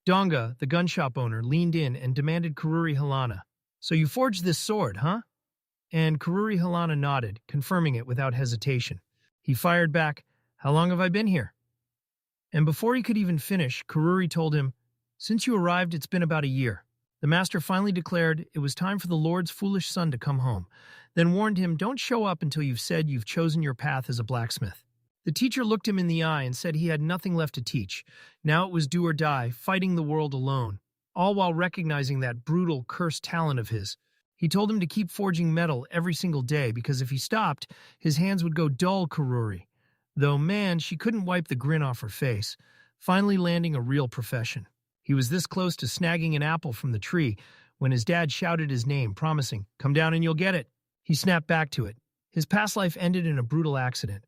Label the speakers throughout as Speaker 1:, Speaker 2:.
Speaker 1: Donga, the gun shop owner, leaned in and demanded Kururi Halana. "So you forged this sword, huh?" And Kururi Halana nodded, confirming it without hesitation. He fired back, "How long have I been here?" And before he could even finish, Kururi told him, "Since you arrived, it's been about a year." The master finally declared it was time for the Lord's foolish son to come home, then warned him, "Don't show up until you've said you've chosen your path as a blacksmith." The teacher looked him in the eye and said he had nothing left to teach. Now it was do or die, fighting the world alone, all while recognizing that brutal, cursed talent of his. He told him to keep forging metal every single day because if he stopped, his hands would go dull. Kururi. Though, man, she couldn't wipe the grin off her face, finally landing a real profession. He was this close to snagging an apple from the tree when his dad shouted his name, promising, "Come down and you'll get it." He snapped back to it. His past life ended in a brutal accident,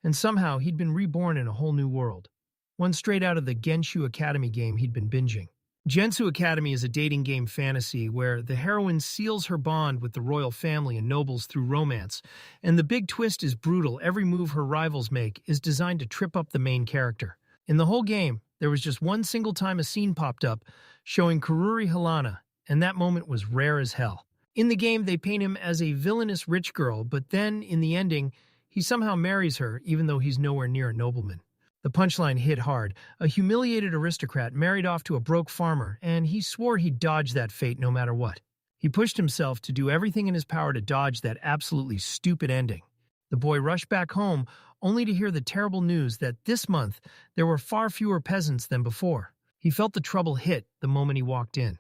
Speaker 1: and somehow he'd been reborn in a whole new world. One straight out of the Genshu Academy game he'd been binging. Genshu Academy is a dating game fantasy where the heroine seals her bond with the royal family and nobles through romance, and the big twist is brutal. Every move her rivals make is designed to trip up the main character. In the whole game, there was just one single time a scene popped up showing Kururi Halana, and that moment was rare as hell. In the game, they paint him as a villainous rich girl, but then, in the ending, he somehow marries her even though he's nowhere near a nobleman. The punchline hit hard. A humiliated aristocrat married off to a broke farmer, and he swore he'd dodge that fate no matter what. He pushed himself to do everything in his power to dodge that absolutely stupid ending. The boy rushed back home, only to hear the terrible news that this month there were far fewer peasants than before. He felt the trouble hit the moment he walked in.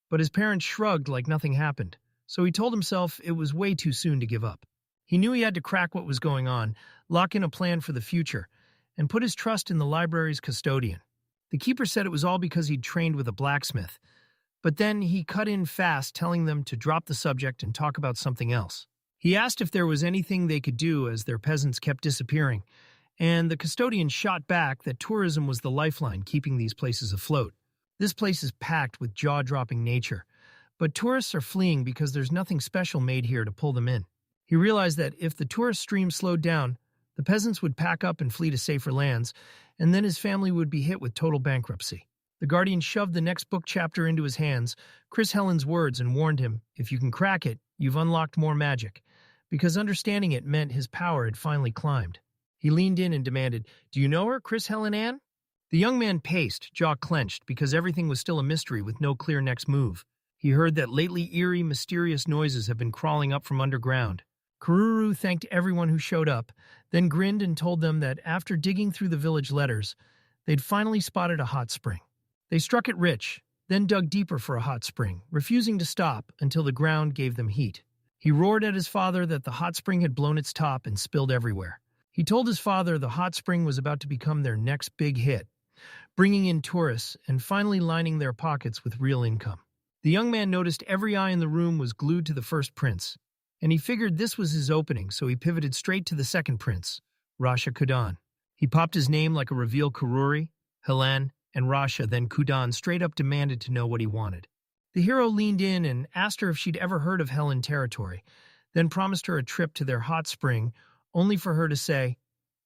Speaker 1: But his parents shrugged like nothing happened, so he told himself it was way too soon to give up. He knew he had to crack what was going on, lock in a plan for the future, and put his trust in the library's custodian. The keeper said it was all because he'd trained with a blacksmith, but then he cut in fast, telling them to drop the subject and talk about something else. He asked if there was anything they could do as their peasants kept disappearing, and the custodian shot back that tourism was the lifeline keeping these places afloat. This place is packed with jaw-dropping nature, but tourists are fleeing because there's nothing special made here to pull them in. He realized that if the tourist stream slowed down, the peasants would pack up and flee to safer lands, and then his family would be hit with total bankruptcy. The Guardian shoved the next book chapter into his hands, Chris Helen's words, and warned him, if you can crack it, you've unlocked more magic, because understanding it meant his power had finally climbed. He leaned in and demanded, "Do you know her, Chris Helen Ann?" The young man paced, jaw clenched, because everything was still a mystery with no clear next move. He heard that lately eerie, mysterious noises have been crawling up from underground. Kururu thanked everyone who showed up, then grinned and told them that after digging through the village letters, they'd finally spotted a hot spring. They struck it rich, then dug deeper for a hot spring, refusing to stop until the ground gave them heat. He roared at his father that the hot spring had blown its top and spilled everywhere. He told his father the hot spring was about to become their next big hit, bringing in tourists and finally lining their pockets with real income. The young man noticed every eye in the room was glued to the first prince, and he figured this was his opening, so he pivoted straight to the second prince, Rasha Kudan. He popped his name like a reveal. Kururi, Helen, and Rasha, then Kudan straight up demanded to know what he wanted. The hero leaned in and asked her if she'd ever heard of Helen territory, then promised her a trip to their hot spring, only for her to say,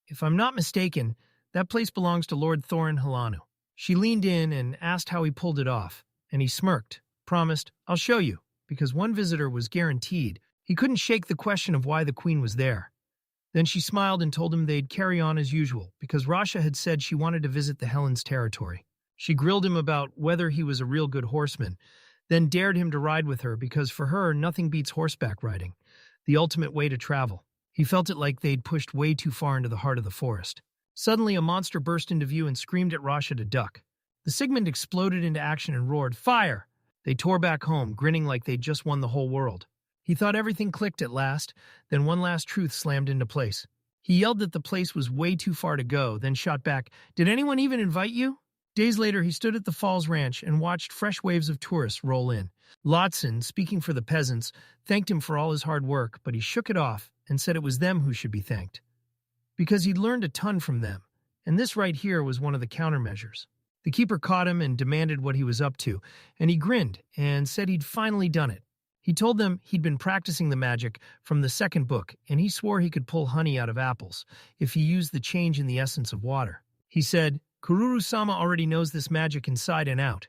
Speaker 1: "If I'm not mistaken, that place belongs to Lord Thorin Halanu." She leaned in and asked how he pulled it off, and he smirked, promised, "I'll show you," because one visitor was guaranteed. He couldn't shake the question of why the queen was there. Then she smiled and told him they'd carry on as usual, because Rasha had said she wanted to visit the Helen's territory. She grilled him about whether he was a real good horseman, then dared him to ride with her because for her, nothing beats horseback riding, the ultimate way to travel. He felt it like they'd pushed way too far into the heart of the forest. Suddenly, a monster burst into view and screamed at Rasha to duck. The Sigmund exploded into action and roared, "Fire!" They tore back home, grinning like they'd just won the whole world. He thought everything clicked at last, then one last truth slammed into place. He yelled that the place was way too far to go, then shot back, "Did anyone even invite you?" Days later, he stood at the Falls Ranch and watched fresh waves of tourists roll in. Lotson, speaking for the peasants, thanked him for all his hard work, but he shook it off and said it was them who should be thanked, because he'd learned a ton from them, and this right here was one of the countermeasures. The keeper caught him and demanded what he was up to, and he grinned and said he'd finally done it. He told them he'd been practicing the magic from the second book, and he swore he could pull honey out of apples if he used the change in the essence of water. He said, Kururu-sama already knows this magic inside and out.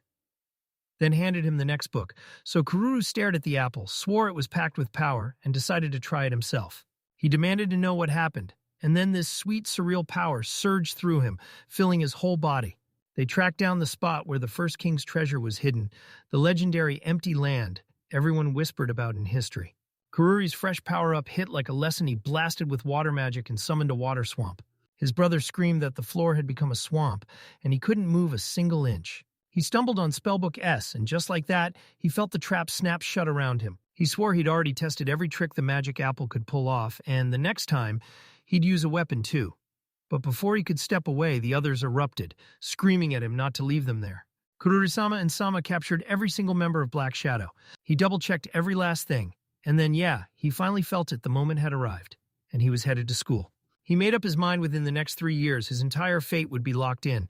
Speaker 1: Then handed him the next book. So Kururu stared at the apple, swore it was packed with power, and decided to try it himself. He demanded to know what happened, and then this sweet, surreal power surged through him, filling his whole body. They tracked down the spot where the first king's treasure was hidden, the legendary empty land everyone whispered about in history. Kururi's fresh power-up hit like a lesson. He blasted with water magic and summoned a water swamp. His brother screamed that the floor had become a swamp, and he couldn't move a single inch. He stumbled on Spellbook S, and just like that, he felt the trap snap shut around him. He swore he'd already tested every trick the magic apple could pull off, and the next time, he'd use a weapon too. But before he could step away, the others erupted, screaming at him not to leave them there. Kururi-sama and Sama captured every single member of Black Shadow. He double-checked every last thing, and then he finally felt it. The moment had arrived, and he was headed to school. He made up his mind within the next 3 years his entire fate would be locked in,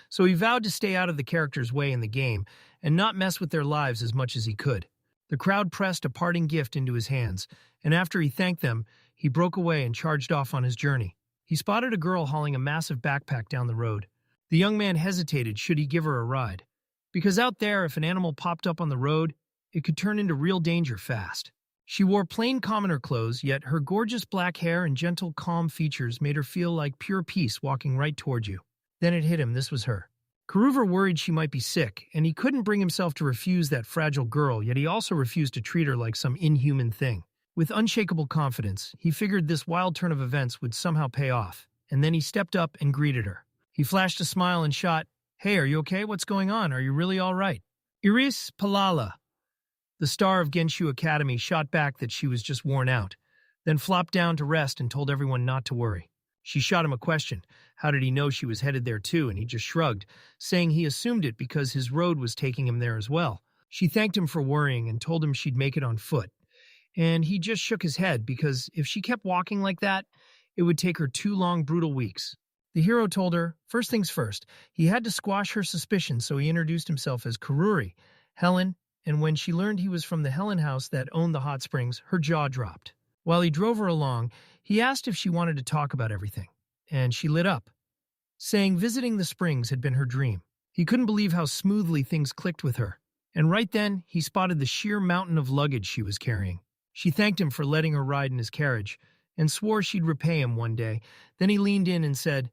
Speaker 1: so he vowed to stay out of the characters' way in the game and not mess with their lives as much as he could. The crowd pressed a parting gift into his hands, and after he thanked them, he broke away and charged off on his journey. He spotted a girl hauling a massive backpack down the road. The young man hesitated should he give her a ride, because out there, if an animal popped up on the road, it could turn into real danger fast. She wore plain commoner clothes, yet her gorgeous black hair and gentle, calm features made her feel like pure peace walking right toward you. Then it hit him, this was her. Kuruver worried she might be sick, and he couldn't bring himself to refuse that fragile girl, yet he also refused to treat her like some inhuman thing. With unshakable confidence, he figured this wild turn of events would somehow pay off, and then he stepped up and greeted her. He flashed a smile and shot, "Hey, are you okay? What's going on? Are you really all right?" Iris Palala, the star of Genshu Academy, shot back that she was just worn out, then flopped down to rest and told everyone not to worry. She shot him a question. How did he know she was headed there too? And he just shrugged, saying he assumed it because his road was taking him there as well. She thanked him for worrying and told him she'd make it on foot. And he just shook his head because if she kept walking like that, it would take her 2 long, brutal weeks. The hero told her, first things first, he had to squash her suspicions, so he introduced himself as Kururi, Helen, and when she learned he was from the Helen house that owned the hot springs, her jaw dropped. While he drove her along, he asked if she wanted to talk about everything, and she lit up, saying visiting the springs had been her dream. He couldn't believe how smoothly things clicked with her, and right then he spotted the sheer mountain of luggage she was carrying. She thanked him for letting her ride in his carriage, and swore she'd repay him one day. Then he leaned in and said,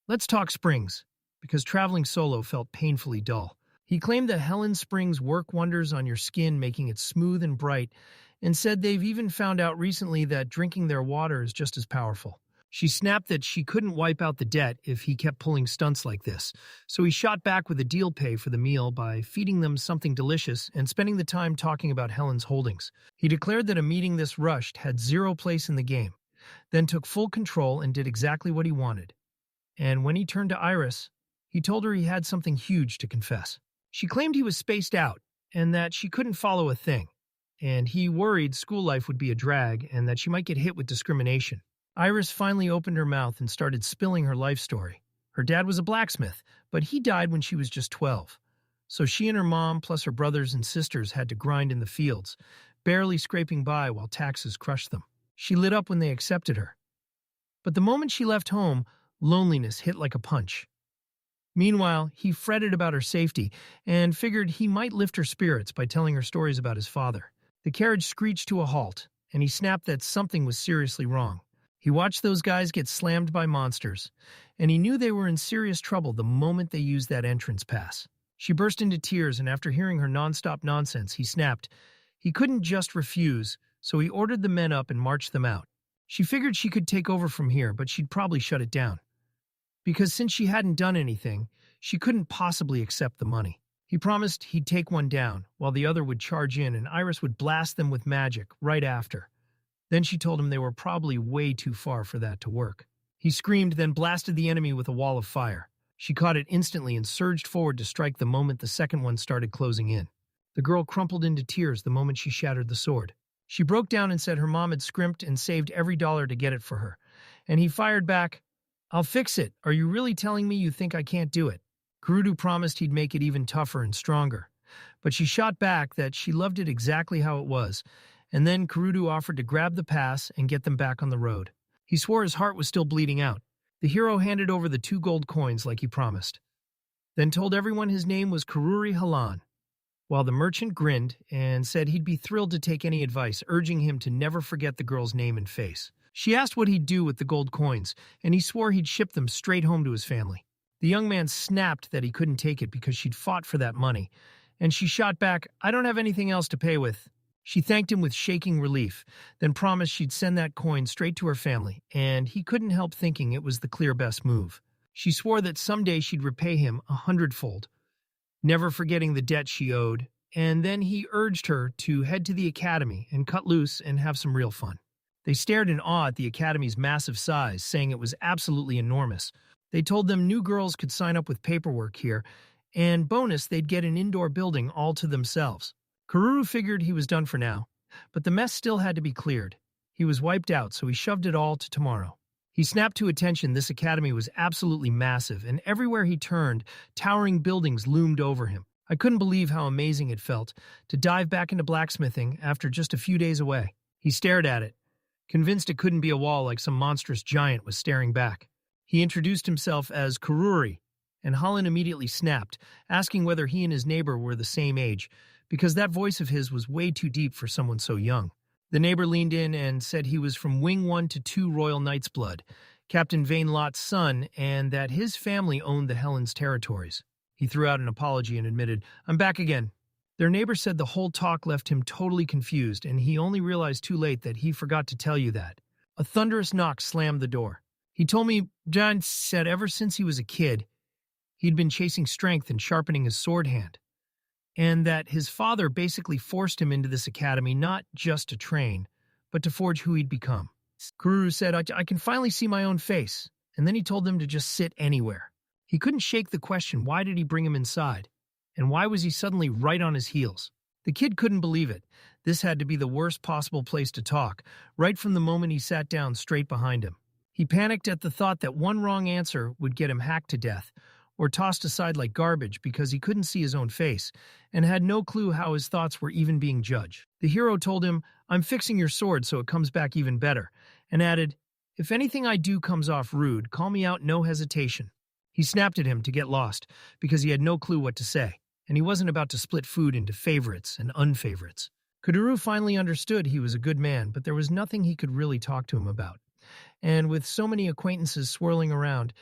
Speaker 1: "Let's talk springs," because traveling solo felt painfully dull. He claimed that Helen springs work wonders on your skin, making it smooth and bright, and said they've even found out recently that drinking their water is just as powerful. She snapped that she couldn't wipe out the debt if he kept pulling stunts like this, so he shot back with a deal pay for the meal by feeding them something delicious and spending the time talking about Helen's holdings. He declared that a meeting this rushed had 0 place in the game, then took full control and did exactly what he wanted. And when he turned to Iris, he told her he had something huge to confess. She claimed he was spaced out and that she couldn't follow a thing, and he worried school life would be a drag and that she might get hit with discrimination. Iris finally opened her mouth and started spilling her life story. Her dad was a blacksmith, but he died when she was just 12. So she and her mom, plus her brothers and sisters, had to grind in the fields, barely scraping by while taxes crushed them. She lit up when they accepted her. But the moment she left home, loneliness hit like a punch. Meanwhile, he fretted about her safety and figured he might lift her spirits by telling her stories about his father. The carriage screeched to a halt, and he snapped that something was seriously wrong. He watched those guys get slammed by monsters, and he knew they were in serious trouble the moment they used that entrance pass. She burst into tears, and after hearing her nonstop nonsense, he snapped. He couldn't just refuse, so he ordered the men up and marched them out. She figured she could take over from here, but she'd probably shut it down, because since she hadn't done anything, she couldn't possibly accept the money. He promised he'd take one down, while the other would charge in, and Iris would blast them with magic right after. Then she told him they were probably way too far for that to work. He screamed, then blasted the enemy with a wall of fire. She caught it instantly and surged forward to strike the moment the second one started closing in. The girl crumpled into tears the moment she shattered the sword. She broke down and said her mom had scrimped and saved every dollar to get it for her. And he fired back, "I'll fix it. Are you really telling me you think I can't do it?" Kurudu promised he'd make it even tougher and stronger. But she shot back that she loved it exactly how it was, and then Kurudu offered to grab the pass and get them back on the road. He swore his heart was still bleeding out. The hero handed over the 2 gold coins like he promised. then told everyone his name was Kururi Halan, while the merchant grinned and said he'd be thrilled to take any advice, urging him to never forget the girl's name and face. She asked what he'd do with the gold coins, and he swore he'd ship them straight home to his family. The young man snapped that he couldn't take it because she'd fought for that money, and she shot back, "I don't have anything else to pay with." She thanked him with shaking relief, then promised she'd send that coin straight to her family, and he couldn't help thinking it was the clear best move. She swore that someday she'd repay him 100-fold, never forgetting the debt she owed, and then he urged her to head to the academy and cut loose and have some real fun. They stared in awe at the academy's massive size, saying it was absolutely enormous. They told them new girls could sign up with paperwork here, and bonus, they'd get an indoor building all to themselves. Kururu figured he was done for now, but the mess still had to be cleared. He was wiped out, so he shoved it all to tomorrow. He snapped to attention this academy was absolutely massive, and everywhere he turned, towering buildings loomed over him. I couldn't believe how amazing it felt to dive back into blacksmithing after just a few days away. He stared at it, convinced it couldn't be a wall like some monstrous giant was staring back. He introduced himself as Kururi, and Holland immediately snapped, asking whether he and his neighbor were the same age, because that voice of his was way too deep for someone so young. The neighbor leaned in and said he was from Wing 1 to 2 Royal Knight's blood, Captain Vane Lot's son, and that his family owned the Helens territories. He threw out an apology and admitted, "I'm back again." Their neighbor said the whole talk left him totally confused, and he only realized too late that he forgot to tell you that. A thunderous knock slammed the door. He told me John said ever since he was a kid, he'd been chasing strength and sharpening his sword hand, and that his father basically forced him into this academy not just to train, but to forge who he'd become. Kururu said, I can finally see my own face, and then he told them to just sit anywhere. He couldn't shake the question, why did he bring him inside? And why was he suddenly right on his heels? The kid couldn't believe it. This had to be the worst possible place to talk, right from the moment he sat down straight behind him. He panicked at the thought that one wrong answer would get him hacked to death, or tossed aside like garbage because he couldn't see his own face, and had no clue how his thoughts were even being judged. The hero told him, "I'm fixing your sword so it comes back even better," and added, "If anything I do comes off rude, call me out, no hesitation." He snapped at him to get lost, because he had no clue what to say, and he wasn't about to split food into favorites and unfavorites. Kuduru finally understood he was a good man, but there was nothing he could really talk to him about. And with so many acquaintances swirling around,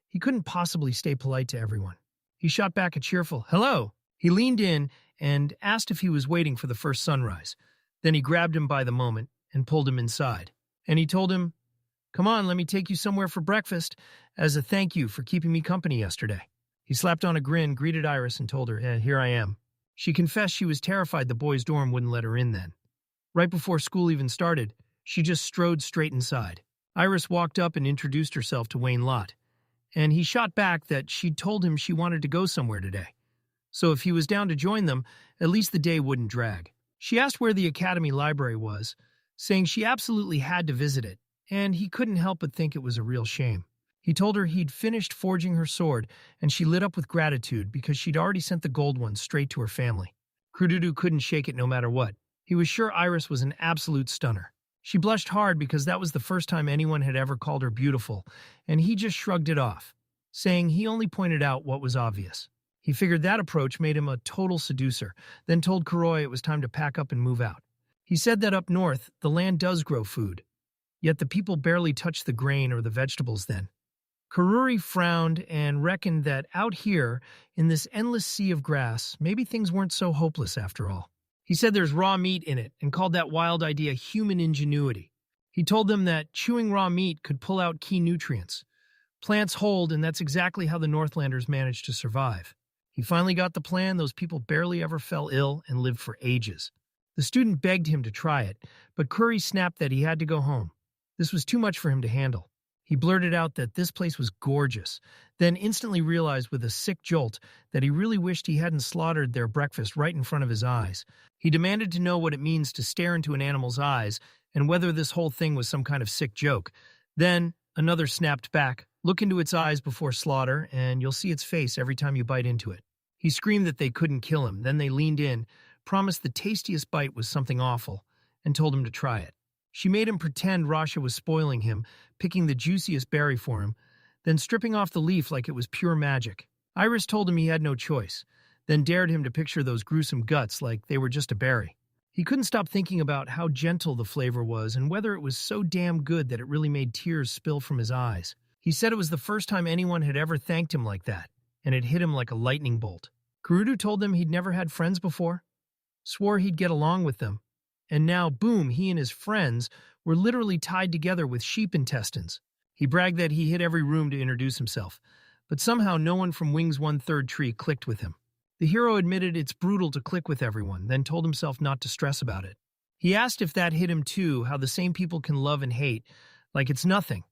Speaker 1: he couldn't possibly stay polite to everyone. He shot back a cheerful, "Hello." He leaned in and asked if he was waiting for the first sunrise. Then he grabbed him by the moment and pulled him inside. And he told him, "Come on, let me take you somewhere for breakfast as a thank you for keeping me company yesterday." He slapped on a grin, greeted Iris, and told her, "Here I am." She confessed she was terrified the boys' dorm wouldn't let her in then. Right before school even started, she just strode straight inside. Iris walked up and introduced herself to Wayne Lott, and he shot back that she'd told him she wanted to go somewhere today. So if he was down to join them, at least the day wouldn't drag. She asked where the academy library was, saying she absolutely had to visit it, and he couldn't help but think it was a real shame. He told her he'd finished forging her sword, and she lit up with gratitude because she'd already sent the gold one straight to her family. Krududu couldn't shake it no matter what. He was sure Iris was an absolute stunner. She blushed hard because that was the first time anyone had ever called her beautiful, and he just shrugged it off, saying he only pointed out what was obvious. He figured that approach made him a total seducer, then told Kuroi it was time to pack up and move out. He said that up north, the land does grow food, yet the people barely touch the grain or the vegetables then. Kururi frowned and reckoned that out here, in this endless sea of grass, maybe things weren't so hopeless after all. He said there's raw meat in it and called that wild idea human ingenuity. He told them that chewing raw meat could pull out key nutrients. Plants hold, and that's exactly how the Northlanders managed to survive. He finally got the plan. Those people barely ever fell ill and lived for ages. The student begged him to try it, but Curry snapped that he had to go home. This was too much for him to handle. He blurted out that this place was gorgeous, then instantly realized with a sick jolt that he really wished he hadn't slaughtered their breakfast right in front of his eyes. He demanded to know what it means to stare into an animal's eyes and whether this whole thing was some kind of sick joke. Then another snapped back, "Look into its eyes before slaughter, and you'll see its face every time you bite into it." He screamed that they couldn't kill him. Then they leaned in, promised the tastiest bite was something awful, and told him to try it. She made him pretend Rasha was spoiling him, picking the juiciest berry for him, then stripping off the leaf like it was pure magic. Iris told him he had no choice, then dared him to picture those gruesome guts like they were just a berry. He couldn't stop thinking about how gentle the flavor was and whether it was so damn good that it really made tears spill from his eyes. He said it was the first time anyone had ever thanked him like that, and it hit him like a lightning bolt. Kurudu told him he'd never had friends before, swore he'd get along with them, and now, boom, he and his friends were literally tied together with sheep intestines. He bragged that he hit every room to introduce himself, but somehow no one from Wing's 1/3 tree clicked with him. The hero admitted it's brutal to click with everyone, then told himself not to stress about it. He asked if that hit him too, how the same people can love and hate, like it's nothing,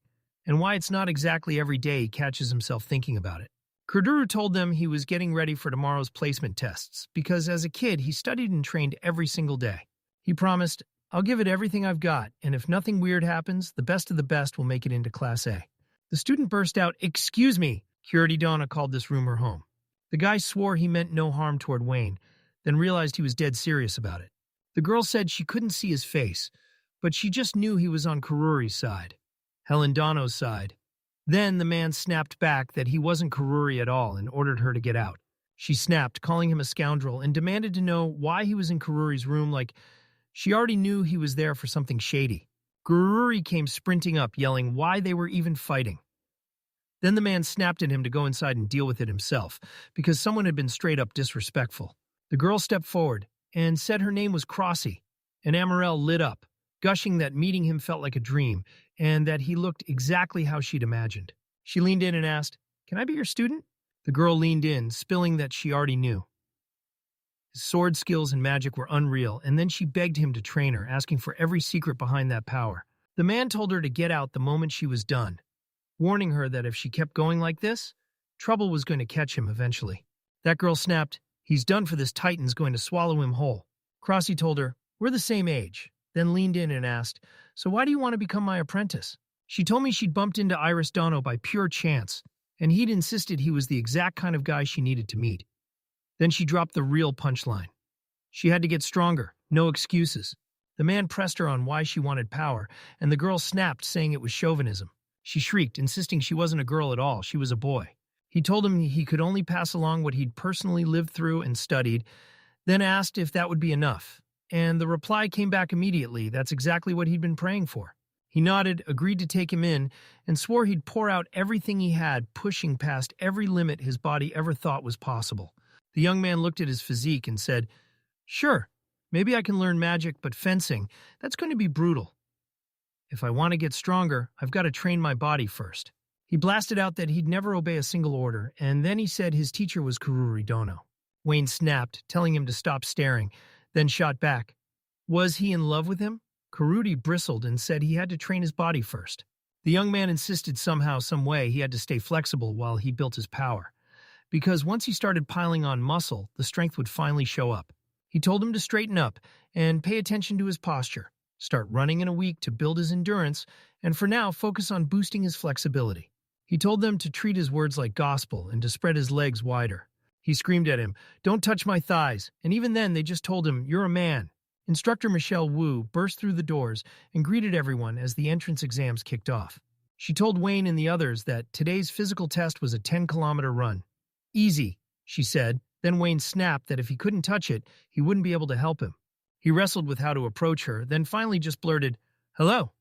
Speaker 1: and why it's not exactly every day he catches himself thinking about it. Kurduru told them he was getting ready for tomorrow's placement tests, because as a kid he studied and trained every single day. He promised, "I'll give it everything I've got, and if nothing weird happens, the best of the best will make it into Class A." The student burst out, "Excuse me!" Donna called this room her home. The guy swore he meant no harm toward Wayne, then realized he was dead serious about it. The girl said she couldn't see his face, but she just knew he was on Karuri's side, Helen Dono's side. Then the man snapped back that he wasn't Karuri at all and ordered her to get out. She snapped, calling him a scoundrel, and demanded to know why he was in Karuri's room like she already knew he was there for something shady. Karuri came sprinting up, yelling why they were even fighting. Then the man snapped at him to go inside and deal with it himself, because someone had been straight-up disrespectful. The girl stepped forward and said her name was Crossy, and Amarel lit up, gushing that meeting him felt like a dream, and that he looked exactly how she'd imagined. She leaned in and asked, "Can I be your student?" The girl leaned in, spilling that she already knew. His sword skills and magic were unreal, and then she begged him to train her, asking for every secret behind that power. The man told her to get out the moment she was done, warning her that if she kept going like this, trouble was going to catch him eventually. That girl snapped, "He's done for, this titan's going to swallow him whole." Crossy told her, "We're the same age," then leaned in and asked, "So why do you want to become my apprentice?" She told me she'd bumped into Iris Dono by pure chance, and he'd insisted he was the exact kind of guy she needed to meet. Then she dropped the real punchline. She had to get stronger, no excuses. The man pressed her on why she wanted power, and the girl snapped, saying it was chauvinism. She shrieked, insisting she wasn't a girl at all, she was a boy. He told him he could only pass along what he'd personally lived through and studied, then asked if that would be enough. And the reply came back immediately, that's exactly what he'd been praying for. He nodded, agreed to take him in, and swore he'd pour out everything he had, pushing past every limit his body ever thought was possible. The young man looked at his physique and said, "Sure, maybe I can learn magic, but fencing, that's going to be brutal. If I want to get stronger, I've got to train my body first." He blasted out that he'd never obey a single order, and then he said his teacher was Karuri Dono. Wayne snapped, telling him to stop staring, then shot back. Was he in love with him? Karuri bristled and said he had to train his body first. The young man insisted somehow, some way, he had to stay flexible while he built his power, because once he started piling on muscle, the strength would finally show up. He told him to straighten up and pay attention to his posture, start running in a week to build his endurance, and for now focus on boosting his flexibility. He told them to treat his words like gospel and to spread his legs wider. He screamed at him, "Don't touch my thighs," and even then they just told him, "You're a man." Instructor Michelle Wu burst through the doors and greeted everyone as the entrance exams kicked off. She told Wayne and the others that today's physical test was a 10-kilometer run. "Easy," she said. Then Wayne snapped that if he couldn't touch it, he wouldn't be able to help him. He wrestled with how to approach her, then finally just blurted, "Hello,"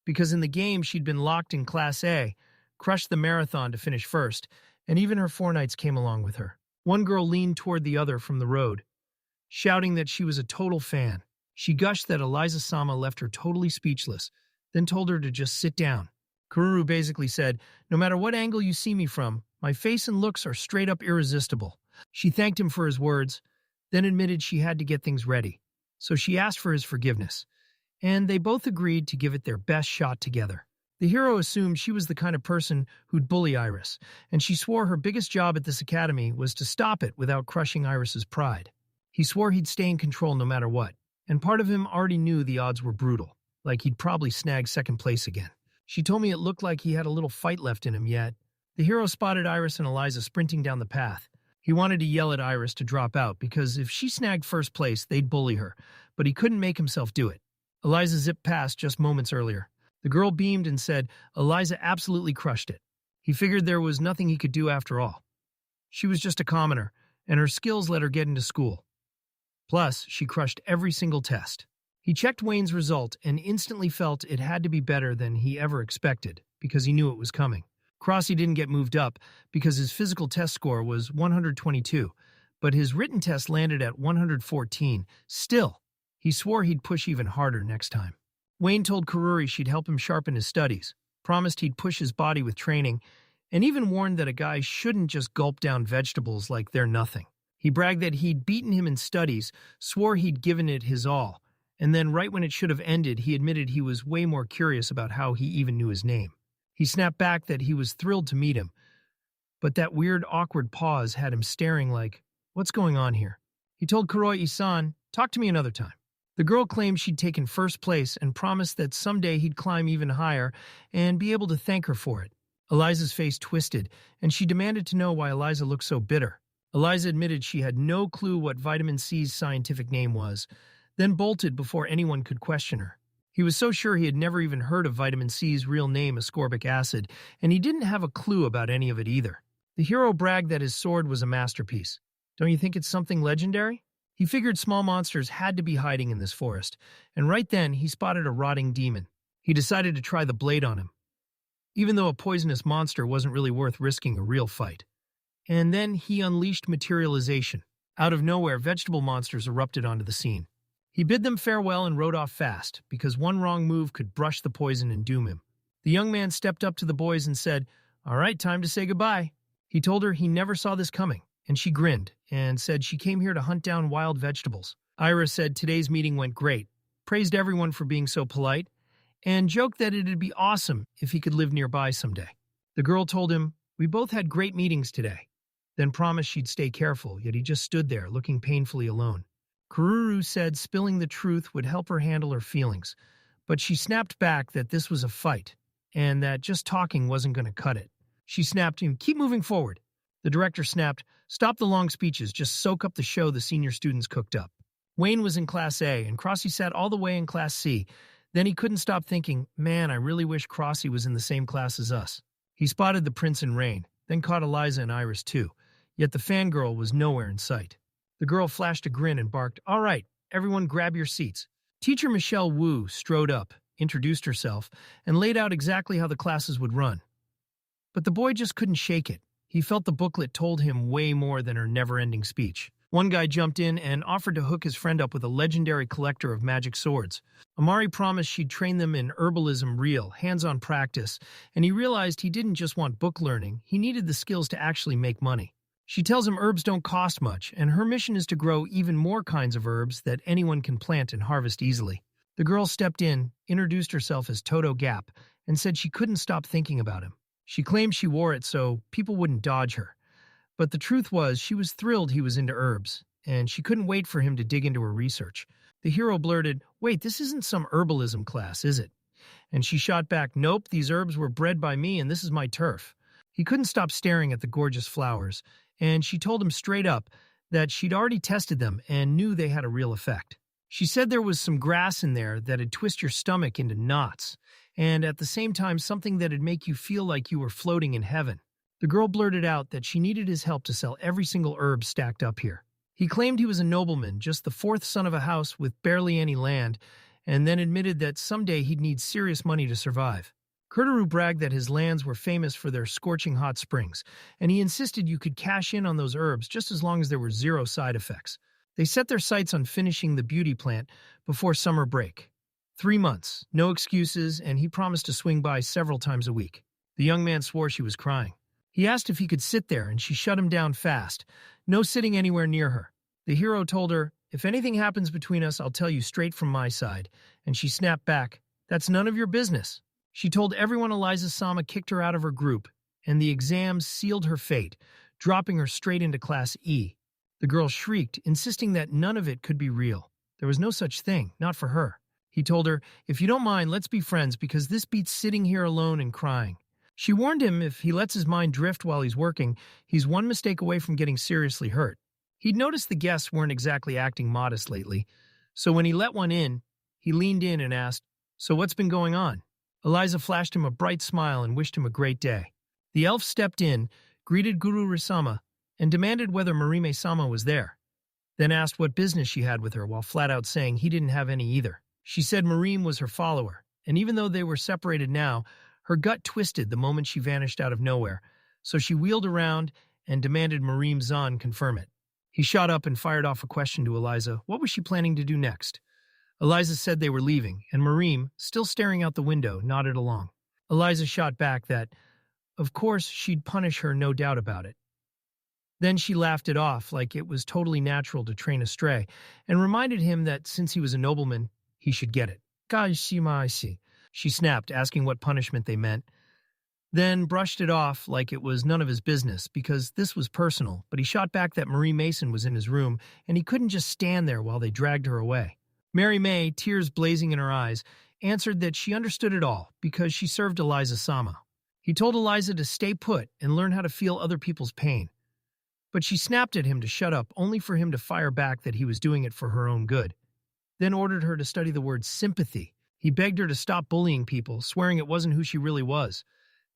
Speaker 1: because in the game she'd been locked in Class A, crushed the marathon to finish first, and even her 4 knights came along with her. One girl leaned toward the other from the road, shouting that she was a total fan. She gushed that Eliza-sama left her totally speechless, then told her to just sit down. Karuru basically said, "No matter what angle you see me from, my face and looks are straight up irresistible." She thanked him for his words, then admitted she had to get things ready. So she asked for his forgiveness, and they both agreed to give it their best shot together. The hero assumed she was the kind of person who'd bully Iris, and she swore her biggest job at this academy was to stop it without crushing Iris's pride. He swore he'd stay in control no matter what, and part of him already knew the odds were brutal, like he'd probably snag second place again. She told me it looked like he had a little fight left in him yet. The hero spotted Iris and Eliza sprinting down the path. He wanted to yell at Iris to drop out because if she snagged first place, they'd bully her, but he couldn't make himself do it. Eliza zipped past just moments earlier. The girl beamed and said Eliza absolutely crushed it. He figured there was nothing he could do after all. She was just a commoner, and her skills let her get into school. Plus, she crushed every single test. He checked Wayne's result and instantly felt it had to be better than he ever expected, because he knew it was coming. Crossy didn't get moved up because his physical test score was 122, but his written test landed at 114. Still, he swore he'd push even harder next time. Wayne told Karuri she'd help him sharpen his studies, promised he'd push his body with training, and even warned that a guy shouldn't just gulp down vegetables like they're nothing. He bragged that he'd beaten him in studies, swore he'd given it his all, and then right when it should have ended, he admitted he was way more curious about how he even knew his name. He snapped back that he was thrilled to meet him, but that weird, awkward pause had him staring like, what's going on here? He told Kuroi-san, talk to me another time. The girl claimed she'd taken first place and promised that someday he'd climb even higher and be able to thank her for it. Eliza's face twisted, and she demanded to know why Eliza looked so bitter. Eliza admitted she had no clue what vitamin C's scientific name was, then bolted before anyone could question her. He was so sure he had never even heard of vitamin C's real name, ascorbic acid, and he didn't have a clue about any of it either. The hero bragged that his sword was a masterpiece. Don't you think it's something legendary? He figured small monsters had to be hiding in this forest, and right then he spotted a rotting demon. He decided to try the blade on him, even though a poisonous monster wasn't really worth risking a real fight. And then he unleashed materialization. Out of nowhere, vegetable monsters erupted onto the scene. He bid them farewell and rode off fast, because one wrong move could brush the poison and doom him. The young man stepped up to the boys and said, "All right, time to say goodbye." He told her he never saw this coming, and she grinned and said she came here to hunt down wild vegetables. Ira said today's meeting went great, praised everyone for being so polite, and joked that it'd be awesome if he could live nearby someday. The girl told him, "We both had great meetings today," then promised she'd stay careful, yet he just stood there, looking painfully alone. Kururu said spilling the truth would help her handle her feelings, but she snapped back that this was a fight, and that just talking wasn't going to cut it. She snapped him, "Keep moving forward." The director snapped, "Stop the long speeches, just soak up the show the senior students cooked up." Wayne was in Class A, and Crossy sat all the way in Class C. Then he couldn't stop thinking, man, I really wish Crossy was in the same class as us. He spotted the Prince and Rain, then caught Eliza and Iris too, yet the fangirl was nowhere in sight. The girl flashed a grin and barked, "All right, everyone grab your seats." Teacher Michelle Wu strode up, introduced herself, and laid out exactly how the classes would run. But the boy just couldn't shake it. He felt the booklet told him way more than her never-ending speech. One guy jumped in and offered to hook his friend up with a legendary collector of magic swords. Amari promised she'd train them in herbalism real, hands-on practice, and he realized he didn't just want book learning, he needed the skills to actually make money. She tells him herbs don't cost much, and her mission is to grow even more kinds of herbs that anyone can plant and harvest easily. The girl stepped in, introduced herself as Toto Gap, and said she couldn't stop thinking about him. She claimed she wore it so people wouldn't dodge her. But the truth was she was thrilled he was into herbs, and she couldn't wait for him to dig into her research. The hero blurted, "Wait, this isn't some herbalism class, is it?" And she shot back, "Nope, these herbs were bred by me and this is my turf." He couldn't stop staring at the gorgeous flowers, and she told him straight up that she'd already tested them and knew they had a real effect. She said there was some grass in there that'd twist your stomach into knots, and at the same time something that'd make you feel like you were floating in heaven. The girl blurted out that she needed his help to sell every single herb stacked up here. He claimed he was a nobleman, just the fourth son of a house with barely any land, and then admitted that someday he'd need serious money to survive. Kururu bragged that his lands were famous for their scorching hot springs, and he insisted you could cash in on those herbs just as long as there were zero side effects. They set their sights on finishing the beauty plant before summer break. 3 months, no excuses, and he promised to swing by several times a week. The young man swore she was crying. He asked if he could sit there, and she shut him down fast. No sitting anywhere near her. The hero told her, "If anything happens between us, I'll tell you straight from my side." And she snapped back, "That's none of your business." She told everyone Eliza Sama kicked her out of her group, and the exams sealed her fate, dropping her straight into Class E. The girl shrieked, insisting that none of it could be real. There was no such thing, not for her. He told her, "If you don't mind, let's be friends because this beats sitting here alone and crying." She warned him if he lets his mind drift while he's working, he's one mistake away from getting seriously hurt. He'd noticed the guests weren't exactly acting modest lately, so when he let one in, he leaned in and asked, "So what's been going on?" Eliza flashed him a bright smile and wished him a great day. The elf stepped in, greeted Guru Risama, and demanded whether Marime-sama was there, then asked what business she had with her while flat out saying he didn't have any either. She said Marime was her follower, and even though they were separated now, her gut twisted the moment she vanished out of nowhere, so she wheeled around and demanded Marime-san confirm it. He shot up and fired off a question to Eliza. What was she planning to do next? Eliza said they were leaving, and Marime, still staring out the window, nodded along. Eliza shot back that, of course, she'd punish her, no doubt about it. Then she laughed it off like it was totally natural to train a stray, and reminded him that since he was a nobleman, he should get it. Gaishimaisi, she snapped, asking what punishment they meant, then brushed it off like it was none of his business, because this was personal, but he shot back that Marie Mason was in his room, and he couldn't just stand there while they dragged her away. Mary May, tears blazing in her eyes, answered that she understood it all, because she served Eliza-sama. He told Eliza to stay put and learn how to feel other people's pain. But she snapped at him to shut up, only for him to fire back that he was doing it for her own good. Then ordered her to study the word sympathy. He begged her to stop bullying people, swearing it wasn't who she really was.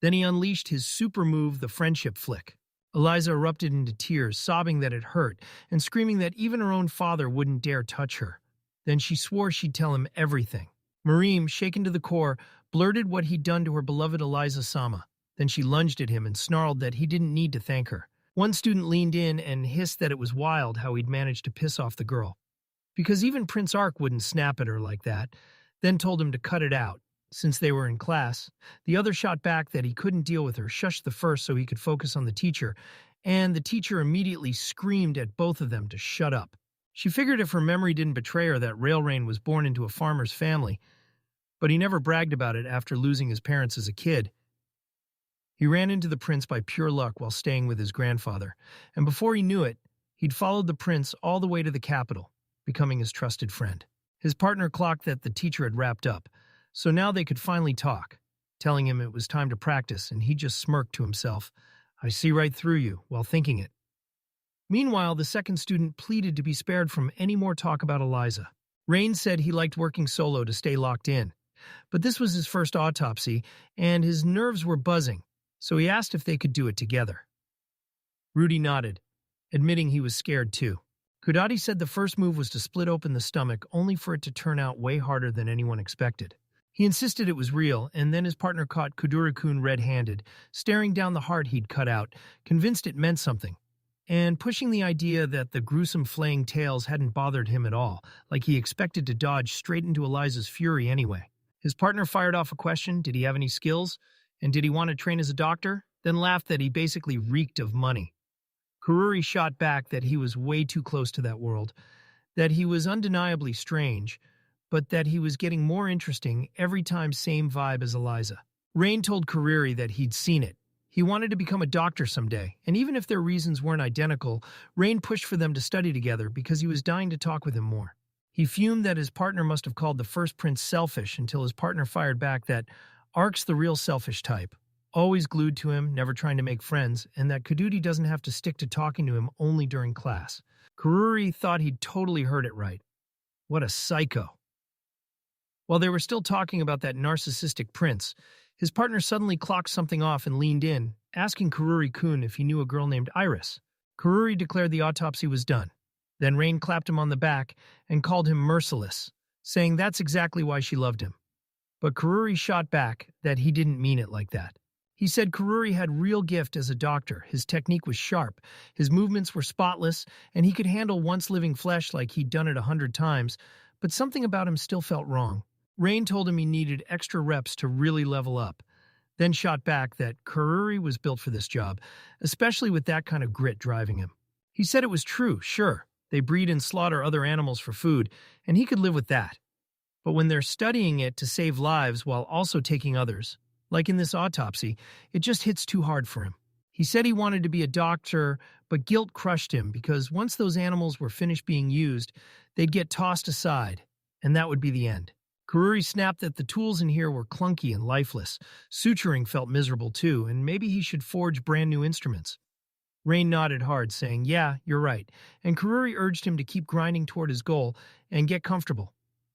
Speaker 1: Then he unleashed his super move, the friendship flick. Eliza erupted into tears, sobbing that it hurt, and screaming that even her own father wouldn't dare touch her. Then she swore she'd tell him everything. Marime, shaken to the core, blurted what he'd done to her beloved Eliza-sama. Then she lunged at him and snarled that he didn't need to thank her. One student leaned in and hissed that it was wild how he'd managed to piss off the girl. Because even Prince Ark wouldn't snap at her like that, then told him to cut it out. Since they were in class, the other shot back that he couldn't deal with her, shushed the first so he could focus on the teacher, and the teacher immediately screamed at both of them to shut up. She figured if her memory didn't betray her that Railrain was born into a farmer's family, but he never bragged about it after losing his parents as a kid. He ran into the prince by pure luck while staying with his grandfather, and before he knew it, he'd followed the prince all the way to the capital, becoming his trusted friend. His partner clocked that the teacher had wrapped up, so now they could finally talk, telling him it was time to practice, and he just smirked to himself, "I see right through you," while thinking it. Meanwhile, the second student pleaded to be spared from any more talk about Eliza. Rain said he liked working solo to stay locked in, but this was his first autopsy, and his nerves were buzzing, so he asked if they could do it together. Rudy nodded, admitting he was scared too. Kudati said the first move was to split open the stomach, only for it to turn out way harder than anyone expected. He insisted it was real, and then his partner caught Kuduri-kun red-handed, staring down the heart he'd cut out, convinced it meant something, and pushing the idea that the gruesome flaying tails hadn't bothered him at all, like he expected to dodge straight into Eliza's fury anyway. His partner fired off a question, did he have any skills, and did he want to train as a doctor, then laughed that he basically reeked of money. Kururi shot back that he was way too close to that world, that he was undeniably strange, but that he was getting more interesting every time, same vibe as Eliza. Rain told Kuriri that he'd seen it. He wanted to become a doctor someday, and even if their reasons weren't identical, Rain pushed for them to study together because he was dying to talk with him more. He fumed that his partner must have called the first prince selfish until his partner fired back that Ark's the real selfish type, always glued to him, never trying to make friends, and that Kaduti doesn't have to stick to talking to him only during class. Kuriri thought he'd totally heard it right. What a psycho. While they were still talking about that narcissistic prince, his partner suddenly clocked something off and leaned in, asking Kururi-kun if he knew a girl named Iris. Kururi declared the autopsy was done. Then Rain clapped him on the back and called him merciless, saying that's exactly why she loved him. But Kururi shot back that he didn't mean it like that. He said Kururi had real gift as a doctor, his technique was sharp, his movements were spotless, and he could handle once living flesh like he'd done it 100 times, but something about him still felt wrong. Rain told him he needed extra reps to really level up, then shot back that Kururi was built for this job, especially with that kind of grit driving him. He said it was true, sure, they breed and slaughter other animals for food, and he could live with that. But when they're studying it to save lives while also taking others, like in this autopsy, it just hits too hard for him. He said he wanted to be a doctor, but guilt crushed him because once those animals were finished being used, they'd get tossed aside, and that would be the end. Kururi snapped that the tools in here were clunky and lifeless. Suturing felt miserable too, and maybe he should forge brand new instruments. Rain nodded hard, saying, yeah, you're right, and Kururi urged him to keep grinding toward his goal and get comfortable,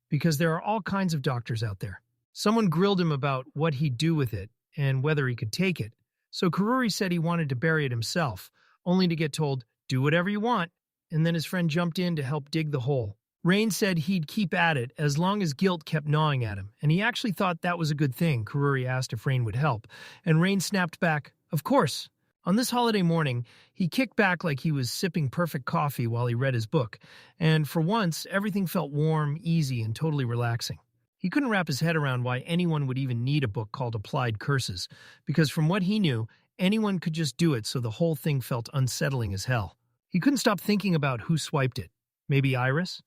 Speaker 1: because there are all kinds of doctors out there. Someone grilled him about what he'd do with it and whether he could take it, so Kururi said he wanted to bury it himself, only to get told, do whatever you want, and then his friend jumped in to help dig the hole. Rain said he'd keep at it as long as guilt kept gnawing at him, and he actually thought that was a good thing. Kururi asked if Rain would help, and Rain snapped back, of course. On this holiday morning, he kicked back like he was sipping perfect coffee while he read his book, and for once, everything felt warm, easy, and totally relaxing. He couldn't wrap his head around why anyone would even need a book called Applied Curses, because from what he knew, anyone could just do it, so the whole thing felt unsettling as hell. He couldn't stop thinking about who swiped it. Maybe Iris?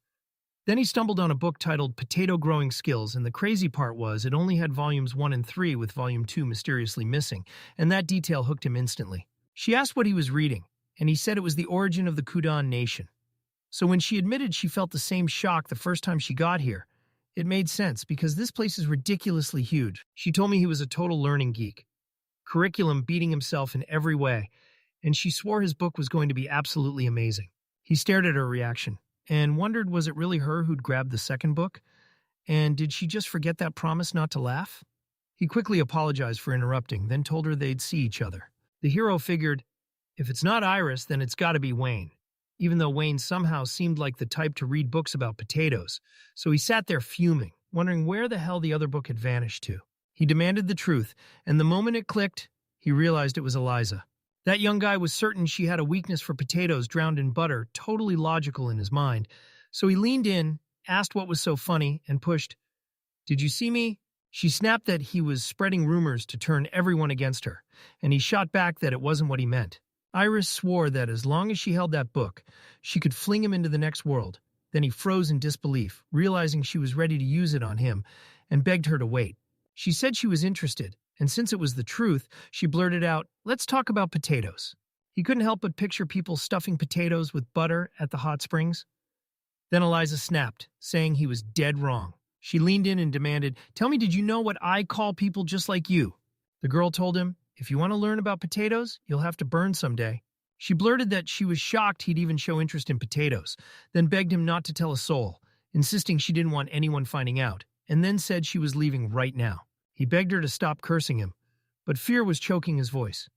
Speaker 1: Then he stumbled on a book titled Potato Growing Skills, and the crazy part was it only had volumes 1 and 3 with volume 2 mysteriously missing, and that detail hooked him instantly. She asked what he was reading, and he said it was The Origin of the Kudan Nation. So when she admitted she felt the same shock the first time she got here, it made sense because this place is ridiculously huge. She told me he was a total learning geek. Curriculum beating himself in every way, and she swore his book was going to be absolutely amazing. He stared at her reaction and wondered, was it really her who'd grabbed the second book? And did she just forget that promise not to laugh? He quickly apologized for interrupting, then told her they'd see each other. The hero figured, if it's not Iris, then it's got to be Wayne, even though Wayne somehow seemed like the type to read books about potatoes, so he sat there fuming, wondering where the hell the other book had vanished to. He demanded the truth, and the moment it clicked, he realized it was Eliza. That young guy was certain she had a weakness for potatoes drowned in butter, totally logical in his mind, so he leaned in, asked what was so funny, and pushed, "Did you see me?" She snapped that he was spreading rumors to turn everyone against her, and he shot back that it wasn't what he meant. Iris swore that as long as she held that book, she could fling him into the next world. Then he froze in disbelief, realizing she was ready to use it on him, and begged her to wait. She said she was interested, and since it was the truth, she blurted out, "Let's talk about potatoes." He couldn't help but picture people stuffing potatoes with butter at the hot springs. Then Eliza snapped, saying he was dead wrong. She leaned in and demanded, "Tell me, did you know what I call people just like you?" The girl told him, "If you want to learn about potatoes, you'll have to burn someday." She blurted that she was shocked he'd even show interest in potatoes, then begged him not to tell a soul, insisting she didn't want anyone finding out, and then said she was leaving right now. He begged her to stop cursing him, but fear was choking his voice.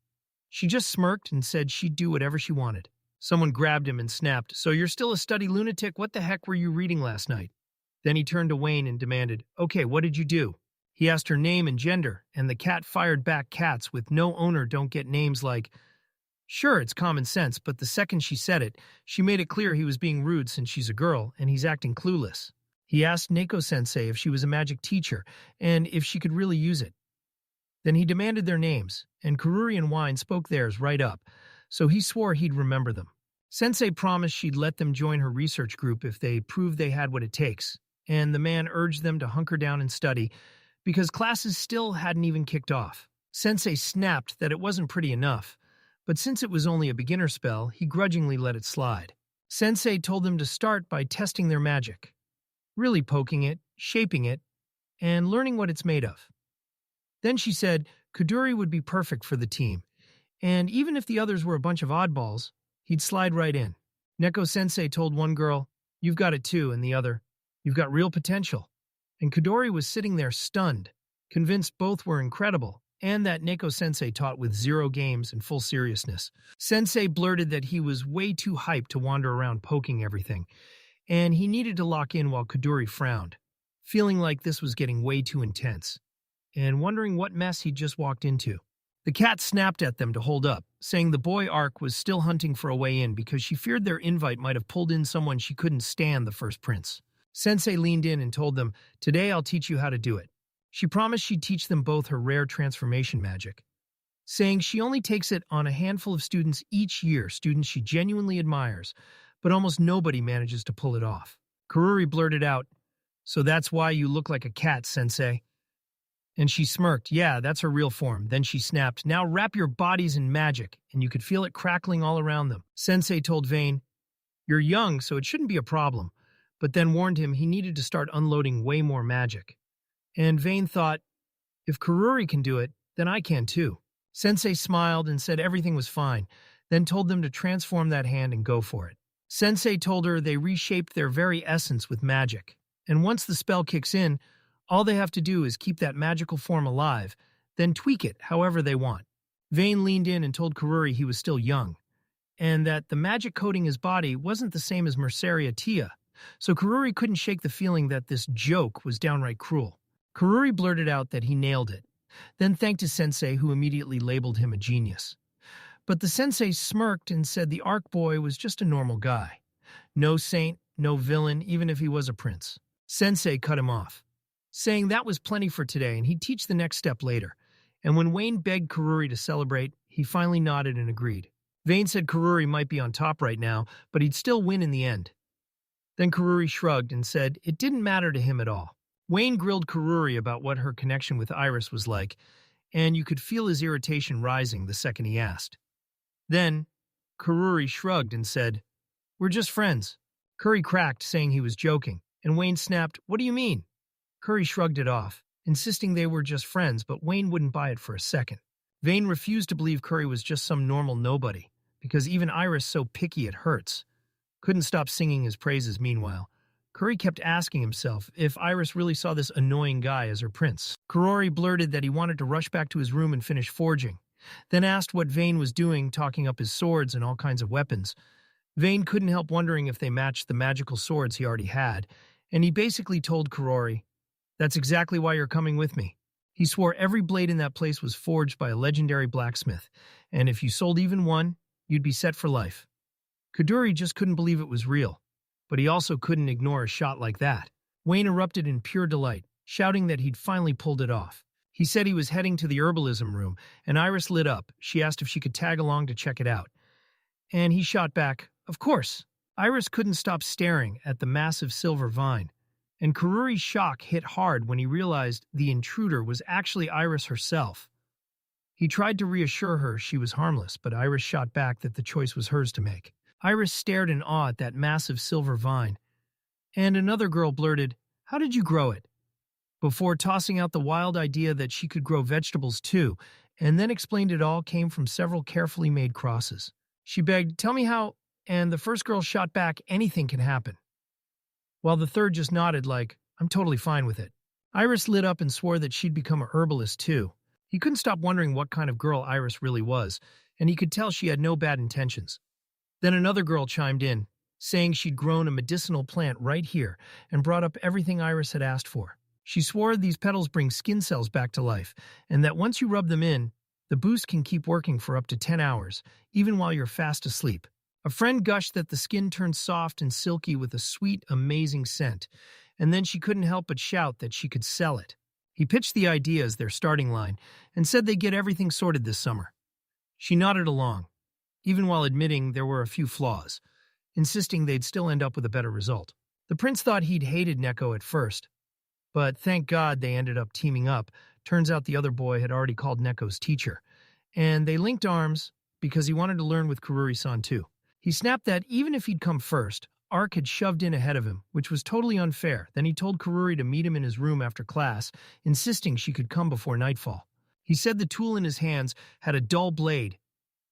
Speaker 1: She just smirked and said she'd do whatever she wanted. Someone grabbed him and snapped, "So you're still a study lunatic? What the heck were you reading last night?" Then he turned to Wayne and demanded, "Okay, what did you do?" He asked her name and gender, and the cat fired back. Cats with no owner don't get names like... Sure, it's common sense, but the second she said it, she made it clear he was being rude since she's a girl, and he's acting clueless. He asked Neko-sensei if she was a magic teacher, and if she could really use it. Then he demanded their names, and Kururi and Wine spoke theirs right up, so he swore he'd remember them. Sensei promised she'd let them join her research group if they proved they had what it takes, and the man urged them to hunker down and study, because classes still hadn't even kicked off. Sensei snapped that it wasn't pretty enough, but since it was only a beginner spell, he grudgingly let it slide. Sensei told them to start by testing their magic, really poking it, shaping it, and learning what it's made of. Then she said Kuduri would be perfect for the team, and even if the others were a bunch of oddballs, he'd slide right in. Neko-sensei told one girl, "You've got it too," and the other, "You've got real potential." And Kudori was sitting there stunned, convinced both were incredible, and that Neko-sensei taught with zero games and full seriousness. Sensei blurted that he was way too hyped to wander around poking everything, and he needed to lock in while Kuduri frowned, feeling like this was getting way too intense, and wondering what mess he'd just walked into. The cat snapped at them to hold up, saying the boy Ark was still hunting for a way in because she feared their invite might have pulled in someone she couldn't stand, the first prince. Sensei leaned in and told them, "Today I'll teach you how to do it." She promised she'd teach them both her rare transformation magic, saying she only takes it on a handful of students each year, students she genuinely admires, but almost nobody manages to pull it off. Kururi blurted out, "So that's why you look like a cat, Sensei?" And she smirked, "Yeah, that's her real form." Then she snapped, "Now wrap your bodies in magic," and you could feel it crackling all around them. Sensei told Vane, "You're young, so it shouldn't be a problem," but then warned him he needed to start unloading way more magic. And Vane thought, if Kururi can do it, then I can too. Sensei smiled and said everything was fine, then told them to transform that hand and go for it. Sensei told her they reshaped their very essence with magic, and once the spell kicks in, all they have to do is keep that magical form alive, then tweak it however they want. Vane leaned in and told Kururi he was still young, and that the magic coating his body wasn't the same as Merceria Tia, so Kururi couldn't shake the feeling that this joke was downright cruel. Kururi blurted out that he nailed it, then thanked his sensei, who immediately labeled him a genius. But the sensei smirked and said the Arc Boy was just a normal guy. No saint, no villain, even if he was a prince. Sensei cut him off, saying that was plenty for today and he'd teach the next step later. And when Wayne begged Kururi to celebrate, he finally nodded and agreed. Vane said Kururi might be on top right now, but he'd still win in the end. Then Kururi shrugged and said it didn't matter to him at all. Wayne grilled Kururi about what her connection with Iris was like, and you could feel his irritation rising the second he asked. Then, Kururi shrugged and said, "We're just friends." Curry cracked, saying he was joking, and Wayne snapped, "What do you mean?" Curry shrugged it off, insisting they were just friends, but Wayne wouldn't buy it for a second. Vane refused to believe Curry was just some normal nobody, because even Iris, so picky it hurts, couldn't stop singing his praises. Meanwhile, Curry kept asking himself if Iris really saw this annoying guy as her prince. Kurori blurted that he wanted to rush back to his room and finish forging, then asked what Vane was doing, talking up his swords and all kinds of weapons. Vane couldn't help wondering if they matched the magical swords he already had, and he basically told Kurori, "That's exactly why you're coming with me." He swore every blade in that place was forged by a legendary blacksmith, and if you sold even one, you'd be set for life. Kaduri just couldn't believe it was real, but he also couldn't ignore a shot like that. Wayne erupted in pure delight, shouting that he'd finally pulled it off. He said he was heading to the herbalism room, and Iris lit up. She asked if she could tag along to check it out. And he shot back, "Of course." Iris couldn't stop staring at the massive silver vine, and Kururi's shock hit hard when he realized the intruder was actually Iris herself. He tried to reassure her she was harmless, but Iris shot back that the choice was hers to make. Iris stared in awe at that massive silver vine, and another girl blurted, "How did you grow it?" before tossing out the wild idea that she could grow vegetables too, and then explained it all came from several carefully made crosses. She begged, "Tell me how," and the first girl shot back, "Anything can happen," while the third just nodded like, "I'm totally fine with it." Iris lit up and swore that she'd become a herbalist too. He couldn't stop wondering what kind of girl Iris really was, and he could tell she had no bad intentions. Then another girl chimed in, saying she'd grown a medicinal plant right here and brought up everything Iris had asked for. She swore these petals bring skin cells back to life, and that once you rub them in, the boost can keep working for up to 10 hours, even while you're fast asleep. A friend gushed that the skin turned soft and silky with a sweet, amazing scent, and then she couldn't help but shout that she could sell it. He pitched the idea as their starting line and said they'd get everything sorted this summer. She nodded along, even while admitting there were a few flaws, insisting they'd still end up with a better result. The prince thought he'd hated Neko at first, but thank God they ended up teaming up. Turns out the other boy had already called Neko's teacher, and they linked arms because he wanted to learn with Kururi-san too. He snapped that even if he'd come first, Ark had shoved in ahead of him, which was totally unfair. Then he told Kururi to meet him in his room after class, insisting she could come before nightfall. He said the tool in his hands had a dull blade,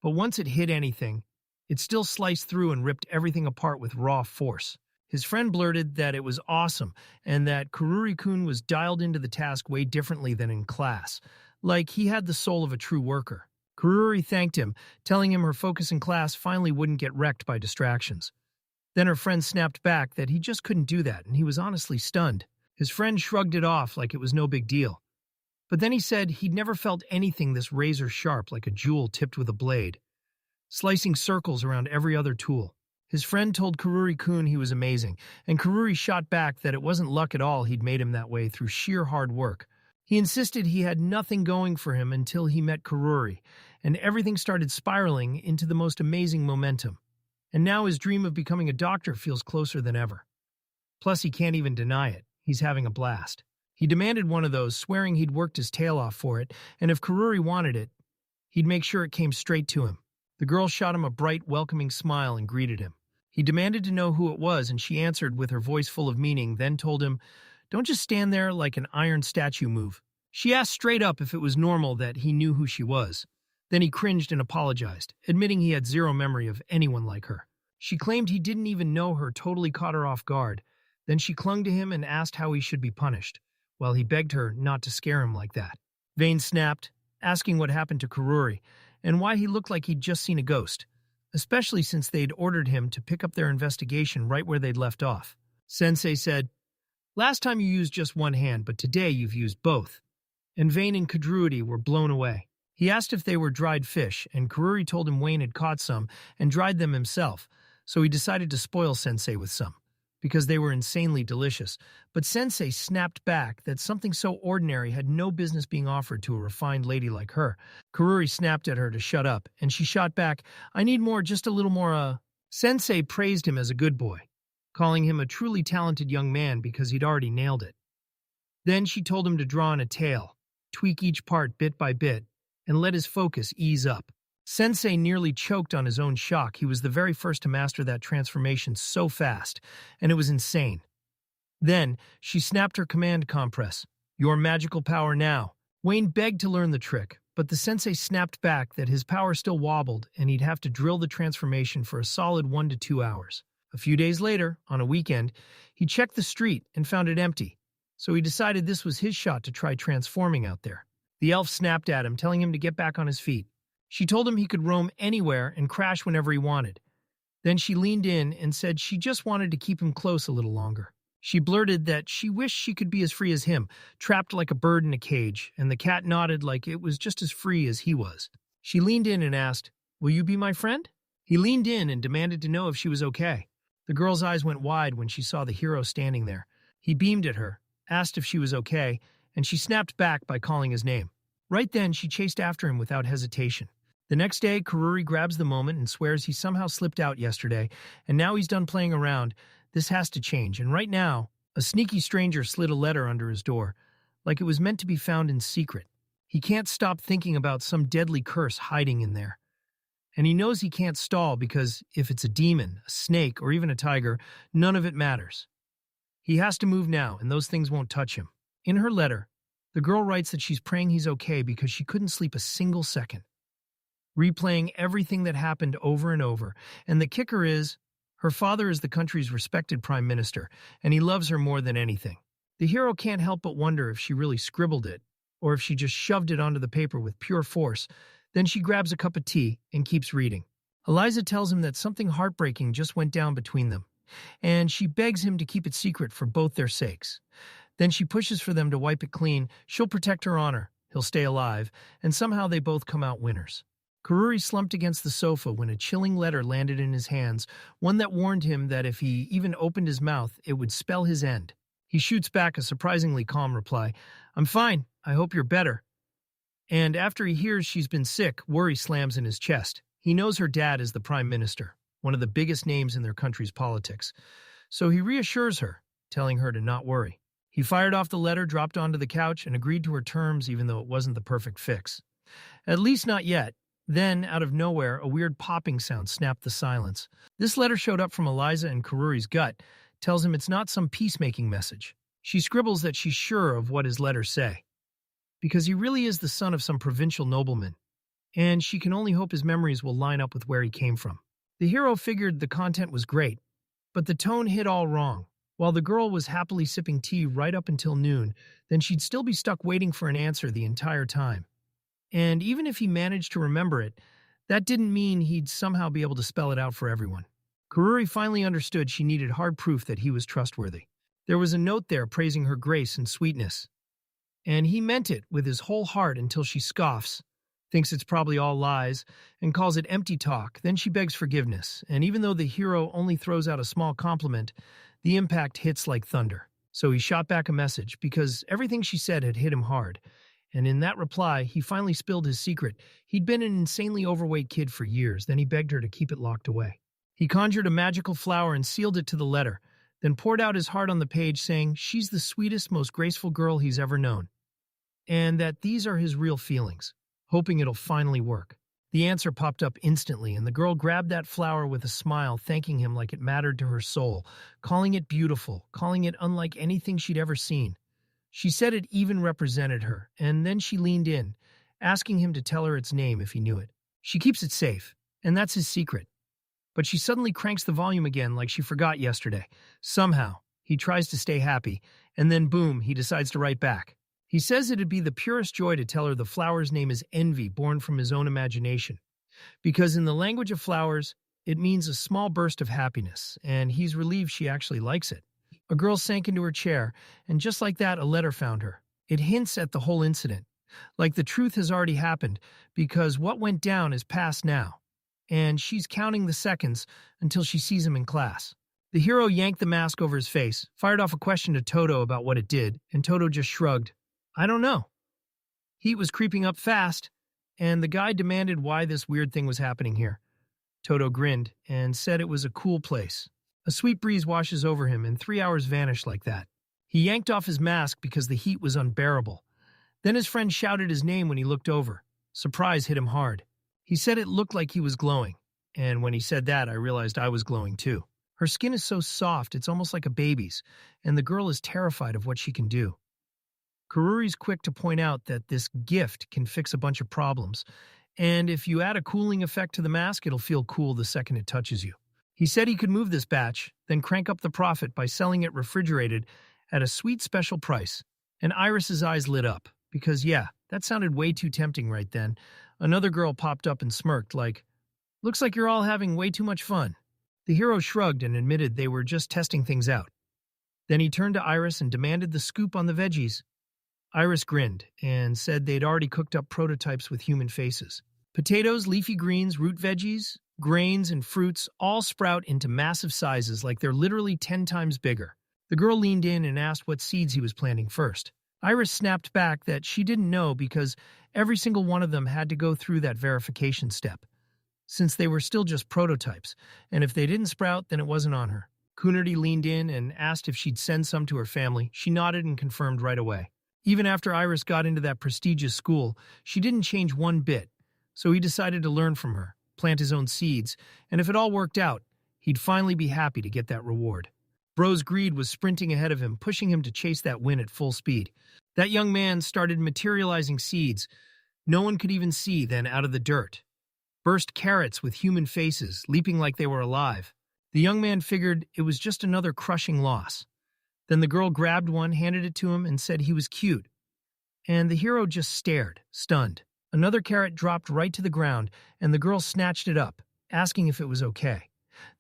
Speaker 1: but once it hit anything, it still sliced through and ripped everything apart with raw force. His friend blurted that it was awesome and that Kururi-kun was dialed into the task way differently than in class, like he had the soul of a true worker. Kururi thanked him, telling him her focus in class finally wouldn't get wrecked by distractions. Then her friend snapped back that he just couldn't do that, and he was honestly stunned. His friend shrugged it off like it was no big deal. But then he said he'd never felt anything this razor sharp, like a jewel tipped with a blade, slicing circles around every other tool. His friend told Kururi-kun he was amazing, and Kururi shot back that it wasn't luck at all he'd made him that way through sheer hard work. He insisted he had nothing going for him until he met Kururi, and everything started spiraling into the most amazing momentum. And now his dream of becoming a doctor feels closer than ever. Plus, he can't even deny it. He's having a blast. He demanded one of those, swearing he'd worked his tail off for it, and if Kururi wanted it, he'd make sure it came straight to him. The girl shot him a bright, welcoming smile and greeted him. He demanded to know who it was, and she answered with her voice full of meaning, then told him, "Don't just stand there like an iron statue move." She asked straight up if it was normal that he knew who she was. Then he cringed and apologized, admitting he had zero memory of anyone like her. She claimed he didn't even know her, totally caught her off guard. Then she clung to him and asked how he should be punished, while he begged her not to scare him like that. Vane snapped, asking what happened to Kururi, and why he looked like he'd just seen a ghost. especially since they'd ordered him to pick up their investigation right where they'd left off. Sensei said, "Last time you used just one hand, but today you've used both." And Vane and Kadruity were blown away. He asked if they were dried fish, and Karuri told him Wayne had caught some and dried them himself, so he decided to spoil Sensei with some, because they were insanely delicious. But Sensei snapped back that something so ordinary had no business being offered to a refined lady like her. Karuri snapped at her to shut up, and she shot back, "I need more, just a little more, Sensei praised him as a good boy, calling him a truly talented young man because he'd already nailed it. Then she told him to draw on a tail, tweak each part bit by bit, and let his focus ease up. Sensei nearly choked on his own shock. He was the very first to master that transformation so fast, and it was insane. Then, she snapped her command compress. "Your magical power now." Wayne begged to learn the trick, but the sensei snapped back that his power still wobbled and he'd have to drill the transformation for a solid 1 to 2 hours. A few days later, on a weekend, he checked the street and found it empty, so he decided this was his shot to try transforming out there. The elf snapped at him, telling him to get back on his feet. She told him he could roam anywhere and crash whenever he wanted. Then she leaned in and said she just wanted to keep him close a little longer. She blurted that she wished she could be as free as him, trapped like a bird in a cage, and the cat nodded like it was just as free as he was. She leaned in and asked, "Will you be my friend?" He leaned in and demanded to know if she was okay. The girl's eyes went wide when she saw the hero standing there. He beamed at her, asked if she was okay, and she snapped back by calling his name. Right then, she chased after him without hesitation. The next day, Karuri grabs the moment and swears he somehow slipped out yesterday, and now he's done playing around. This has to change, and right now, a sneaky stranger slid a letter under his door, like it was meant to be found in secret. He can't stop thinking about some deadly curse hiding in there. And he knows he can't stall because if it's a demon, a snake, or even a tiger, none of it matters. He has to move now, and those things won't touch him. In her letter, the girl writes that she's praying he's okay because she couldn't sleep a single second, replaying everything that happened over and over. And the kicker is, her father is the country's respected prime minister, and he loves her more than anything. The hero can't help but wonder if she really scribbled it, or if she just shoved it onto the paper with pure force. Then she grabs a cup of tea and keeps reading. Eliza tells him that something heartbreaking just went down between them, and she begs him to keep it secret for both their sakes. Then she pushes for them to wipe it clean. She'll protect her honor, he'll stay alive, and somehow they both come out winners. Karuri slumped against the sofa when a chilling letter landed in his hands, one that warned him that if he even opened his mouth, it would spell his end. He shoots back a surprisingly calm reply, "I'm fine, I hope you're better." And after he hears she's been sick, worry slams in his chest. He knows her dad is the prime minister, one of the biggest names in their country's politics. So he reassures her, telling her to not worry. He fired off the letter, dropped onto the couch, and agreed to her terms even though it wasn't the perfect fix. At least not yet. Then, out of nowhere, a weird popping sound snapped the silence. This letter showed up from Eliza and Karuri's gut, tells him it's not some peacemaking message. She scribbles that she's sure of what his letters say, because he really is the son of some provincial nobleman, and she can only hope his memories will line up with where he came from. The hero figured the content was great, but the tone hit all wrong. While the girl was happily sipping tea right up until noon, then she'd still be stuck waiting for an answer the entire time. And even if he managed to remember it, that didn't mean he'd somehow be able to spell it out for everyone. Karuri finally understood she needed hard proof that he was trustworthy. There was a note there praising her grace and sweetness. And he meant it with his whole heart until she scoffs, thinks it's probably all lies, and calls it empty talk. Then she begs forgiveness, and even though the hero only throws out a small compliment, the impact hits like thunder. So he shot back a message, because everything she said had hit him hard. And in that reply, he finally spilled his secret. He'd been an insanely overweight kid for years, then he begged her to keep it locked away. He conjured a magical flower and sealed it to the letter, then poured out his heart on the page saying she's the sweetest, most graceful girl he's ever known, and that these are his real feelings, hoping it'll finally work. The answer popped up instantly, and the girl grabbed that flower with a smile, thanking him like it mattered to her soul, calling it beautiful, calling it unlike anything she'd ever seen. She said it even represented her, and then she leaned in, asking him to tell her its name if he knew it. She keeps it safe, and that's his secret. But she suddenly cranks the volume again like she forgot yesterday. Somehow, he tries to stay happy, and then boom, he decides to write back. He says it'd be the purest joy to tell her the flower's name is Envy, born from his own imagination. Because in the language of flowers, It means a small burst of happiness, and he's relieved she actually likes it. A girl sank into her chair, and just like that, a letter found her. It hints at the whole incident. Like the truth has already happened, because what went down is past now. And she's counting the seconds until she sees him in class. The hero yanked the mask over his face, fired off a question to Toto about what it did, and Toto just shrugged. I don't know. Heat was creeping up fast, and the guy demanded why this weird thing was happening here. Toto grinned and said it was a cool place. A sweet breeze washes over him, and 3 hours vanished like that. He yanked off his mask because the heat was unbearable. Then his friend shouted his name when he looked over. Surprise hit him hard. He said it looked like he was glowing, and when he said that, I realized I was glowing too. Her skin is so soft, it's almost like a baby's, and the girl is terrified of what she can do. Kururi's quick to point out that this gift can fix a bunch of problems, and if you add a cooling effect to the mask, it'll feel cool the second it touches you. He said he could move this batch, then crank up the profit by selling it refrigerated at a sweet special price. And Iris's eyes lit up, because yeah, that sounded way too tempting right then. Another girl popped up and smirked like, looks like you're all having way too much fun. The hero shrugged and admitted they were just testing things out. Then he turned to Iris and demanded the scoop on the veggies. Iris grinned and said they'd already cooked up prototypes with human faces. Potatoes, leafy greens, root veggies, grains, and fruits all sprout into massive sizes like they're literally 10 times bigger. The girl leaned in and asked what seeds he was planting first. Iris snapped back that she didn't know because every single one of them had to go through that verification step, since they were still just prototypes, and if they didn't sprout, then it wasn't on her. Coonerty leaned in and asked if she'd send some to her family. She nodded and confirmed right away. Even after Iris got into that prestigious school, she didn't change one bit, so he decided to learn from her, plant his own seeds, and if it all worked out, he'd finally be happy to get that reward. Bro's greed was sprinting ahead of him, pushing him to chase that win at full speed. That young man started materializing seeds no one could even see then out of the dirt. Burst carrots with human faces, leaping like they were alive. The young man figured it was just another crushing loss. Then the girl grabbed one, handed it to him, and said he was cute. And the hero just stared, stunned. Another carrot dropped right to the ground, and the girl snatched it up, asking if it was okay.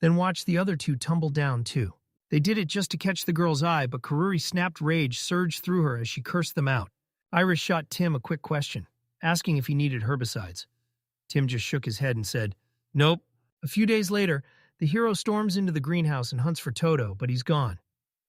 Speaker 1: Then watched the other two tumble down too. They did it just to catch the girl's eye, but Kururi's snapped rage surged through her as she cursed them out. Iris shot Tim a quick question, asking if he needed herbicides. Tim just shook his head and said, nope. A few days later, the hero storms into the greenhouse and hunts for Toto, but he's gone.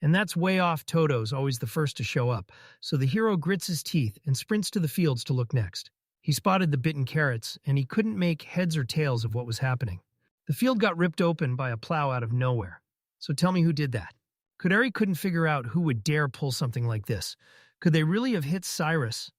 Speaker 1: And that's way off. Toto's always the first to show up, so the hero grits his teeth and sprints to the fields to look next. He spotted the bitten carrots, and he couldn't make heads or tails of what was happening. The field got ripped open by a plow out of nowhere. So tell me who did that. Kuderi couldn't figure out who would dare pull something like this. Could they really have hit Cyrus?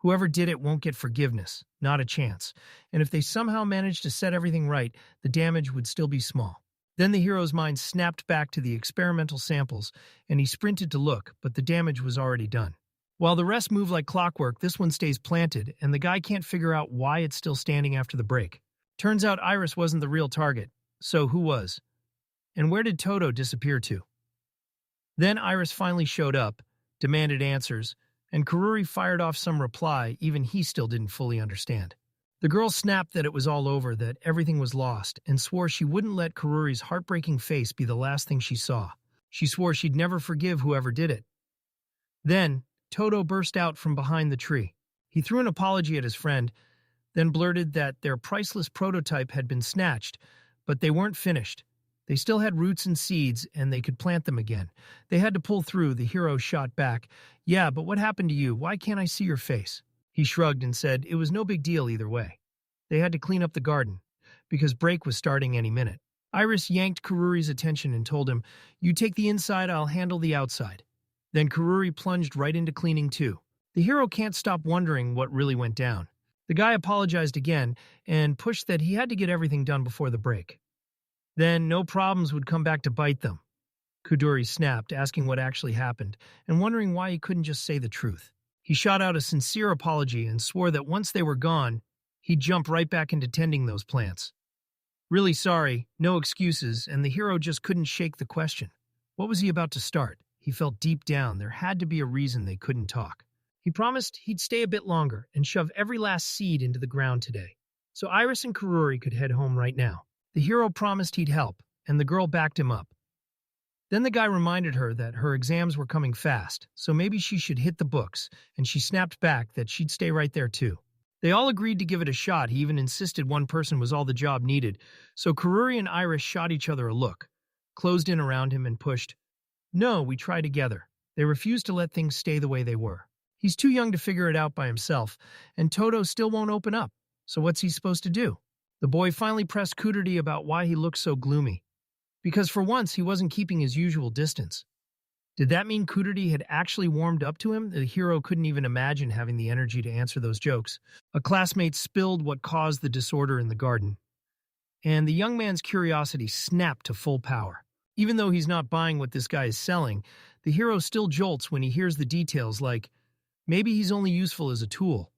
Speaker 1: Whoever did it won't get forgiveness. Not a chance. And if they somehow managed to set everything right, the damage would still be small. Then the hero's mind snapped back to the experimental samples, and he sprinted to look, but the damage was already done. While the rest move like clockwork, this one stays planted, and the guy can't figure out why it's still standing after the break. Turns out Iris wasn't the real target. So who was? And where did Toto disappear to? Then Iris finally showed up, demanded answers, and Kururi fired off some reply even he still didn't fully understand. The girl snapped that it was all over, that everything was lost, and swore she wouldn't let Kururi's heartbreaking face be the last thing she saw. She swore she'd never forgive whoever did it. Then, Toto burst out from behind the tree. He threw an apology at his friend, then blurted that their priceless prototype had been snatched, but they weren't finished. They still had roots and seeds, and they could plant them again. They had to pull through. The hero shot back. Yeah, but what happened to you? Why can't I see your face? He shrugged and said it was no big deal either way. They had to clean up the garden, because break was starting any minute. Iris yanked Kururi's attention and told him, you take the inside, I'll handle the outside. Then Kururi plunged right into cleaning too. The hero can't stop wondering what really went down. The guy apologized again and pushed that he had to get everything done before the break. Then no problems would come back to bite them. Kuduri snapped, asking what actually happened, and wondering why he couldn't just say the truth. He shot out a sincere apology and swore that once they were gone, he'd jump right back into tending those plants. Really sorry, no excuses, and the hero just couldn't shake the question. What was he about to start? He felt deep down there had to be a reason they couldn't talk. He promised he'd stay a bit longer and shove every last seed into the ground today, so Iris and Kururi could head home right now. The hero promised he'd help, and the girl backed him up. Then the guy reminded her that her exams were coming fast, so maybe she should hit the books, and she snapped back that she'd stay right there too. They all agreed to give it a shot. He even insisted one person was all the job needed, so Karuri and Iris shot each other a look, closed in around him and pushed, "No, we try together." They refused to let things stay the way they were. He's too young to figure it out by himself, and Toto still won't open up, so what's he supposed to do? The boy finally pressed Kudurti about why he looked so gloomy. Because for once, he wasn't keeping his usual distance. Did that mean Kudurti had actually warmed up to him? The hero couldn't even imagine having the energy to answer those jokes. A classmate spilled what caused the disorder in the garden, and the young man's curiosity snapped to full power. Even though he's not buying what this guy is selling, the hero still jolts when he hears the details like, maybe he's only useful as a tool.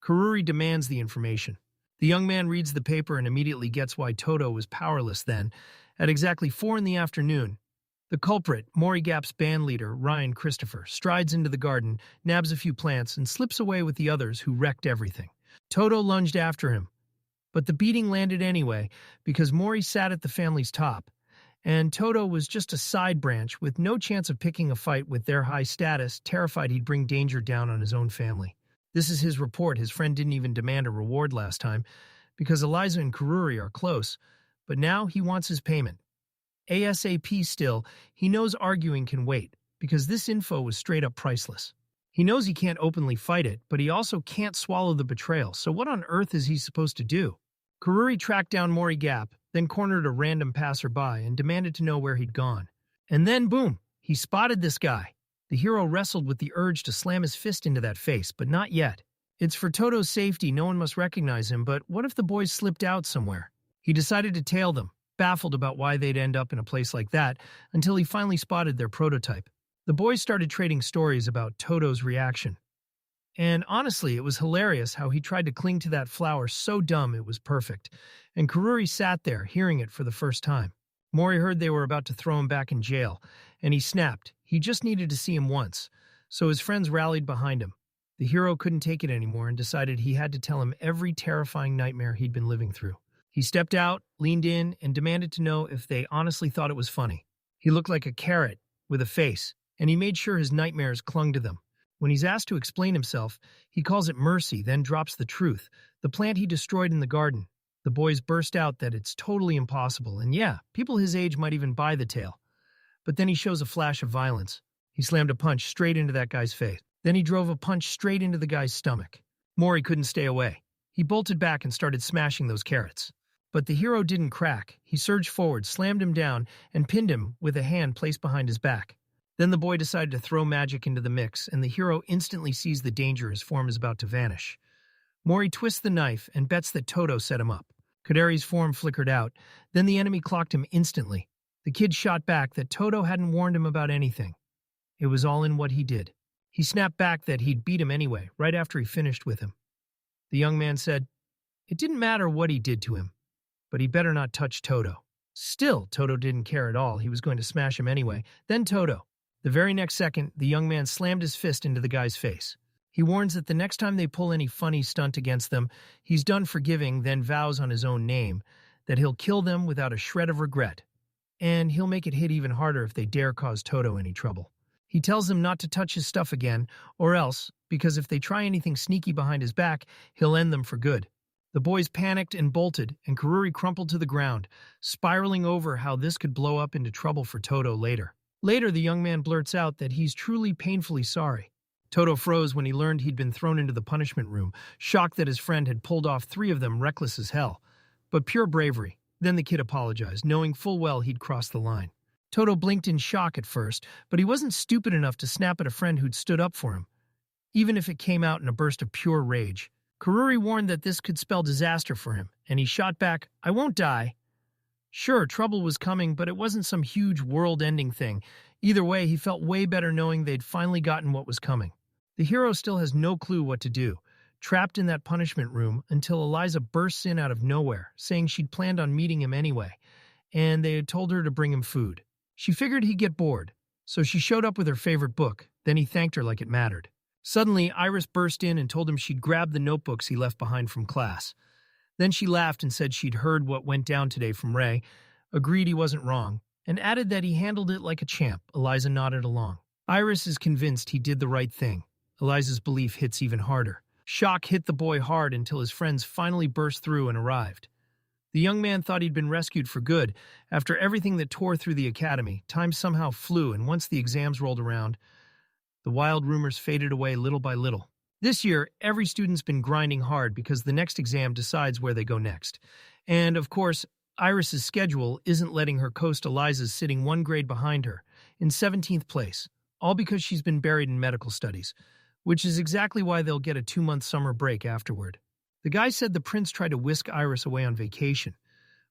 Speaker 1: Karuri demands the information. The young man reads the paper and immediately gets why Toto was powerless then. At exactly 4 in the afternoon, the culprit, Morigap's band leader, Ryan Christopher, strides into the garden, nabs a few plants, and slips away with the others who wrecked everything. Toto lunged after him, but the beating landed anyway because Mori sat at the family's top, and Toto was just a side branch with no chance of picking a fight with their high status, terrified he'd bring danger down on his own family. This is his report. His friend didn't even demand a reward last time because Eliza and Karuri are close, but now he wants his payment. ASAP still, he knows arguing can wait, because this info was straight up priceless. He knows he can't openly fight it, but he also can't swallow the betrayal, so what on earth is he supposed to do? Karuri tracked down Morigap, then cornered a random passerby and demanded to know where he'd gone. And then, boom, he spotted this guy. The hero wrestled with the urge to slam his fist into that face, but not yet. It's for Toto's safety, no one must recognize him, but what if the boys slipped out somewhere? He decided to tail them, baffled about why they'd end up in a place like that, until he finally spotted their prototype. The boys started trading stories about Toto's reaction. And honestly, it was hilarious how he tried to cling to that flower so dumb it was perfect. And Karuri sat there, hearing it for the first time. Mori heard they were about to throw him back in jail, and he snapped. He just needed to see him once, so his friends rallied behind him. The hero couldn't take it anymore and decided he had to tell him every terrifying nightmare he'd been living through. He stepped out, leaned in, and demanded to know if they honestly thought it was funny. He looked like a carrot with a face, and he made sure his nightmares clung to them. When he's asked to explain himself, he calls it mercy, then drops the truth, the plant he destroyed in the garden. The boys burst out that it's totally impossible, and yeah, people his age might even buy the tale. But then he shows a flash of violence. He slammed a punch straight into that guy's face. Then he drove a punch straight into the guy's stomach. Mori couldn't stay away. He bolted back and started smashing those carrots. But the hero didn't crack. He surged forward, slammed him down, and pinned him with a hand placed behind his back. Then the boy decided to throw magic into the mix, and the hero instantly sees the danger his form is about to vanish. Mori twists the knife and bets that Toto set him up. Kadari's form flickered out. Then the enemy clocked him instantly. The kid shot back that Toto hadn't warned him about anything. It was all in what he did. He snapped back that he'd beat him anyway, right after he finished with him. The young man said, it didn't matter what he did to him, but he better not touch Toto. Still, Toto didn't care at all. He was going to smash him anyway. Then Toto. The very next second, the young man slammed his fist into the guy's face. He warns that the next time they pull any funny stunt against them, he's done forgiving, then vows on his own name that he'll kill them without a shred of regret. And he'll make it hit even harder if they dare cause Toto any trouble. He tells them not to touch his stuff again, or else, because if they try anything sneaky behind his back, he'll end them for good. The boys panicked and bolted, and Karuri crumpled to the ground, spiraling over how this could blow up into trouble for Toto later. Later, the young man blurts out that he's truly painfully sorry. Toto froze when he learned he'd been thrown into the punishment room, shocked that his friend had pulled off 3 of them reckless as hell. But pure bravery. Then the kid apologized, knowing full well he'd crossed the line. Toto blinked in shock at first, but he wasn't stupid enough to snap at a friend who'd stood up for him, even if it came out in a burst of pure rage. Karuri warned that this could spell disaster for him, and he shot back, I won't die. Sure, trouble was coming, but it wasn't some huge world-ending thing. Either way, he felt way better knowing they'd finally gotten what was coming. The hero still has no clue what to do, trapped in that punishment room until Eliza bursts in out of nowhere, saying she'd planned on meeting him anyway, and they had told her to bring him food. She figured he'd get bored, so she showed up with her favorite book, then he thanked her like it mattered. Suddenly, Iris burst in and told him she'd grabbed the notebooks he left behind from class. Then she laughed and said she'd heard what went down today from Ray, agreed he wasn't wrong, and added that he handled it like a champ. Eliza nodded along. Iris is convinced he did the right thing. Eliza's belief hits even harder. Shock hit the boy hard until his friends finally burst through and arrived. The young man thought he'd been rescued for good. After everything that tore through the academy, time somehow flew, and once the exams rolled around, the wild rumors faded away little by little. This year, every student's been grinding hard because the next exam decides where they go next. And, of course, Iris's schedule isn't letting her coast Eliza's sitting one grade behind her, in 17th place, all because she's been buried in medical studies, which is exactly why they'll get a 2-month summer break afterward. The guy said the prince tried to whisk Iris away on vacation,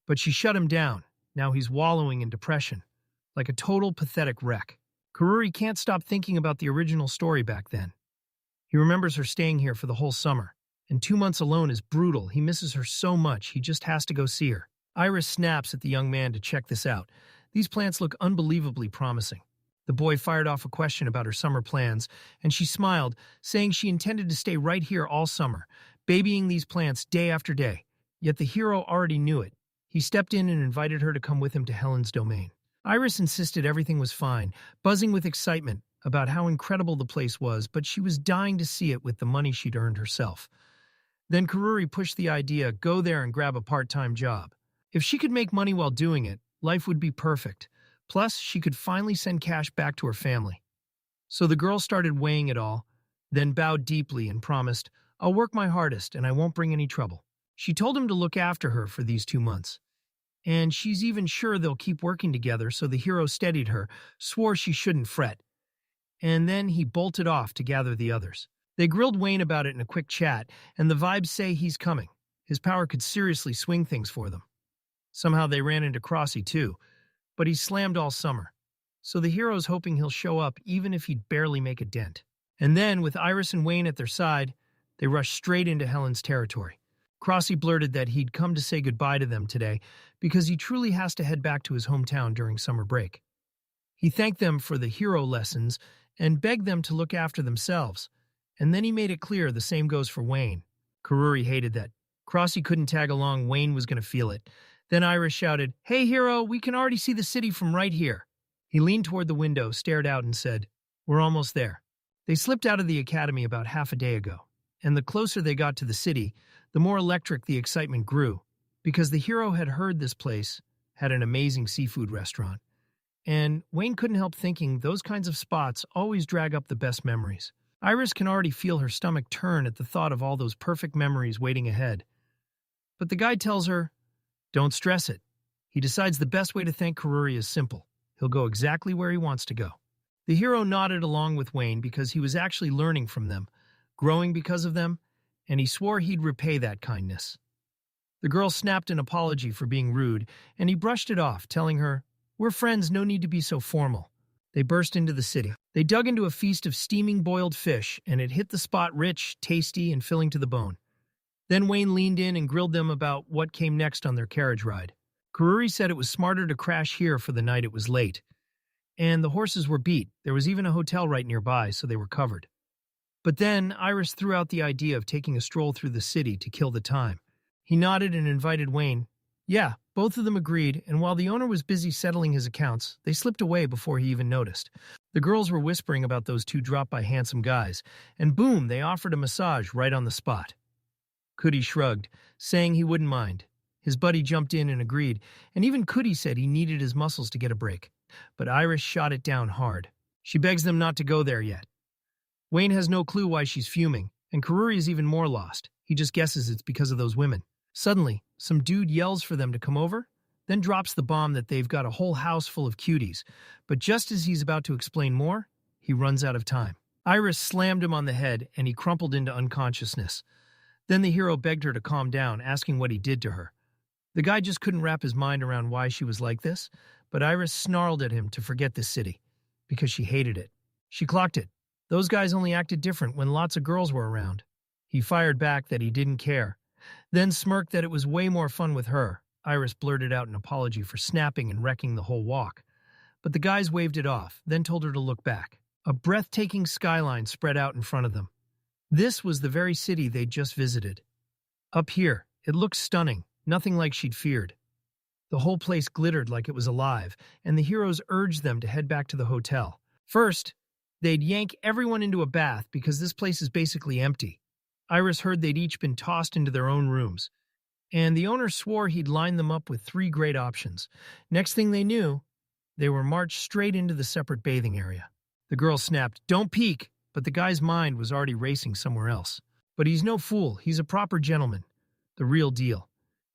Speaker 1: but she shut him down. Now he's wallowing in depression, like a total pathetic wreck. Karuri can't stop thinking about the original story back then. He remembers her staying here for the whole summer, and 2 months alone is brutal. He misses her so much, he just has to go see her. Iris snaps at the young man to check this out. These plants look unbelievably promising. The boy fired off a question about her summer plans, and she smiled, saying she intended to stay right here all summer, babying these plants day after day. Yet the hero already knew it. He stepped in and invited her to come with him to Helen's domain. Iris insisted everything was fine, buzzing with excitement about how incredible the place was, but she was dying to see it with the money she'd earned herself. Then Karuri pushed the idea, go there and grab a part-time job. If she could make money while doing it, life would be perfect. Plus, she could finally send cash back to her family. So the girl started weighing it all, then bowed deeply and promised, I'll work my hardest and I won't bring any trouble. She told him to look after her for these 2 months. And she's even sure they'll keep working together, so the hero steadied her, swore she shouldn't fret. And then he bolted off to gather the others. They grilled Wayne about it in a quick chat, and the vibes say he's coming. His power could seriously swing things for them. Somehow they ran into Crossy too, but he's slammed all summer. So the hero's hoping he'll show up even if he'd barely make a dent. And then, with Iris and Wayne at their side, they rushed straight into Helen's territory. Crossy blurted that he'd come to say goodbye to them today because he truly has to head back to his hometown during summer break. He thanked them for the hero lessons and begged them to look after themselves, and then he made it clear the same goes for Wayne. Karuri hated that. Crossy couldn't tag along, Wayne was going to feel it. Then Iris shouted, Hey hero, we can already see the city from right here. He leaned toward the window, stared out and said, We're almost there. They slipped out of the academy about half a day ago, and the closer they got to the city, the more electric the excitement grew, because the hero had heard this place had an amazing seafood restaurant. And Wayne couldn't help thinking those kinds of spots always drag up the best memories. Iris can already feel her stomach turn at the thought of all those perfect memories waiting ahead. But the guy tells her, don't stress it. He decides the best way to thank Karuri is simple. He'll go exactly where he wants to go. The hero nodded along with Wayne because he was actually learning from them, growing because of them, and he swore he'd repay that kindness. The girl snapped an apology for being rude, and he brushed it off, telling her, We're friends, no need to be so formal. They burst into the city. They dug into a feast of steaming boiled fish, and it hit the spot rich, tasty, and filling to the bone. Then Wayne leaned in and grilled them about what came next on their carriage ride. Karuri said it was smarter to crash here for the night it was late. And the horses were beat. There was even a hotel right nearby, so they were covered. But then Iris threw out the idea of taking a stroll through the city to kill the time. He nodded and invited Wayne. Yeah, both of them agreed, and while the owner was busy settling his accounts, they slipped away before he even noticed. The girls were whispering about those two drop-by handsome guys, and boom, they offered a massage right on the spot. Cootie shrugged, saying he wouldn't mind. His buddy jumped in and agreed, and even Cootie said he needed his muscles to get a break. But Iris shot it down hard. She begs them not to go there yet. Wayne has no clue why she's fuming, and Karuri is even more lost. He just guesses it's because of those women. Suddenly, some dude yells for them to come over, then drops the bomb that they've got a whole house full of cuties. But just as he's about to explain more, he runs out of time. Iris slammed him on the head, and he crumpled into unconsciousness. Then the hero begged her to calm down, asking what he did to her. The guy just couldn't wrap his mind around why she was like this, but Iris snarled at him to forget this city, because she hated it. She clocked it. Those guys only acted different when lots of girls were around. He fired back that he didn't care, then smirked that it was way more fun with her. Iris blurted out an apology for snapping and wrecking the whole walk. But the guys waved it off, then told her to look back. A breathtaking skyline spread out in front of them. This was the very city they'd just visited. Up here, It looked stunning, nothing like she'd feared. The whole place glittered like it was alive, and the heroes urged them to head back to the hotel. First, they'd yank everyone into a bath because this place is basically empty. Iris heard they'd each been tossed into their own rooms, and the owner swore he'd lined them up with 3 great options. Next thing they knew, they were marched straight into the separate bathing area. The girl snapped, "Don't peek," but the guy's mind was already racing somewhere else. But he's no fool, he's a proper gentleman, the real deal.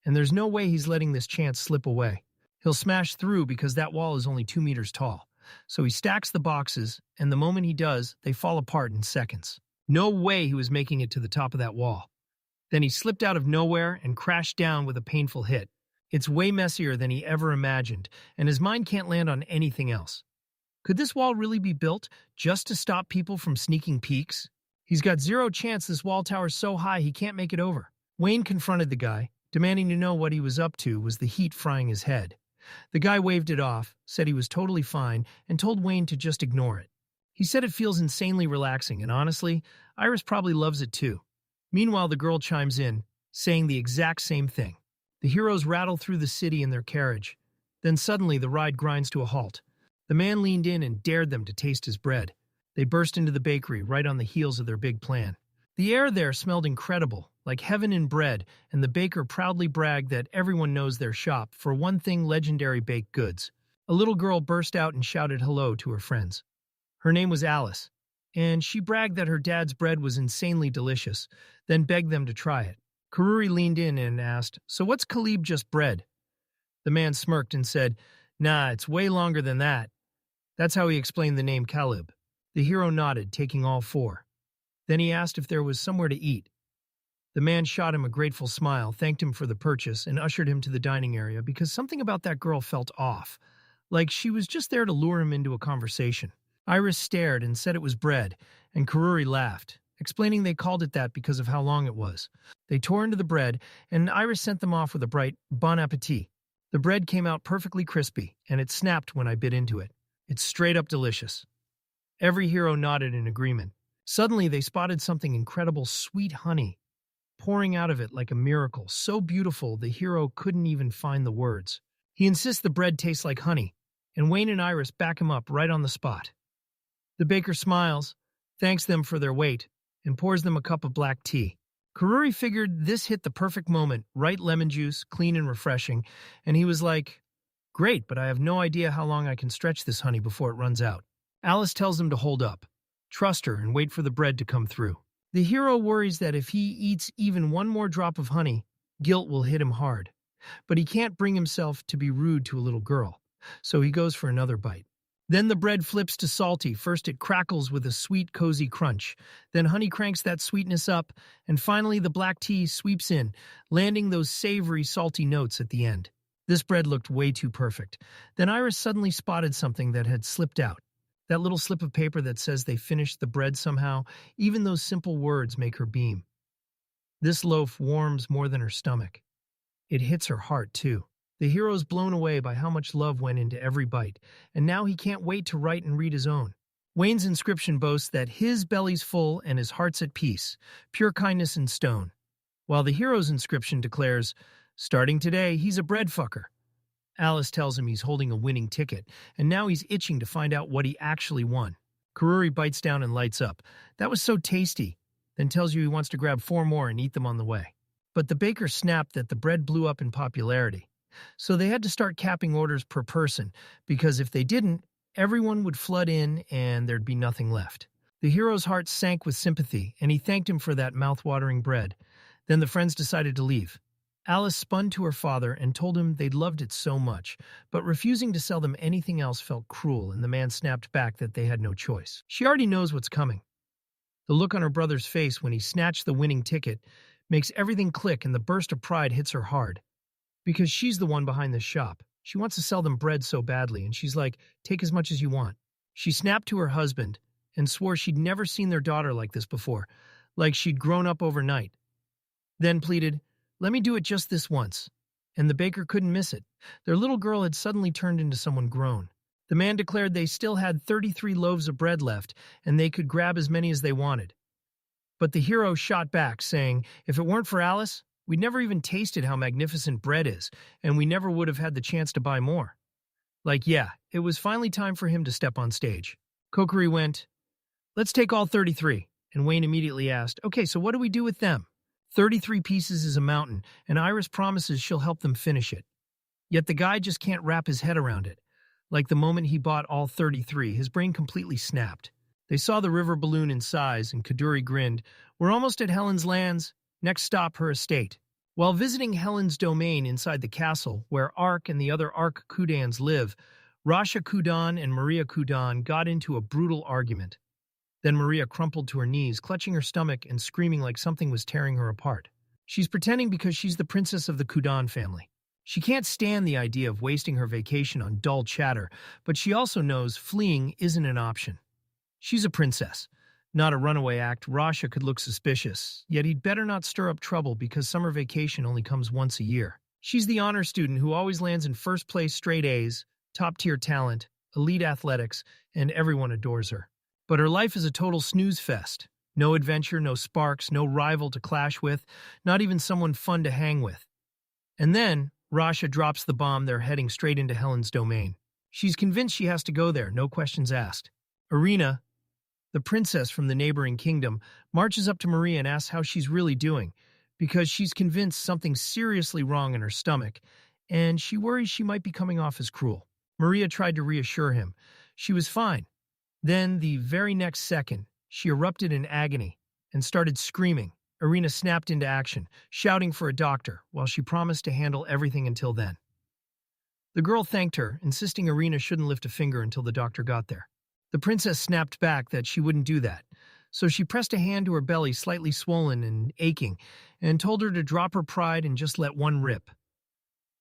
Speaker 1: And there's no way he's letting this chance slip away. He'll smash through because that wall is only 2 meters tall. So he stacks the boxes, and the moment he does, they fall apart in seconds. No way he was making it to the top of that wall. Then he slipped out of nowhere and crashed down with a painful hit. It's way messier than he ever imagined, and his mind can't land on anything else. Could this wall really be built just to stop people from sneaking peeks? He's got zero chance this wall tower's so high he can't make it over. Wayne confronted the guy, demanding to know what he was up to was the heat frying his head. The guy waved it off, said he was totally fine, and told Wayne to just ignore it. He said it feels insanely relaxing, and honestly, Iris probably loves it too. Meanwhile, the girl chimes in, saying the exact same thing. The heroes rattle through the city in their carriage. Then suddenly the ride grinds to a halt. The man leaned in and dared them to taste his bread. They burst into the bakery right on the heels of their big plan. The air there smelled incredible, like heaven in bread, and the baker proudly bragged that everyone knows their shop for one thing: legendary baked goods. A little girl burst out and shouted hello to her friends. Her name was Alice, and she bragged that her dad's bread was insanely delicious, then begged them to try it. Karuri leaned in and asked, "So what's Khalib just bread?" The man smirked and said, "Nah, it's way longer than that." That's how he explained the name Kalib. The hero nodded, taking all 4. Then he asked if there was somewhere to eat. The man shot him a grateful smile, thanked him for the purchase, and ushered him to the dining area because something about that girl felt off, like she was just there to lure him into a conversation. Iris stared and said it was bread, and Karuri laughed, explaining they called it that because of how long it was. They tore into the bread, and Iris sent them off with a bright "Bon appetit." The bread came out perfectly crispy, and it snapped when I bit into it. It's straight up delicious. Every hero nodded in agreement. Suddenly, they spotted something incredible: sweet honey, pouring out of it like a miracle, so beautiful the hero couldn't even find the words. He insists the bread tastes like honey, and Wayne and Iris back him up right on the spot. The baker smiles, thanks them for their wait, and pours them a cup of black tea. Karuri figured this hit the perfect moment: right lemon juice, clean and refreshing, and he was like, "Great, but I have no idea how long I can stretch this honey before it runs out." Alice tells him to hold up, trust her, and wait for the bread to come through. The hero worries that if he eats even one more drop of honey, guilt will hit him hard. But he can't bring himself to be rude to a little girl, so he goes for another bite. Then the bread flips to salty. First it crackles with a sweet, cozy crunch. Then honey cranks that sweetness up, and finally the black tea sweeps in, landing those savory, salty notes at the end. This bread looked way too perfect. Then Iris suddenly spotted something that had slipped out. That little slip of paper that says they finished the bread somehow. Even those simple words make her beam. This loaf warms more than her stomach. It hits her heart, too. The hero's blown away by how much love went into every bite, and now he can't wait to write and read his own. Wayne's inscription boasts that his belly's full and his heart's at peace, pure kindness in stone, while the hero's inscription declares, starting today, he's a bread fucker. Alice tells him he's holding a winning ticket, and now he's itching to find out what he actually won. Karuri bites down and lights up. That was so tasty, then tells you he wants to grab 4 more and eat them on the way. But the baker snapped that the bread blew up in popularity. So they had to start capping orders per person, because if they didn't, everyone would flood in and there'd be nothing left. The hero's heart sank with sympathy, and he thanked him for that mouth-watering bread. Then the friends decided to leave. Alice spun to her father and told him they'd loved it so much, but refusing to sell them anything else felt cruel, and the man snapped back that they had no choice. She already knows what's coming. The look on her brother's face when he snatched the winning ticket makes everything click, and the burst of pride hits her hard. Because she's the one behind this shop. She wants to sell them bread so badly, and she's like, take as much as you want. She snapped to her husband and swore she'd never seen their daughter like this before, like she'd grown up overnight. Then pleaded, let me do it just this once. And the baker couldn't miss it. Their little girl had suddenly turned into someone grown. The man declared they still had 33 loaves of bread left, and they could grab as many as they wanted. But the hero shot back, saying, if it weren't for Alice, We'd never even tasted how magnificent bread is, and we never would have had the chance to buy more. Like, yeah, it was finally time for him to step on stage. Kokiri went, "Let's take all 33." And Wayne immediately asked, "Okay, so what do we do with them?" 33 pieces is a mountain, and Iris promises she'll help them finish it. Yet the guy just can't wrap his head around it. Like the moment he bought all 33, his brain completely snapped. They saw the river balloon in size, and Kaduri grinned. "We're almost at Helen's lands. Next stop, her estate." While visiting Helen's domain inside the castle, where Ark and the other Ark Kudans live, Rasha Kudan and Maria Kudan got into a brutal argument. Then Maria crumpled to her knees, clutching her stomach and screaming like something was tearing her apart. She's pretending because she's the princess of the Kudan family. She can't stand the idea of wasting her vacation on dull chatter, but she also knows fleeing isn't an option. She's a princess, not a runaway act. Rasha could look suspicious, yet he'd better not stir up trouble because summer vacation only comes once a year. She's the honor student who always lands in first place, straight A's, top-tier talent, elite athletics, and everyone adores her. But her life is a total snooze fest. No adventure, no sparks, no rival to clash with, not even someone fun to hang with. And then, Rasha drops the bomb. They're heading straight into Helen's domain. She's convinced she has to go there, no questions asked. Irina, the princess from the neighboring kingdom, marches up to Maria and asks how she's really doing, because she's convinced something's seriously wrong in her stomach, and she worries she might be coming off as cruel. Maria tried to reassure him. She was fine. Then, the very next second, she erupted in agony and started screaming. Irina snapped into action, shouting for a doctor, while she promised to handle everything until then. The girl thanked her, insisting Irina shouldn't lift a finger until the doctor got there. The princess snapped back that she wouldn't do that, so she pressed a hand to her belly, slightly swollen and aching, and told her to drop her pride and just let one rip.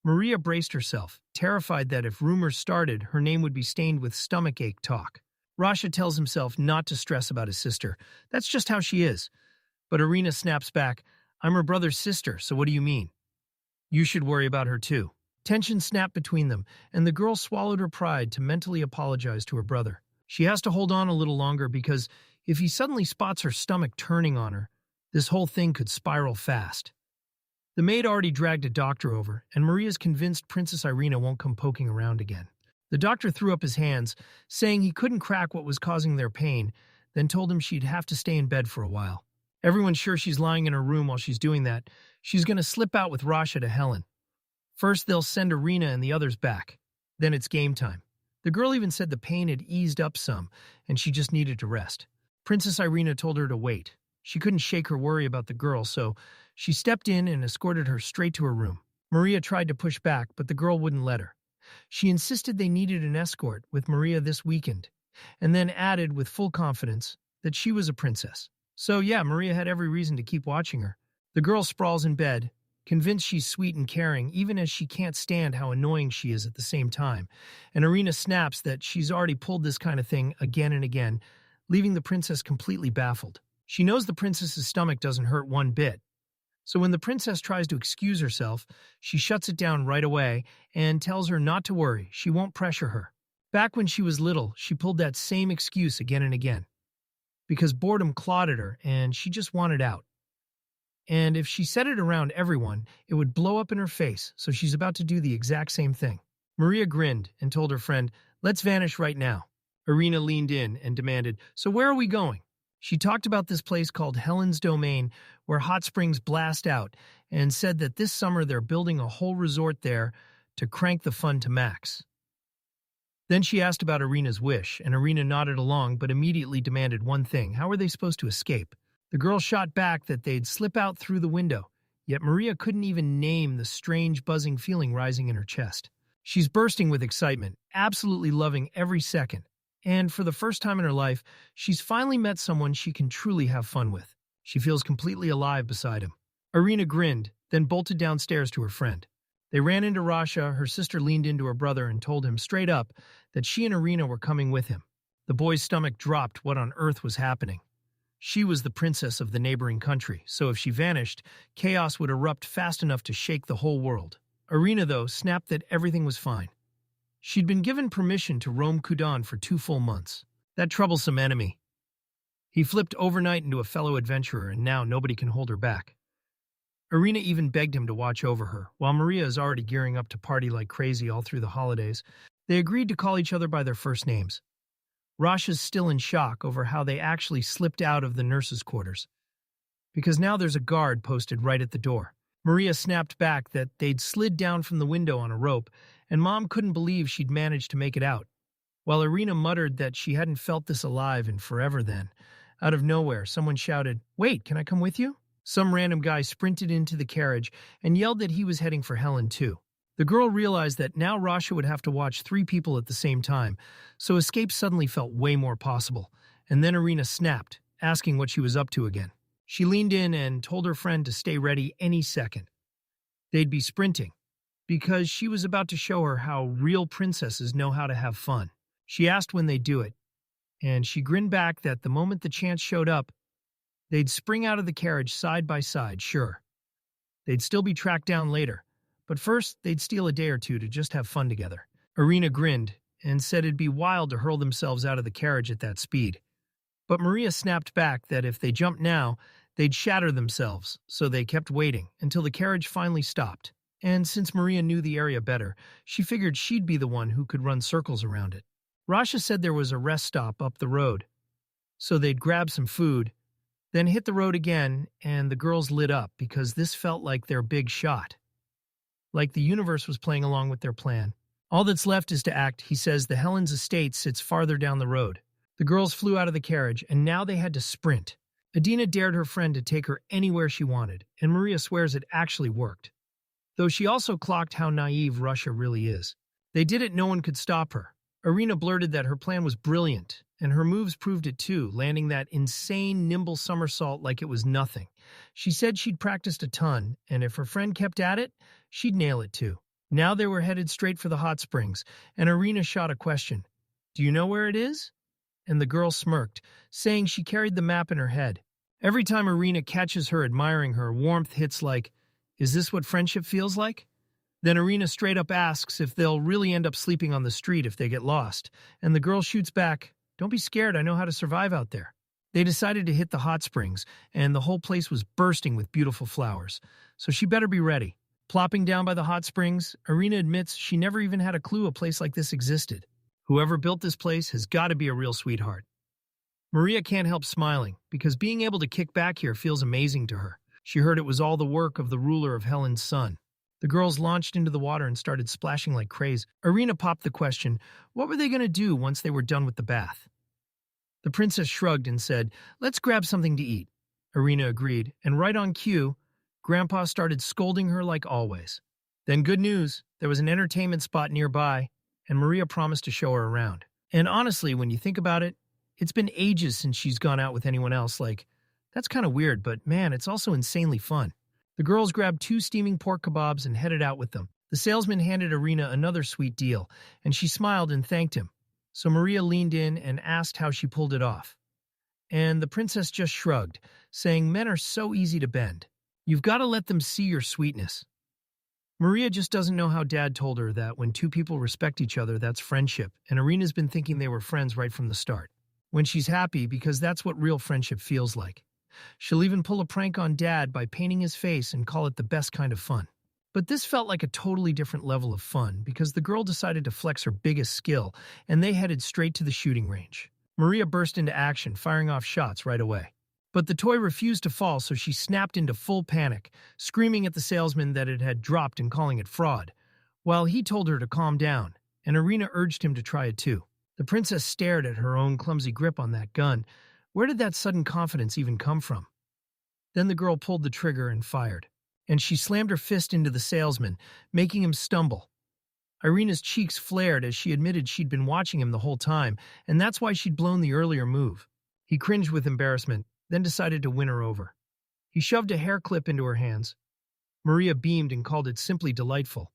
Speaker 1: Maria braced herself, terrified that if rumors started, her name would be stained with stomachache talk. Rasha tells himself not to stress about his sister. That's just how she is. But Irina snaps back, "I'm her brother's sister, so what do you mean? You should worry about her too." Tension snapped between them, and the girl swallowed her pride to mentally apologize to her brother. She has to hold on a little longer because if he suddenly spots her stomach turning on her, this whole thing could spiral fast. The maid already dragged a doctor over, and Maria's convinced Princess Irina won't come poking around again. The doctor threw up his hands, saying he couldn't crack what was causing their pain, then told him she'd have to stay in bed for a while. Everyone's sure she's lying in her room while she's doing that. She's going to slip out with Rasha to Helen. First, they'll send Irina and the others back. Then it's game time. The girl even said the pain had eased up some, and she just needed to rest. Princess Irina told her to wait. She couldn't shake her worry about the girl, so she stepped in and escorted her straight to her room. Maria tried to push back, but the girl wouldn't let her. She insisted they needed an escort with Maria this weekend, and then added with full confidence that she was a princess. So yeah, Maria had every reason to keep watching her. The girl sprawls in bed, convinced she's sweet and caring, even as she can't stand how annoying she is at the same time. And Irina snaps that she's already pulled this kind of thing again and again, leaving the princess completely baffled. She knows the princess's stomach doesn't hurt one bit. So when the princess tries to excuse herself, she shuts it down right away and tells her not to worry, she won't pressure her. Back when she was little, she pulled that same excuse again and again, because boredom clawed at her and she just wanted out. And if she said it around everyone, it would blow up in her face, so she's about to do the exact same thing. Maria grinned and told her friend, "Let's vanish right now." Irina leaned in and demanded, "So where are we going?" She talked about this place called Helen's Domain, where hot springs blast out, and said that this summer they're building a whole resort there to crank the fun to max. Then she asked about Irina's wish, and Irina nodded along but immediately demanded one thing. How were they supposed to escape? The girl shot back that they'd slip out through the window, yet Maria couldn't even name the strange buzzing feeling rising in her chest. She's bursting with excitement, absolutely loving every second. And for the first time in her life, she's finally met someone she can truly have fun with. She feels completely alive beside him. Irina grinned, then bolted downstairs to her friend. They ran into Rasha. Her sister leaned into her brother and told him straight up that she and Irina were coming with him. The boy's stomach dropped. What on earth was happening? She was the princess of the neighboring country, so if she vanished, chaos would erupt fast enough to shake the whole world. Irina, though, snapped that everything was fine. She'd been given permission to roam Kudan for 2 full months. That troublesome enemy. He flipped overnight into a fellow adventurer, and now nobody can hold her back. Irina even begged him to watch over her, while Maria is already gearing up to party like crazy all through the holidays. They agreed to call each other by their first names. Rasha's still in shock over how they actually slipped out of the nurses' quarters, because now there's a guard posted right at the door. Maria snapped back that they'd slid down from the window on a rope, and Mom couldn't believe she'd managed to make it out, while Irina muttered that she hadn't felt this alive in forever then. Out of nowhere, someone shouted, "Wait, can I come with you?" Some random guy sprinted into the carriage and yelled that he was heading for Helen too. The girl realized that now Rasha would have to watch 3 people at the same time, so escape suddenly felt way more possible. And then Irina snapped, asking what she was up to again. She leaned in and told her friend to stay ready any second. They'd be sprinting, because she was about to show her how real princesses know how to have fun. She asked when they'd do it, and she grinned back that the moment the chance showed up, they'd spring out of the carriage side by side, sure. They'd still be tracked down later, but first they'd steal a day or two to just have fun together. Irina grinned and said it'd be wild to hurl themselves out of the carriage at that speed. But Maria snapped back that if they jumped now, they'd shatter themselves, so they kept waiting until the carriage finally stopped. And since Maria knew the area better, she figured she'd be the one who could run circles around it. Rasha said there was a rest stop up the road, so they'd grab some food, then hit the road again, and the girls lit up because this felt like their big shot. Like the universe was playing along with their plan. All that's left is to act. He says the Helen's estate sits farther down the road. The girls flew out of the carriage, and now they had to sprint. Adina dared her friend to take her anywhere she wanted, and Maria swears it actually worked. Though she also clocked how naive Russia really is. They did it, no one could stop her. Irina blurted that her plan was brilliant, and her moves proved it too, landing that insane nimble somersault like it was nothing. She said she'd practiced a ton, and if her friend kept at it, she'd nail it too. Now they were headed straight for the hot springs, and Irina shot a question. "Do you know where it is?" And the girl smirked, saying she carried the map in her head. Every time Irina catches her admiring her, warmth hits like, "Is this what friendship feels like?" Then Irina straight up asks if they'll really end up sleeping on the street if they get lost, and the girl shoots back, "Don't be scared, I know how to survive out there." They decided to hit the hot springs, and the whole place was bursting with beautiful flowers, so she better be ready. Plopping down by the hot springs, Irina admits she never even had a clue a place like this existed. Whoever built this place has got to be a real sweetheart. Maria can't help smiling, because being able to kick back here feels amazing to her. She heard it was all the work of the ruler of Helen's son. The girls launched into the water and started splashing like crazy. Irina popped the question, what were they going to do once they were done with the bath? The princess shrugged and said, "Let's grab something to eat." Irina agreed, and right on cue, Grandpa started scolding her like always. Then good news, there was an entertainment spot nearby, and Maria promised to show her around. And honestly, when you think about it, it's been ages since she's gone out with anyone else. That's kind of weird, but man, it's also insanely fun. The girls grabbed 2 steaming pork kebabs and headed out with them. The salesman handed Irina another sweet deal, and she smiled and thanked him. So Maria leaned in and asked how she pulled it off. And the princess just shrugged, saying men are so easy to bend. You've got to let them see your sweetness. Maria just doesn't know how Dad told her that when 2 people respect each other, that's friendship, and Irina's been thinking they were friends right from the start. When she's happy, because that's what real friendship feels like. She'll even pull a prank on Dad by painting his face and call it the best kind of fun. But this felt like a totally different level of fun because the girl decided to flex her biggest skill, and they headed straight to the shooting range. Maria burst into action, firing off shots right away. But the toy refused to fall, so she snapped into full panic, screaming at the salesman that it had dropped and calling it fraud, while he told her to calm down, and Irina urged him to try it too. The princess stared at her own clumsy grip on that gun. Where did that sudden confidence even come from? Then the girl pulled the trigger and fired, and she slammed her fist into the salesman, making him stumble. Irina's cheeks flared as she admitted she'd been watching him the whole time, and that's why she'd blown the earlier move. He cringed with embarrassment, then decided to win her over. He shoved a hair clip into her hands. Maria beamed and called it simply delightful.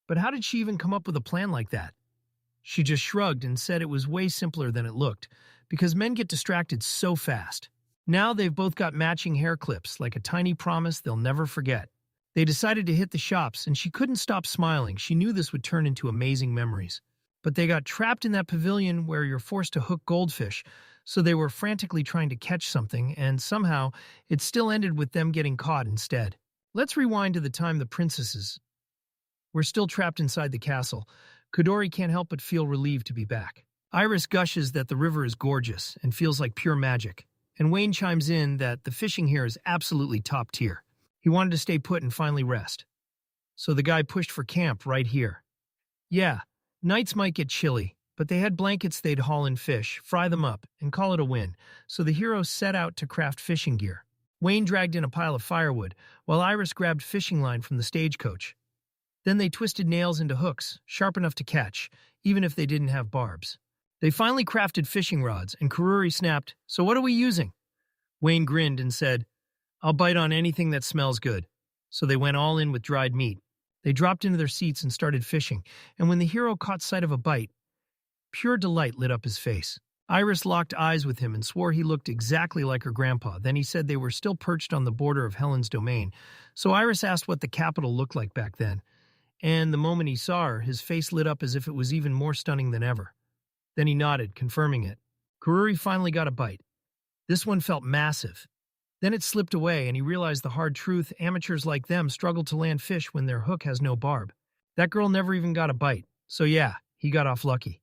Speaker 1: But how did she even come up with a plan like that? She just shrugged and said it was way simpler than it looked, because men get distracted so fast. Now they've both got matching hair clips, like a tiny promise they'll never forget. They decided to hit the shops, and she couldn't stop smiling. She knew this would turn into amazing memories. But they got trapped in that pavilion where you're forced to hook goldfish, so they were frantically trying to catch something, and somehow it still ended with them getting caught instead. Let's rewind to the time the princesses were still trapped inside the castle. Kodori can't help but feel relieved to be back. Iris gushes that the river is gorgeous and feels like pure magic, and Wayne chimes in that the fishing here is absolutely top tier. He wanted to stay put and finally rest. So the guy pushed for camp right here. Yeah, nights might get chilly, but they had blankets they'd haul in fish, fry them up, and call it a win, so the heroes set out to craft fishing gear. Wayne dragged in a pile of firewood, while Iris grabbed fishing line from the stagecoach. Then they twisted nails into hooks, sharp enough to catch, even if they didn't have barbs. They finally crafted fishing rods, and Kururi snapped, "So what are we using?" Wayne grinned and said, "I'll bite on anything that smells good." So they went all in with dried meat. They dropped into their seats and started fishing, and when the hero caught sight of a bite, pure delight lit up his face. Iris locked eyes with him and swore he looked exactly like her grandpa. Then he said they were still perched on the border of Helen's domain, so Iris asked what the capital looked like back then. And the moment he saw her, his face lit up as if it was even more stunning than ever. Then he nodded, confirming it. Kururi finally got a bite. This one felt massive. Then it slipped away, and he realized the hard truth: amateurs like them struggle to land fish when their hook has no barb. That girl never even got a bite, so yeah, he got off lucky.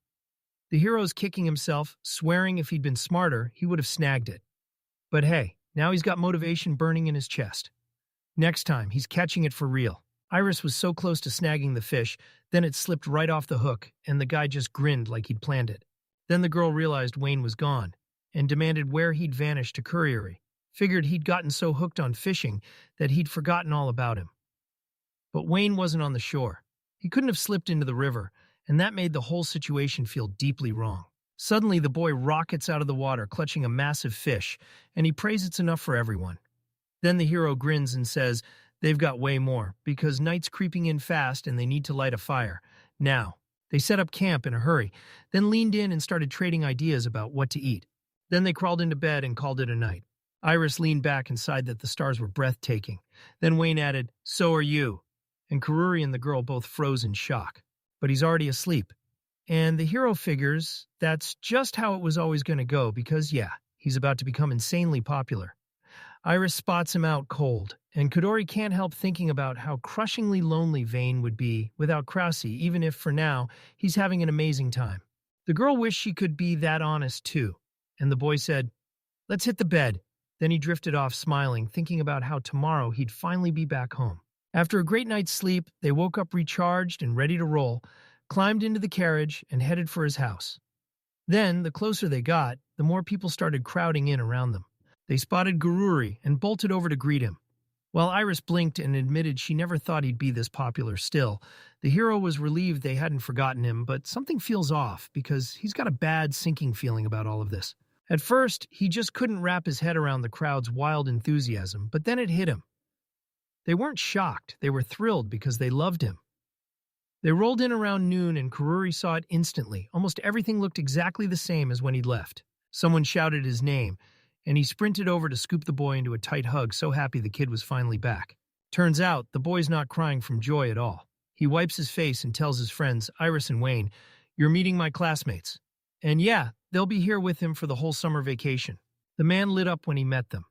Speaker 1: The hero's kicking himself, swearing if he'd been smarter, he would have snagged it. But hey, now he's got motivation burning in his chest. Next time, he's catching it for real. Iris was so close to snagging the fish, then it slipped right off the hook, and the guy just grinned like he'd planned it. Then the girl realized Wayne was gone, and demanded where he'd vanished to Kuriri. Figured he'd gotten so hooked on fishing that he'd forgotten all about him. But Wayne wasn't on the shore. He couldn't have slipped into the river, and that made the whole situation feel deeply wrong. Suddenly, the boy rockets out of the water, clutching a massive fish, and he prays it's enough for everyone. Then the hero grins and says they've got way more, because night's creeping in fast and they need to light a fire. Now, they set up camp in a hurry, then leaned in and started trading ideas about what to eat. Then they crawled into bed and called it a night. Iris leaned back and sighed that the stars were breathtaking. Then Wayne added, "So are you." And Kururi and the girl both froze in shock. But he's already asleep. And the hero figures that's just how it was always going to go because, yeah, he's about to become insanely popular. Iris spots him out cold, and Kodori can't help thinking about how crushingly lonely Vane would be without Krause, even if, for now, he's having an amazing time. The girl wished she could be that honest, too. And the boy said, "Let's hit the bed." Then he drifted off smiling, thinking about how tomorrow he'd finally be back home. After a great night's sleep, they woke up recharged and ready to roll, climbed into the carriage, and headed for his house. Then, the closer they got, the more people started crowding in around them. They spotted Gururi and bolted over to greet him. While Iris blinked and admitted she never thought he'd be this popular still, the hero was relieved they hadn't forgotten him, but something feels off because he's got a bad sinking feeling about all of this. At first, he just couldn't wrap his head around the crowd's wild enthusiasm, but then it hit him. They weren't shocked, they were thrilled because they loved him. They rolled in around noon and Kururi saw it instantly. Almost everything looked exactly the same as when he'd left. Someone shouted his name, and he sprinted over to scoop the boy into a tight hug, so happy the kid was finally back. Turns out, the boy's not crying from joy at all. He wipes his face and tells his friends, Iris and Wayne, "You're meeting my classmates." And yeah, they'll be here with him for the whole summer vacation. The man lit up when he met them,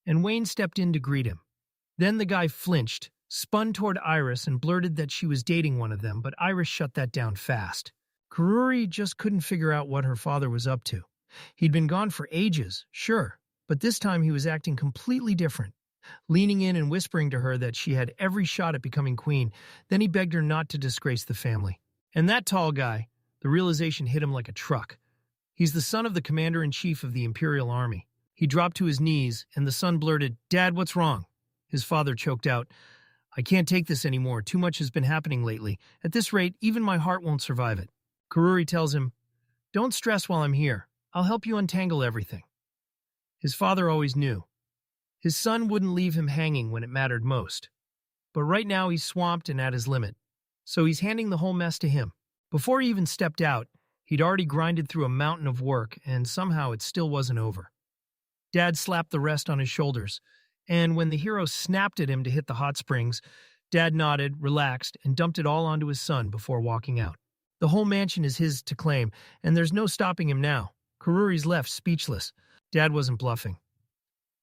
Speaker 1: and Wayne stepped in to greet him. Then the guy flinched, spun toward Iris and blurted that she was dating one of them, but Iris shut that down fast. Kururi just couldn't figure out what her father was up to. He'd been gone for ages, sure, but this time he was acting completely different. Leaning in and whispering to her that she had every shot at becoming queen, then he begged her not to disgrace the family. And that tall guy, the realization hit him like a truck. He's the son of the commander-in-chief of the Imperial Army. He dropped to his knees, and the son blurted, "Dad, what's wrong?" His father choked out, "I can't take this anymore. Too much has been happening lately. At this rate, even my heart won't survive it." Kururi tells him, "Don't stress while I'm here. I'll help you untangle everything." His father always knew. His son wouldn't leave him hanging when it mattered most. But right now he's swamped and at his limit. So he's handing the whole mess to him. Before he even stepped out, he'd already grinded through a mountain of work, and somehow it still wasn't over. Dad slapped the rest on his shoulders, and when the hero snapped at him to hit the hot springs, Dad nodded, relaxed, and dumped it all onto his son before walking out. The whole mansion is his to claim, and there's no stopping him now. Kururi's left speechless. Dad wasn't bluffing.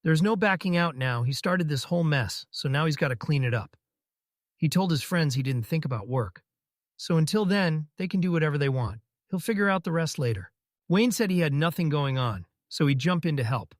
Speaker 1: There's no backing out now. He started this whole mess, so now he's got to clean it up. He told his friends he didn't think about work. So until then, they can do whatever they want. He'll figure out the rest later. Wayne said he had nothing going on, so he'd jump in to help.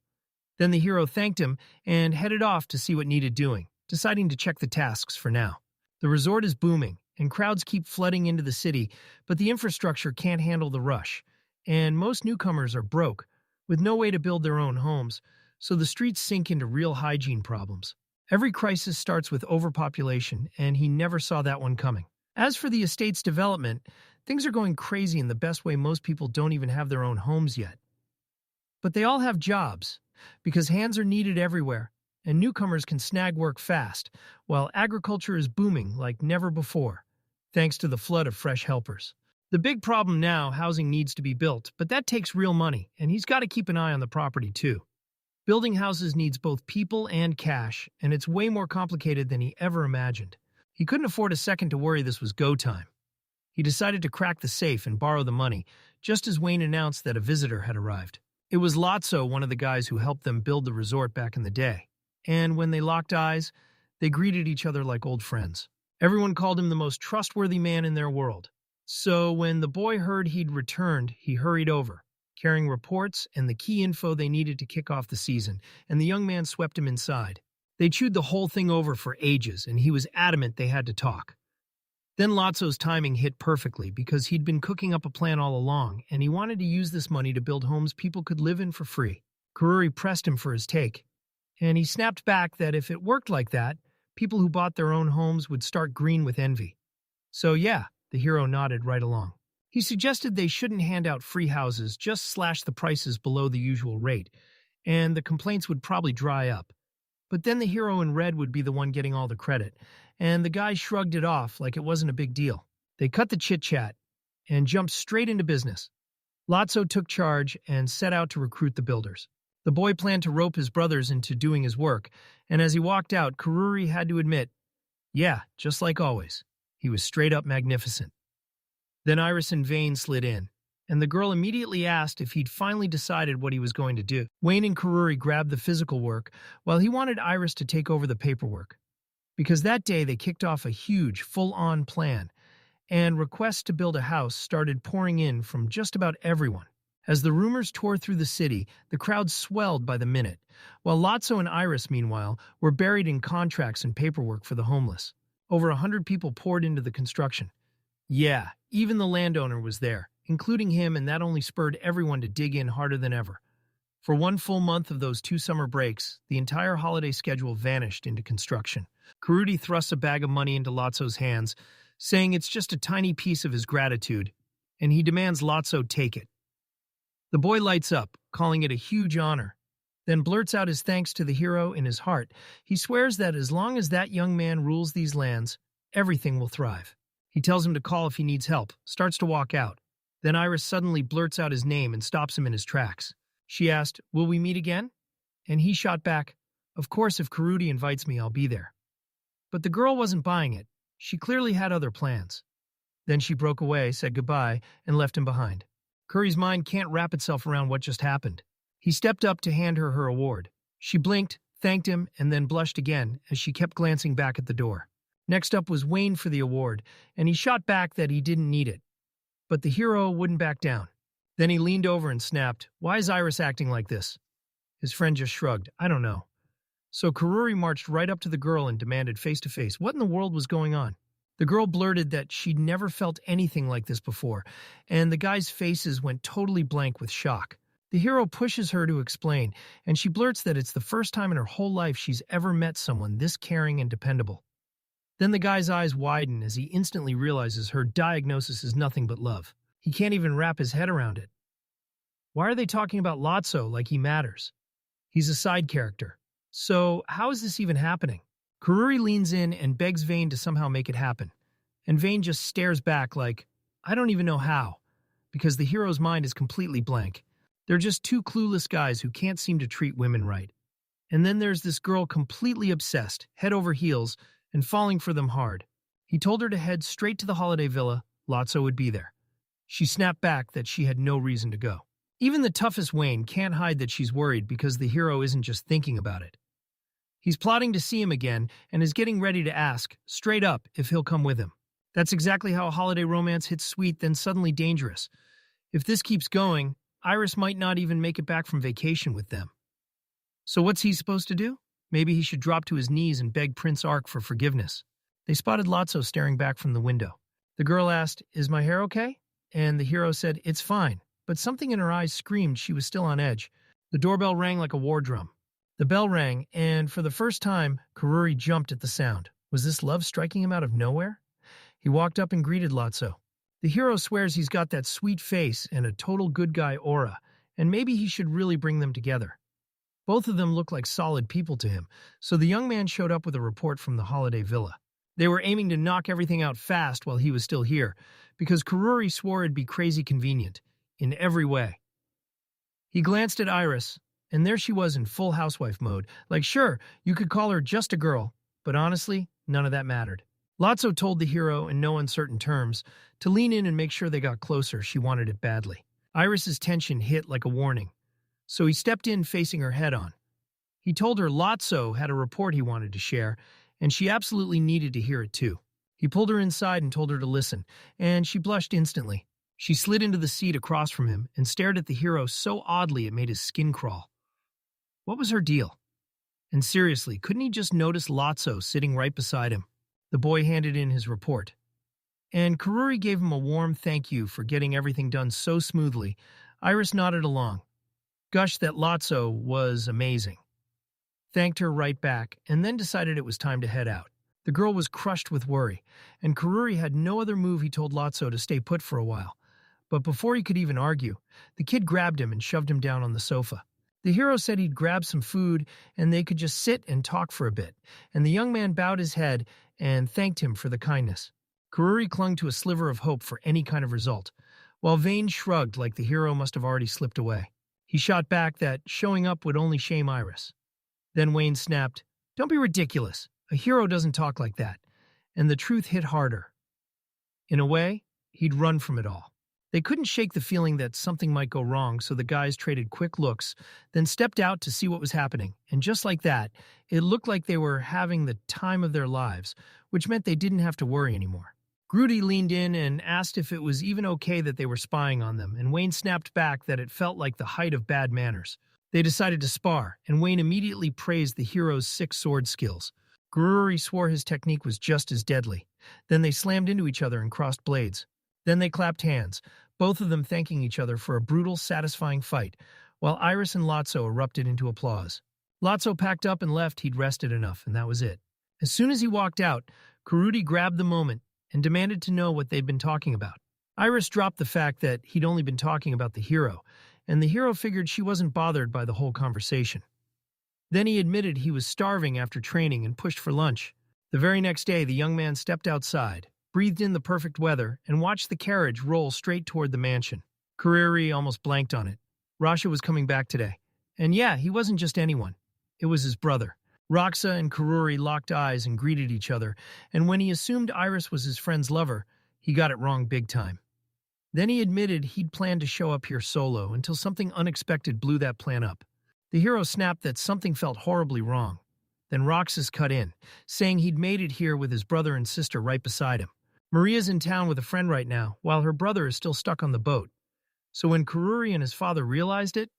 Speaker 1: Then the hero thanked him and headed off to see what needed doing, deciding to check the tasks for now. The resort is booming, and crowds keep flooding into the city, but the infrastructure can't handle the rush, and most newcomers are broke, with no way to build their own homes, so the streets sink into real hygiene problems. Every crisis starts with overpopulation, and he never saw that one coming. As for the estate's development, things are going crazy in the best way. Most people don't even have their own homes yet. But they all have jobs, because hands are needed everywhere, and newcomers can snag work fast, while agriculture is booming like never before, thanks to the flood of fresh helpers. The big problem now, housing needs to be built, but that takes real money, and he's got to keep an eye on the property too. Building houses needs both people and cash, and it's way more complicated than he ever imagined. He couldn't afford a second to worry this was go time. He decided to crack the safe and borrow the money, just as Wayne announced that a visitor had arrived. It was Lotso, one of the guys who helped them build the resort back in the day. And when they locked eyes, they greeted each other like old friends. Everyone called him the most trustworthy man in their world. So when the boy heard he'd returned, he hurried over, carrying reports and the key info they needed to kick off the season, and the young man swept him inside. They chewed the whole thing over for ages, and he was adamant they had to talk. Then Lotso's timing hit perfectly because he'd been cooking up a plan all along, and he wanted to use this money to build homes people could live in for free. Kururi pressed him for his take, and he snapped back that if it worked like that, people who bought their own homes would start green with envy. So yeah, the hero nodded right along. He suggested they shouldn't hand out free houses, just slash the prices below the usual rate, and the complaints would probably dry up. But then the hero in red would be the one getting all the credit, and the guy shrugged it off like it wasn't a big deal. They cut the chit-chat and jumped straight into business. Lotso took charge and set out to recruit the builders. The boy planned to rope his brothers into doing his work, and as he walked out, Kururi had to admit, yeah, just like always, he was straight up magnificent. Then Iris and Vane slid in, and the girl immediately asked if he'd finally decided what he was going to do. Wayne and Kururi grabbed the physical work, while he wanted Iris to take over the paperwork. Because that day they kicked off a huge, full-on plan, and requests to build a house started pouring in from just about everyone. As the rumors tore through the city, the crowd swelled by the minute, while Lotso and Iris, meanwhile, were buried in contracts and paperwork for the homeless. Over 100 people poured into the construction. Yeah, even the landowner was there, including him, and that only spurred everyone to dig in harder than ever. For one full month of those 2 summer breaks, the entire holiday schedule vanished into construction. Kurudi thrusts a bag of money into Lotso's hands, saying it's just a tiny piece of his gratitude, and he demands Lotso take it. The boy lights up, calling it a huge honor, then blurts out his thanks to the hero in his heart. He swears that as long as that young man rules these lands, everything will thrive. He tells him to call if he needs help, starts to walk out. Then Iris suddenly blurts out his name and stops him in his tracks. She asked, "Will we meet again?" And he shot back, "Of course, if Kurudi invites me, I'll be there." But the girl wasn't buying it. She clearly had other plans. Then she broke away, said goodbye, and left him behind. Curry's mind can't wrap itself around what just happened. He stepped up to hand her her award. She blinked, thanked him, and then blushed again as she kept glancing back at the door. Next up was Wayne for the award, and he shot back that he didn't need it. But the hero wouldn't back down. Then he leaned over and snapped, "Why is Iris acting like this?" His friend just shrugged, "I don't know." So Kururi marched right up to the girl and demanded face-to-face what in the world was going on. The girl blurted that she'd never felt anything like this before, and the guys' faces went totally blank with shock. The hero pushes her to explain, and she blurts that it's the first time in her whole life she's ever met someone this caring and dependable. Then the guy's eyes widen as he instantly realizes her diagnosis is nothing but love. He can't even wrap his head around it. Why are they talking about Lotso like he matters? He's a side character. So how is this even happening? Kururi leans in and begs Vane to somehow make it happen. And Vane just stares back like, I don't even know how, because the hero's mind is completely blank. They're just 2 clueless guys who can't seem to treat women right. And then there's this girl completely obsessed, head over heels, and falling for them hard. He told her to head straight to the holiday villa. Lotso would be there. She snapped back that she had no reason to go. Even the toughest Wayne can't hide that she's worried because the hero isn't just thinking about it. He's plotting to see him again and is getting ready to ask, straight up, if he'll come with him. That's exactly how a holiday romance hits sweet, then suddenly dangerous. If this keeps going, Iris might not even make it back from vacation with them. So what's he supposed to do? Maybe he should drop to his knees and beg Prince Ark for forgiveness. They spotted Lotso staring back from the window. The girl asked, "Is my hair okay?" And the hero said, "It's fine," but something in her eyes screamed she was still on edge. The doorbell rang like a war drum. The bell rang, and for the first time, Karuri jumped at the sound. Was this love striking him out of nowhere? He walked up and greeted Lotso. The hero swears he's got that sweet face and a total good guy aura, and maybe he should really bring them together. Both of them look like solid people to him, so the young man showed up with a report from the holiday villa. They were aiming to knock everything out fast while he was still here, because Karuri swore it'd be crazy convenient, in every way. He glanced at Iris, and there she was in full housewife mode, like sure, you could call her just a girl, but honestly, none of that mattered. Lotso told the hero in no uncertain terms to lean in and make sure they got closer. She wanted it badly. Iris's tension hit like a warning, so he stepped in facing her head-on. He told her Lotso had a report he wanted to share, and she absolutely needed to hear it too. He pulled her inside and told her to listen, and she blushed instantly. She slid into the seat across from him and stared at the hero so oddly it made his skin crawl. What was her deal? And seriously, couldn't he just notice Lotso sitting right beside him? The boy handed in his report. And Karuri gave him a warm thank you for getting everything done so smoothly. Iris nodded along. Gushed that Lotso was amazing. Thanked her right back, and then decided it was time to head out. The girl was crushed with worry, and Karuri had no other move. He told Lotso to stay put for a while. But before he could even argue, the kid grabbed him and shoved him down on the sofa. The hero said he'd grab some food and they could just sit and talk for a bit, and the young man bowed his head and thanked him for the kindness. Karuri clung to a sliver of hope for any kind of result, while Vane shrugged like the hero must have already slipped away. He shot back that showing up would only shame Iris. Then Wayne snapped, "Don't be ridiculous. A hero doesn't talk like that." And the truth hit harder. In a way, he'd run from it all. They couldn't shake the feeling that something might go wrong, so the guys traded quick looks, then stepped out to see what was happening. And just like that, it looked like they were having the time of their lives, which meant they didn't have to worry anymore. Grudy leaned in and asked if it was even okay that they were spying on them, and Wayne snapped back that it felt like the height of bad manners. They decided to spar, and Wayne immediately praised the hero's 6 sword skills. Gururi swore his technique was just as deadly. Then they slammed into each other and crossed blades. Then they clapped hands, both of them thanking each other for a brutal, satisfying fight, while Iris and Lotso erupted into applause. Lotso packed up and left. He'd rested enough, and that was it. As soon as he walked out, Kurudi grabbed the moment and demanded to know what they'd been talking about. Iris dropped the fact that he'd only been talking about the hero, and the hero figured she wasn't bothered by the whole conversation. Then he admitted he was starving after training and pushed for lunch. The very next day, the young man stepped outside, breathed in the perfect weather, and watched the carriage roll straight toward the mansion. Kariri almost blanked on it. Rasha was coming back today. And yeah, he wasn't just anyone. It was his brother. Roxa and Karuri locked eyes and greeted each other, and when he assumed Iris was his friend's lover, he got it wrong big time. Then he admitted he'd planned to show up here solo until something unexpected blew that plan up. The hero snapped that something felt horribly wrong. Then Roxas cut in, saying he'd made it here with his brother and sister right beside him. Maria's in town with a friend right now, while her brother is still stuck on the boat. So when Karuri and his father realized it,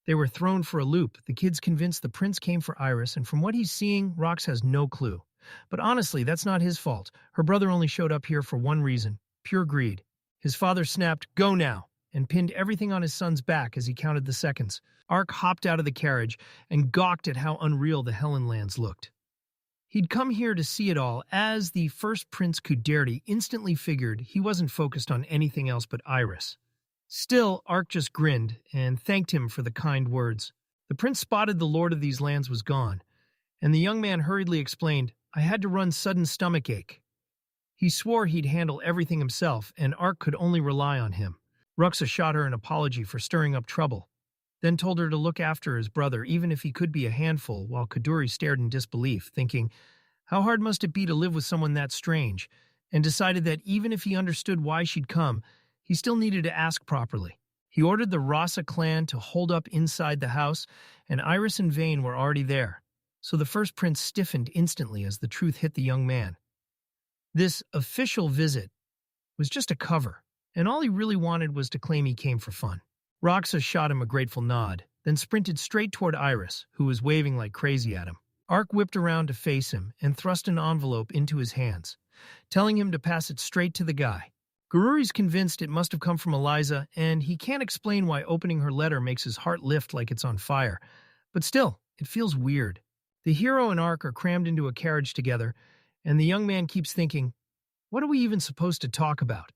Speaker 1: they were thrown for a loop. The kid's convinced the prince came for Iris, and from what he's seeing, Rox has no clue. But honestly, that's not his fault. Her brother only showed up here for one reason, pure greed. His father snapped, "Go now," and pinned everything on his son's back as he counted the seconds. Ark hopped out of the carriage and gawked at how unreal the Helen lands looked. He'd come here to see it all, as the first Prince Kuderti instantly figured he wasn't focused on anything else but Iris. Still, Ark just grinned and thanked him for the kind words. The prince spotted the lord of these lands was gone, and the young man hurriedly explained, "I had to run sudden stomachache." He swore he'd handle everything himself, and Ark could only rely on him. Ruxa shot her an apology for stirring up trouble, then told her to look after his brother even if he could be a handful, while Kaduri stared in disbelief, thinking, how hard must it be to live with someone that strange, and decided that even if he understood why she'd come, he still needed to ask properly. He ordered the Rasa clan to hold up inside the house, and Iris and Vane were already there, so the first prince stiffened instantly as the truth hit the young man. This official visit was just a cover, and all he really wanted was to claim he came for fun. Roxa shot him a grateful nod, then sprinted straight toward Iris, who was waving like crazy at him. Ark whipped around to face him and thrust an envelope into his hands, telling him to pass it straight to the guy. Gururi's convinced it must have come from Eliza, and he can't explain why opening her letter makes his heart lift like it's on fire. But still, it feels weird. The hero and Ark are crammed into a carriage together, and the young man keeps thinking, what are we even supposed to talk about?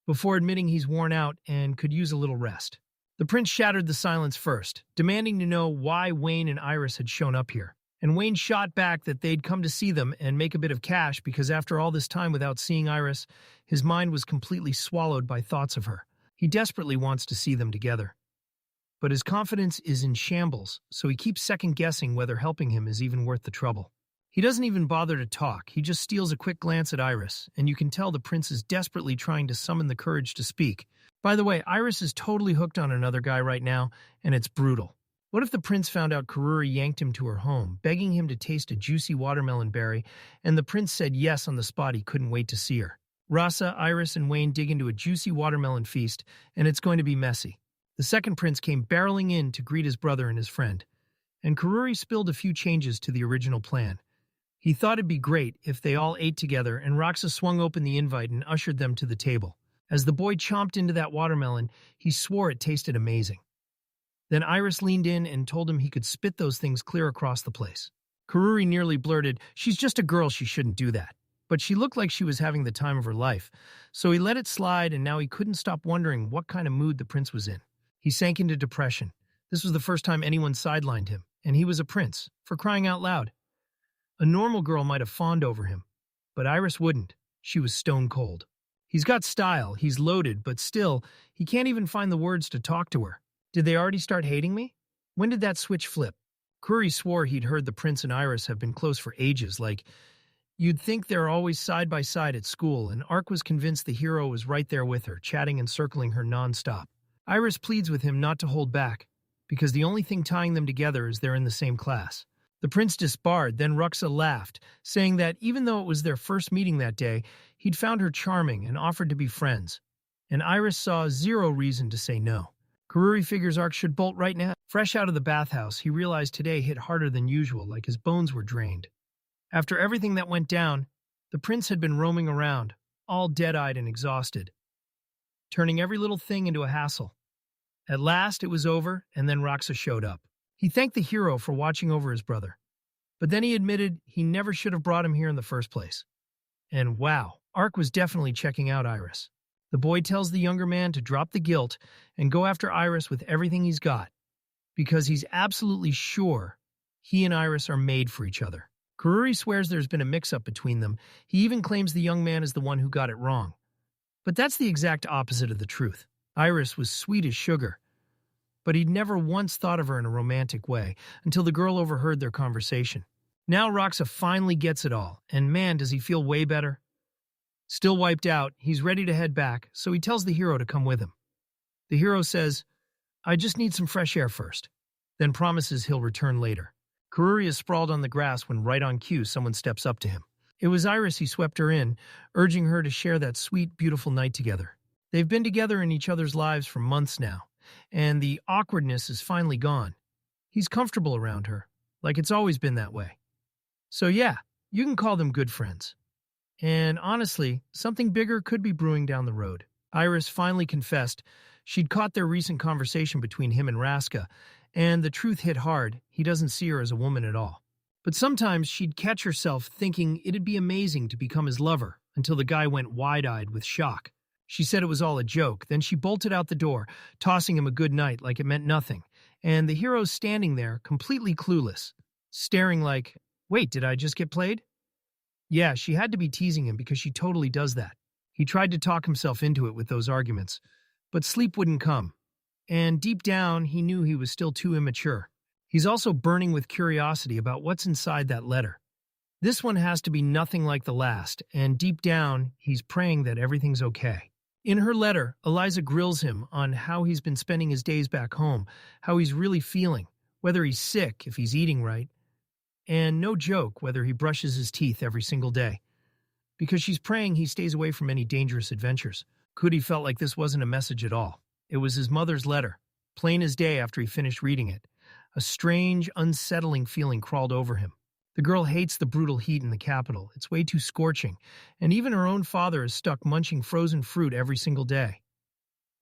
Speaker 1: Before admitting he's worn out and could use a little rest. The prince shattered the silence first, demanding to know why Wayne and Iris had shown up here. And Wayne shot back that they'd come to see them and make a bit of cash because after all this time without seeing Iris, his mind was completely swallowed by thoughts of her. He desperately wants to see them together. But his confidence is in shambles, so he keeps second-guessing whether helping him is even worth the trouble. He doesn't even bother to talk, he just steals a quick glance at Iris, and you can tell the prince is desperately trying to summon the courage to speak. By the way, Iris is totally hooked on another guy right now, and it's brutal. What if the prince found out Kururi yanked him to her home, begging him to taste a juicy watermelon berry, and the prince said yes on the spot he couldn't wait to see her? Rasa, Iris, and Wayne dig into a juicy watermelon feast, and it's going to be messy. The second prince came barreling in to greet his brother and his friend, and Kururi spilled a few changes to the original plan. He thought it'd be great if they all ate together, and Roxa swung open the invite and ushered them to the table. As the boy chomped into that watermelon, he swore it tasted amazing. Then Iris leaned in and told him he could spit those things clear across the place. Kururi nearly blurted, "She's just a girl, she shouldn't do that." But she looked like she was having the time of her life, so he let it slide, and now he couldn't stop wondering what kind of mood the prince was in. He sank into depression. This was the first time anyone sidelined him, and he was a prince, for crying out loud. A normal girl might have fawned over him, but Iris wouldn't. She was stone cold. He's got style, he's loaded, but still, he can't even find the words to talk to her. Did they already start hating me? When did that switch flip? Curry swore he'd heard the prince and Iris have been close for ages, like, you'd think they're always side by side at school, and Ark was convinced the hero was right there with her, chatting and circling her non-stop. Iris pleads with him not to hold back, because the only thing tying them together is they're in the same class. The prince disbarred, then Ruxa laughed, saying that even though it was their first meeting that day, he'd found her charming and offered to be friends. And Iris saw zero reason to say no. Kururi figures Ark should bolt right now. Fresh out of the bathhouse, he realized today hit harder than usual, like his bones were drained. After everything that went down, the prince had been roaming around, all dead-eyed and exhausted, turning every little thing into a hassle. At last, it was over, and then Roxa showed up. He thanked the hero for watching over his brother, but then he admitted he never should have brought him here in the first place. And wow, Ark was definitely checking out Iris. The boy tells the younger man to drop the guilt and go after Iris with everything he's got, because he's absolutely sure he and Iris are made for each other. Kururi swears there's been a mix-up between them. He even claims the young man is the one who got it wrong. But that's the exact opposite of the truth. Iris was sweet as sugar, but he'd never once thought of her in a romantic way until the girl overheard their conversation. Now Roxa finally gets it all, and man, does he feel way better. Still wiped out, he's ready to head back, so he tells the hero to come with him. The hero says, "I just need some fresh air first," then promises he'll return later. Kururi is sprawled on the grass when right on cue someone steps up to him. It was Iris. He swept her in, urging her to share that sweet, beautiful night together. They've been together in each other's lives for months now, and the awkwardness is finally gone. He's comfortable around her, like it's always been that way. So yeah, you can call them good friends. And honestly, something bigger could be brewing down the road. Iris finally confessed she'd caught their recent conversation between him and Raska, and the truth hit hard. He doesn't see her as a woman at all. But sometimes she'd catch herself thinking it'd be amazing to become his lover until the guy went wide-eyed with shock. She said it was all a joke, then she bolted out the door, tossing him a good night like it meant nothing, and the hero's standing there, completely clueless, staring like, wait, did I just get played? Yeah, she had to be teasing him because she totally does that. He tried to talk himself into it with those arguments, but sleep wouldn't come. And deep down, he knew he was still too immature. He's also burning with curiosity about what's inside that letter. This one has to be nothing like the last, and deep down, he's praying that everything's okay. In her letter, Eliza grills him on how he's been spending his days back home, how he's really feeling, whether he's sick, if he's eating right, and no joke, whether he brushes his teeth every single day. Because she's praying he stays away from any dangerous adventures. Cootie felt like this wasn't a message at all. It was his mother's letter, plain as day after he finished reading it. A strange, unsettling feeling crawled over him. The girl hates the brutal heat in the capital. It's way too scorching, and even her own father is stuck munching frozen fruit every single day.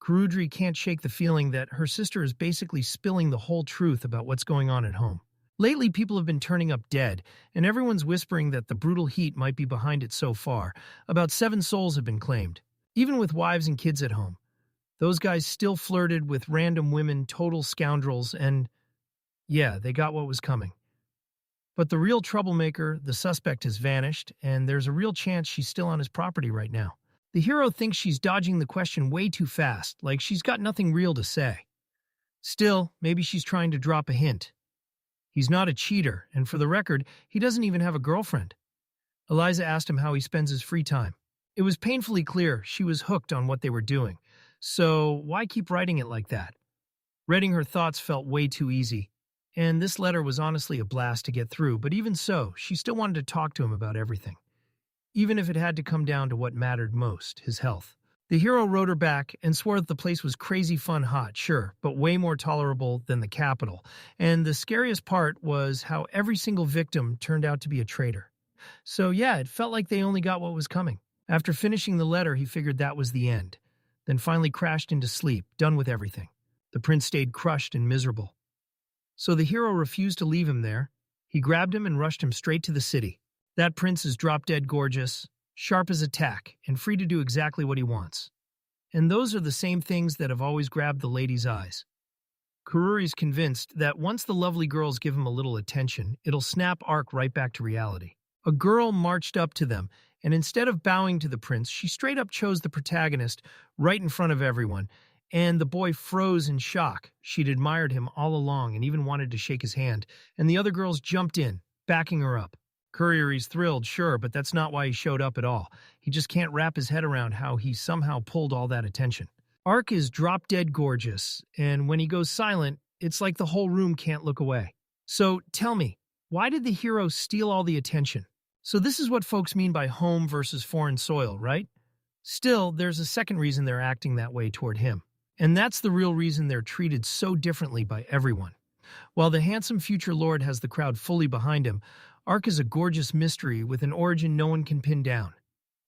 Speaker 1: Kurudri can't shake the feeling that her sister is basically spilling the whole truth about what's going on at home. Lately, people have been turning up dead, and everyone's whispering that the brutal heat might be behind it so far. About 7 souls have been claimed, even with wives and kids at home. Those guys still flirted with random women, total scoundrels, and yeah, they got what was coming. But the real troublemaker, the suspect, has vanished, and there's a real chance she's still on his property right now. The hero thinks she's dodging the question way too fast, like she's got nothing real to say. Still, maybe she's trying to drop a hint. He's not a cheater, and for the record, he doesn't even have a girlfriend. Eliza asked him how he spends his free time. It was painfully clear she was hooked on what they were doing, so why keep writing it like that? Reading her thoughts felt way too easy, and this letter was honestly a blast to get through, but even so, she still wanted to talk to him about everything. Even if it had to come down to what mattered most, his health. The hero wrote her back and swore that the place was crazy fun hot, sure, but way more tolerable than the capital. And the scariest part was how every single victim turned out to be a traitor. So yeah, it felt like they only got what was coming. After finishing the letter, he figured that was the end, then finally crashed into sleep, done with everything. The prince stayed crushed and miserable. So the hero refused to leave him there. He grabbed him and rushed him straight to the city. That prince is drop-dead gorgeous, sharp as a tack, and free to do exactly what he wants. And those are the same things that have always grabbed the lady's eyes. Kururi's convinced that once the lovely girls give him a little attention, it'll snap Ark right back to reality. A girl marched up to them, and instead of bowing to the prince, she straight up chose the protagonist right in front of everyone, and the boy froze in shock. She'd admired him all along and even wanted to shake his hand, and the other girls jumped in, backing her up. Kururi's thrilled, sure, but that's not why he showed up at all. He just can't wrap his head around how he somehow pulled all that attention. Ark is drop-dead gorgeous, and when he goes silent, it's like the whole room can't look away. So, tell me, why did the hero steal all the attention? So this is what folks mean by home versus foreign soil, right? Still, there's a second reason they're acting that way toward him. And that's the real reason they're treated so differently by everyone. While the handsome future lord has the crowd fully behind him, Ark is a gorgeous mystery with an origin no one can pin down.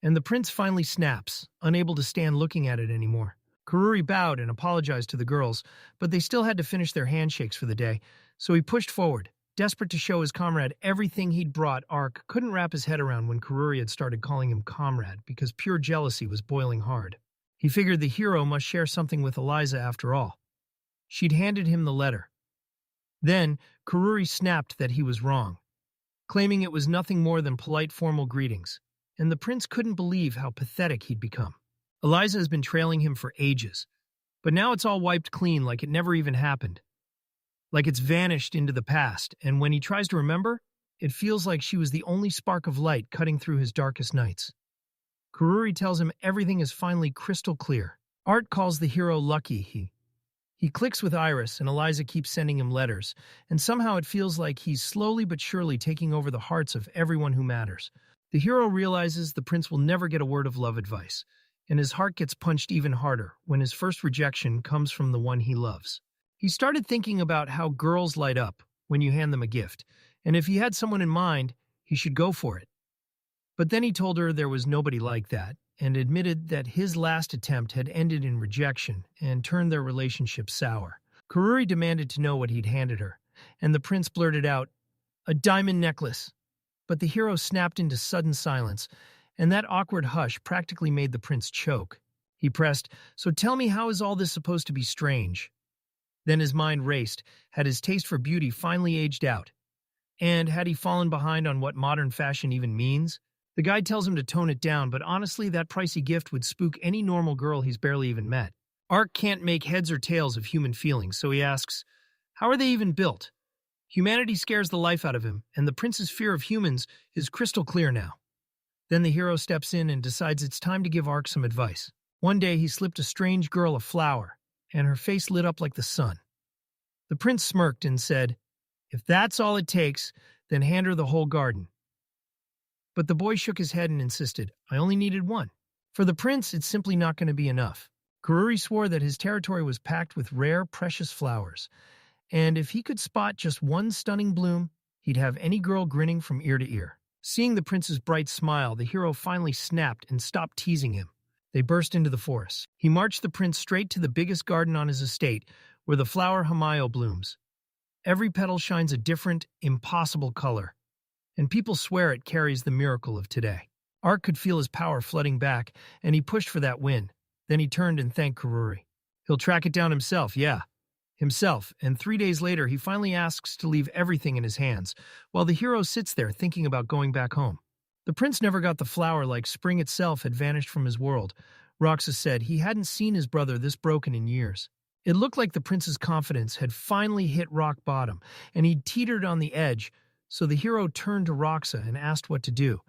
Speaker 1: And the prince finally snaps, unable to stand looking at it anymore. Kururi bowed and apologized to the girls, but they still had to finish their handshakes for the day, so he pushed forward, desperate to show his comrade everything he'd brought. Ark couldn't wrap his head around when Kururi had started calling him comrade, because pure jealousy was boiling hard. He figured the hero must share something with Eliza after all. She'd handed him the letter. Then, Kururi snapped that he was wrong, claiming it was nothing more than polite formal greetings, and the prince couldn't believe how pathetic he'd become. Eliza has been trailing him for ages, but now it's all wiped clean like it never even happened. Like it's vanished into the past, and when he tries to remember, it feels like she was the only spark of light cutting through his darkest nights. Kururi tells him everything is finally crystal clear. Art calls the hero lucky. He clicks with Iris, and Eliza keeps sending him letters, and somehow it feels like he's slowly but surely taking over the hearts of everyone who matters. The hero realizes the prince will never get a word of love advice, and his heart gets punched even harder when his first rejection comes from the one he loves. He started thinking about how girls light up when you hand them a gift, and if he had someone in mind, he should go for it. But then he told her there was nobody like that, and admitted that his last attempt had ended in rejection and turned their relationship sour. Kururi demanded to know what he'd handed her, and the prince blurted out, "A diamond necklace." But the hero snapped into sudden silence, and that awkward hush practically made the prince choke. He pressed, "So tell me, how is all this supposed to be strange?" Then his mind raced. Had his taste for beauty finally aged out? And had he fallen behind on what modern fashion even means? The guide tells him to tone it down, but honestly, that pricey gift would spook any normal girl he's barely even met. Ark can't make heads or tails of human feelings, so he asks, how are they even built? Humanity scares the life out of him, and the prince's fear of humans is crystal clear now. Then the hero steps in and decides it's time to give Ark some advice. One day he slipped a strange girl a flower, and her face lit up like the sun. The prince smirked and said, "If that's all it takes, then hand her the whole garden." But the boy shook his head and insisted, "I only needed one." For the prince, it's simply not going to be enough. Kururi swore that his territory was packed with rare, precious flowers, and if he could spot just one stunning bloom, he'd have any girl grinning from ear to ear. Seeing the prince's bright smile, the hero finally snapped and stopped teasing him. They burst into the forest. He marched the prince straight to the biggest garden on his estate, where the flower hamayo blooms. Every petal shines a different, impossible color, and people swear it carries the miracle of today. Ark could feel his power flooding back, and he pushed for that win. Then he turned and thanked Kururi. He'll track it down himself, yeah. Himself, and 3 days later he finally asks to leave everything in his hands, while the hero sits there thinking about going back home. The prince never got the flower like spring itself had vanished from his world. Roxa said he hadn't seen his brother this broken in years. It looked like the prince's confidence had finally hit rock bottom, and he'd teetered on the edge, so the hero turned to Roxa and asked what to do.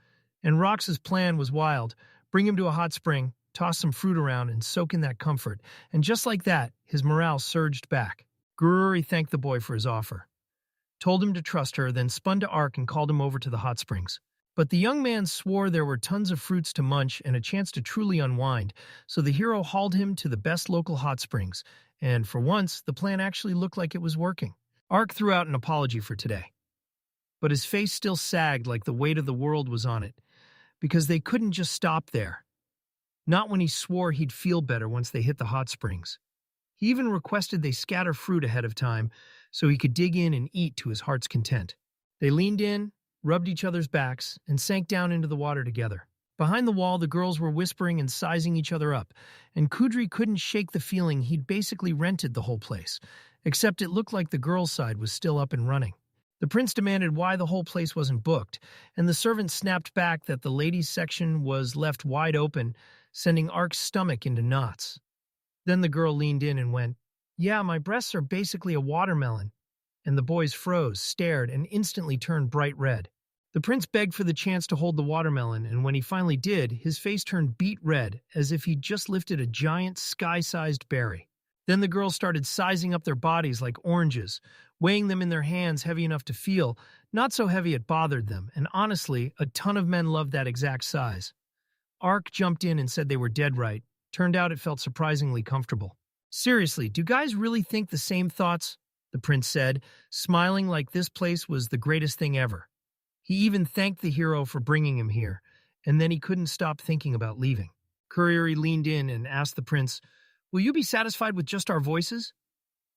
Speaker 1: And Roxa's plan was wild. Bring him to a hot spring, toss some fruit around, and soak in that comfort. And just like that, his morale surged back. Kururi thanked the boy for his offer, told him to trust her, then spun to Ark and called him over to the hot springs. But the young man swore there were tons of fruits to munch and a chance to truly unwind, so the hero hauled him to the best local hot springs, and for once, the plan actually looked like it was working. Ark threw out an apology for today, but his face still sagged like the weight of the world was on it, because they couldn't just stop there. Not when he swore he'd feel better once they hit the hot springs. He even requested they scatter fruit ahead of time so he could dig in and eat to his heart's content. They leaned in, rubbed each other's backs, and sank down into the water together. Behind the wall, the girls were whispering and sizing each other up, and Kudri couldn't shake the feeling he'd basically rented the whole place, except it looked like the girls' side was still up and running. The prince demanded why the whole place wasn't booked, and the servant snapped back that the ladies' section was left wide open, sending Ark's stomach into knots. Then the girl leaned in and went, "Yeah, my breasts are basically a watermelon." And the boys froze, stared, and instantly turned bright red. The prince begged for the chance to hold the watermelon, and when he finally did, his face turned beet red, as if he'd just lifted a giant, sky-sized berry. Then the girls started sizing up their bodies like oranges, weighing them in their hands heavy enough to feel, not so heavy it bothered them, and honestly, a ton of men loved that exact size. Ark jumped in and said they were dead right. Turned out it felt surprisingly comfortable. "Seriously, do guys really think the same thoughts?" the prince said, smiling like this place was the greatest thing ever. He even thanked the hero for bringing him here, and then he couldn't stop thinking about leaving. Kuriri leaned in and asked the prince, "Will you be satisfied with just our voices?"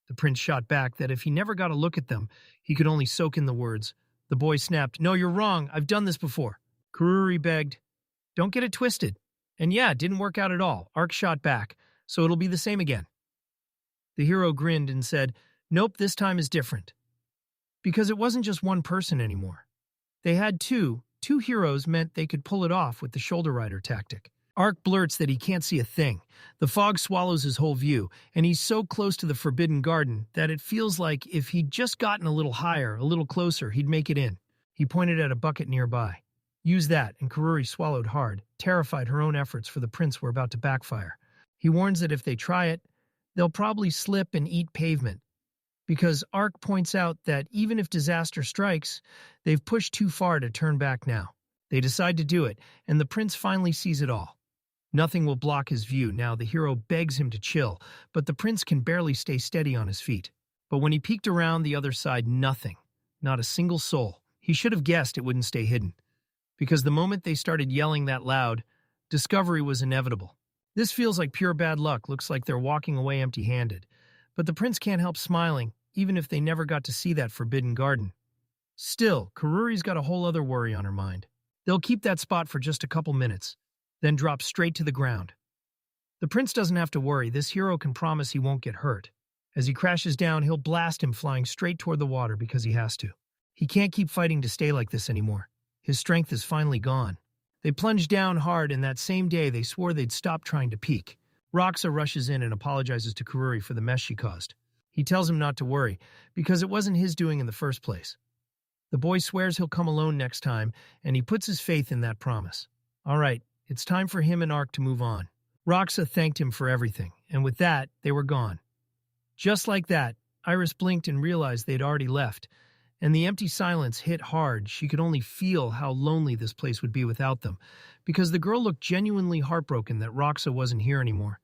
Speaker 1: The prince shot back that if he never got a look at them, he could only soak in the words. The boy snapped, "No, you're wrong. I've done this before." Kuriri begged, "Don't get it twisted." And yeah, it didn't work out at all. Ark shot back, so it'll be the same again. The hero grinned and said, "Nope, this time is different." Because it wasn't just one person anymore. They had two. Two heroes meant they could pull it off with the shoulder rider tactic. Ark blurts that he can't see a thing. The fog swallows his whole view, and he's so close to the Forbidden Garden that it feels like if he'd just gotten a little higher, a little closer, he'd make it in. He pointed at a bucket nearby. Use that, and Kururi swallowed hard, terrified her own efforts for the prince were about to backfire. He warns that if they try it, they'll probably slip and eat pavement. Because Ark points out that even if disaster strikes, they've pushed too far to turn back now. They decide to do it, and the prince finally sees it all. Nothing will block his view now. The hero begs him to chill, but the prince can barely stay steady on his feet. But when he peeked around the other side, nothing. Not a single soul. He should have guessed it wouldn't stay hidden. Because the moment they started yelling that loud, discovery was inevitable. This feels like pure bad luck. Looks like they're walking away empty-handed. But the prince can't help smiling, even if they never got to see that Forbidden Garden. Still, Kururi's got a whole other worry on her mind. They'll keep that spot for just a couple minutes, then drop straight to the ground. The prince doesn't have to worry. This hero can promise he won't get hurt. As he crashes down, he'll blast him flying straight toward the water because he has to. He can't keep fighting to stay like this anymore. His strength is finally gone. They plunged down hard, and that same day they swore they'd stop trying to peek. Roxa rushes in and apologizes to Kururi for the mess she caused. He tells him not to worry, because it wasn't his doing in the first place. The boy swears he'll come alone next time, and he puts his faith in that promise. All right, it's time for him and Ark to move on. Roxa thanked him for everything, and with that, they were gone. Just like that, Iris blinked and realized they'd already left, and the empty silence hit hard. She could only feel how lonely this place would be without them, because the girl looked genuinely heartbroken that Roxa wasn't here anymore.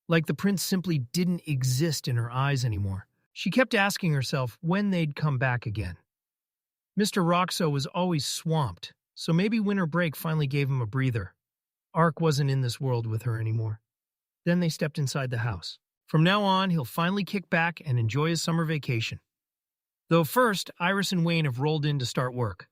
Speaker 1: Like the prince simply didn't exist in her eyes anymore. She kept asking herself when they'd come back again. Mr. Roxa was always swamped, so maybe winter break finally gave him a breather. Ark wasn't in this world with her anymore. Then they stepped inside the house. From now on, he'll finally kick back and enjoy his summer vacation. Though first, Iris and Wayne have rolled in to start work.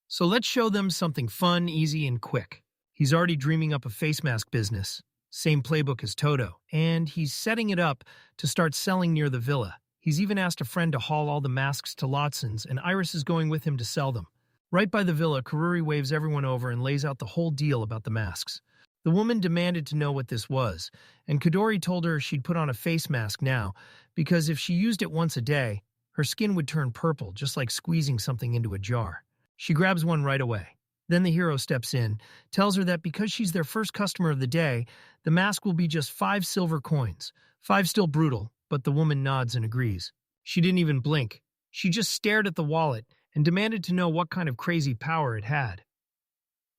Speaker 1: So let's show them something fun, easy, and quick. He's already dreaming up a face mask business, same playbook as Toto, and he's setting it up to start selling near the villa. He's even asked a friend to haul all the masks to Lotson's, and Iris is going with him to sell them. Right by the villa, Karuri waves everyone over and lays out the whole deal about the masks. The woman demanded to know what this was, and Kadori told her she'd put on a face mask now, because if she used it once a day, her skin would turn purple, just like squeezing something into a jar. She grabs one right away. Then the hero steps in, tells her that because she's their first customer of the day, the mask will be just 5 silver coins. 5 still brutal, but the woman nods and agrees. She didn't even blink. She just stared at the wallet and demanded to know what kind of crazy power it had.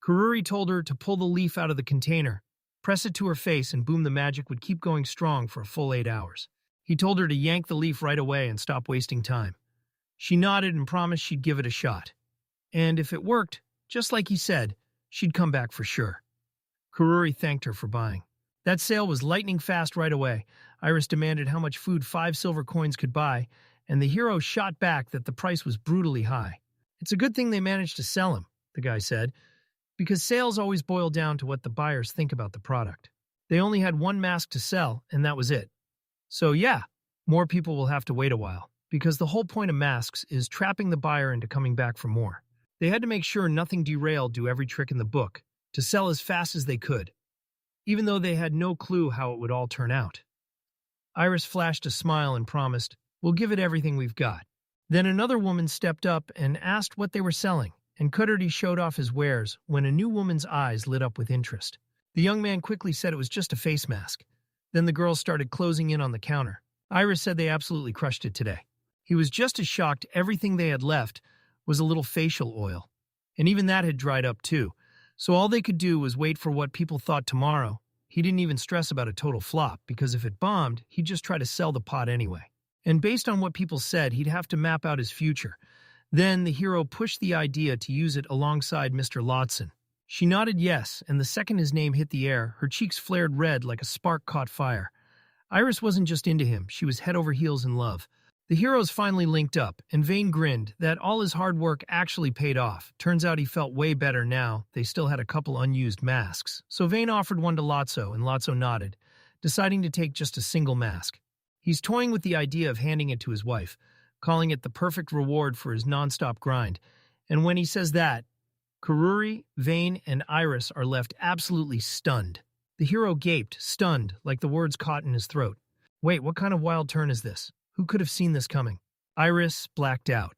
Speaker 1: Karuri told her to pull the leaf out of the container, press it to her face, and boom, the magic would keep going strong for a full 8 hours. He told her to yank the leaf right away and stop wasting time. She nodded and promised she'd give it a shot. And if it worked, just like he said, she'd come back for sure. Karuri thanked her for buying. That sale was lightning fast right away. Iris demanded how much food 5 silver coins could buy, and the hero shot back that the price was brutally high. It's a good thing they managed to sell him, the guy said, because sales always boil down to what the buyers think about the product. They only had 1 mask to sell, and that was it. So yeah, more people will have to wait a while, because the whole point of masks is trapping the buyer into coming back for more. They had to make sure nothing derailed do every trick in the book, to sell as fast as they could, even though they had no clue how it would all turn out. Iris flashed a smile and promised, "We'll give it everything we've got." Then another woman stepped up and asked what they were selling, and Kudderty showed off his wares when a new woman's eyes lit up with interest. The young man quickly said it was just a face mask. Then the girls started closing in on the counter. Iris said they absolutely crushed it today. He was just as shocked everything they had left was a little facial oil. And even that had dried up too. So all they could do was wait for what people thought tomorrow. He didn't even stress about a total flop, because if it bombed, he'd just try to sell the pot anyway. And based on what people said, he'd have to map out his future. Then the hero pushed the idea to use it alongside Mr. Lotson. She nodded yes, and the second his name hit the air, her cheeks flared red like a spark caught fire. Iris wasn't just into him, she was head over heels in love. The heroes finally linked up, and Vane grinned that all his hard work actually paid off. Turns out he felt way better now. They still had a couple unused masks. So Vane offered one to Lotso, and Lotso nodded, deciding to take just a single mask. He's toying with the idea of handing it to his wife, calling it the perfect reward for his non-stop grind. And when he says that, Karuri, Vane, and Iris are left absolutely stunned. The hero gaped, stunned, like the words caught in his throat. Wait, what kind of wild turn is this? Who could have seen this coming? Iris blacked out.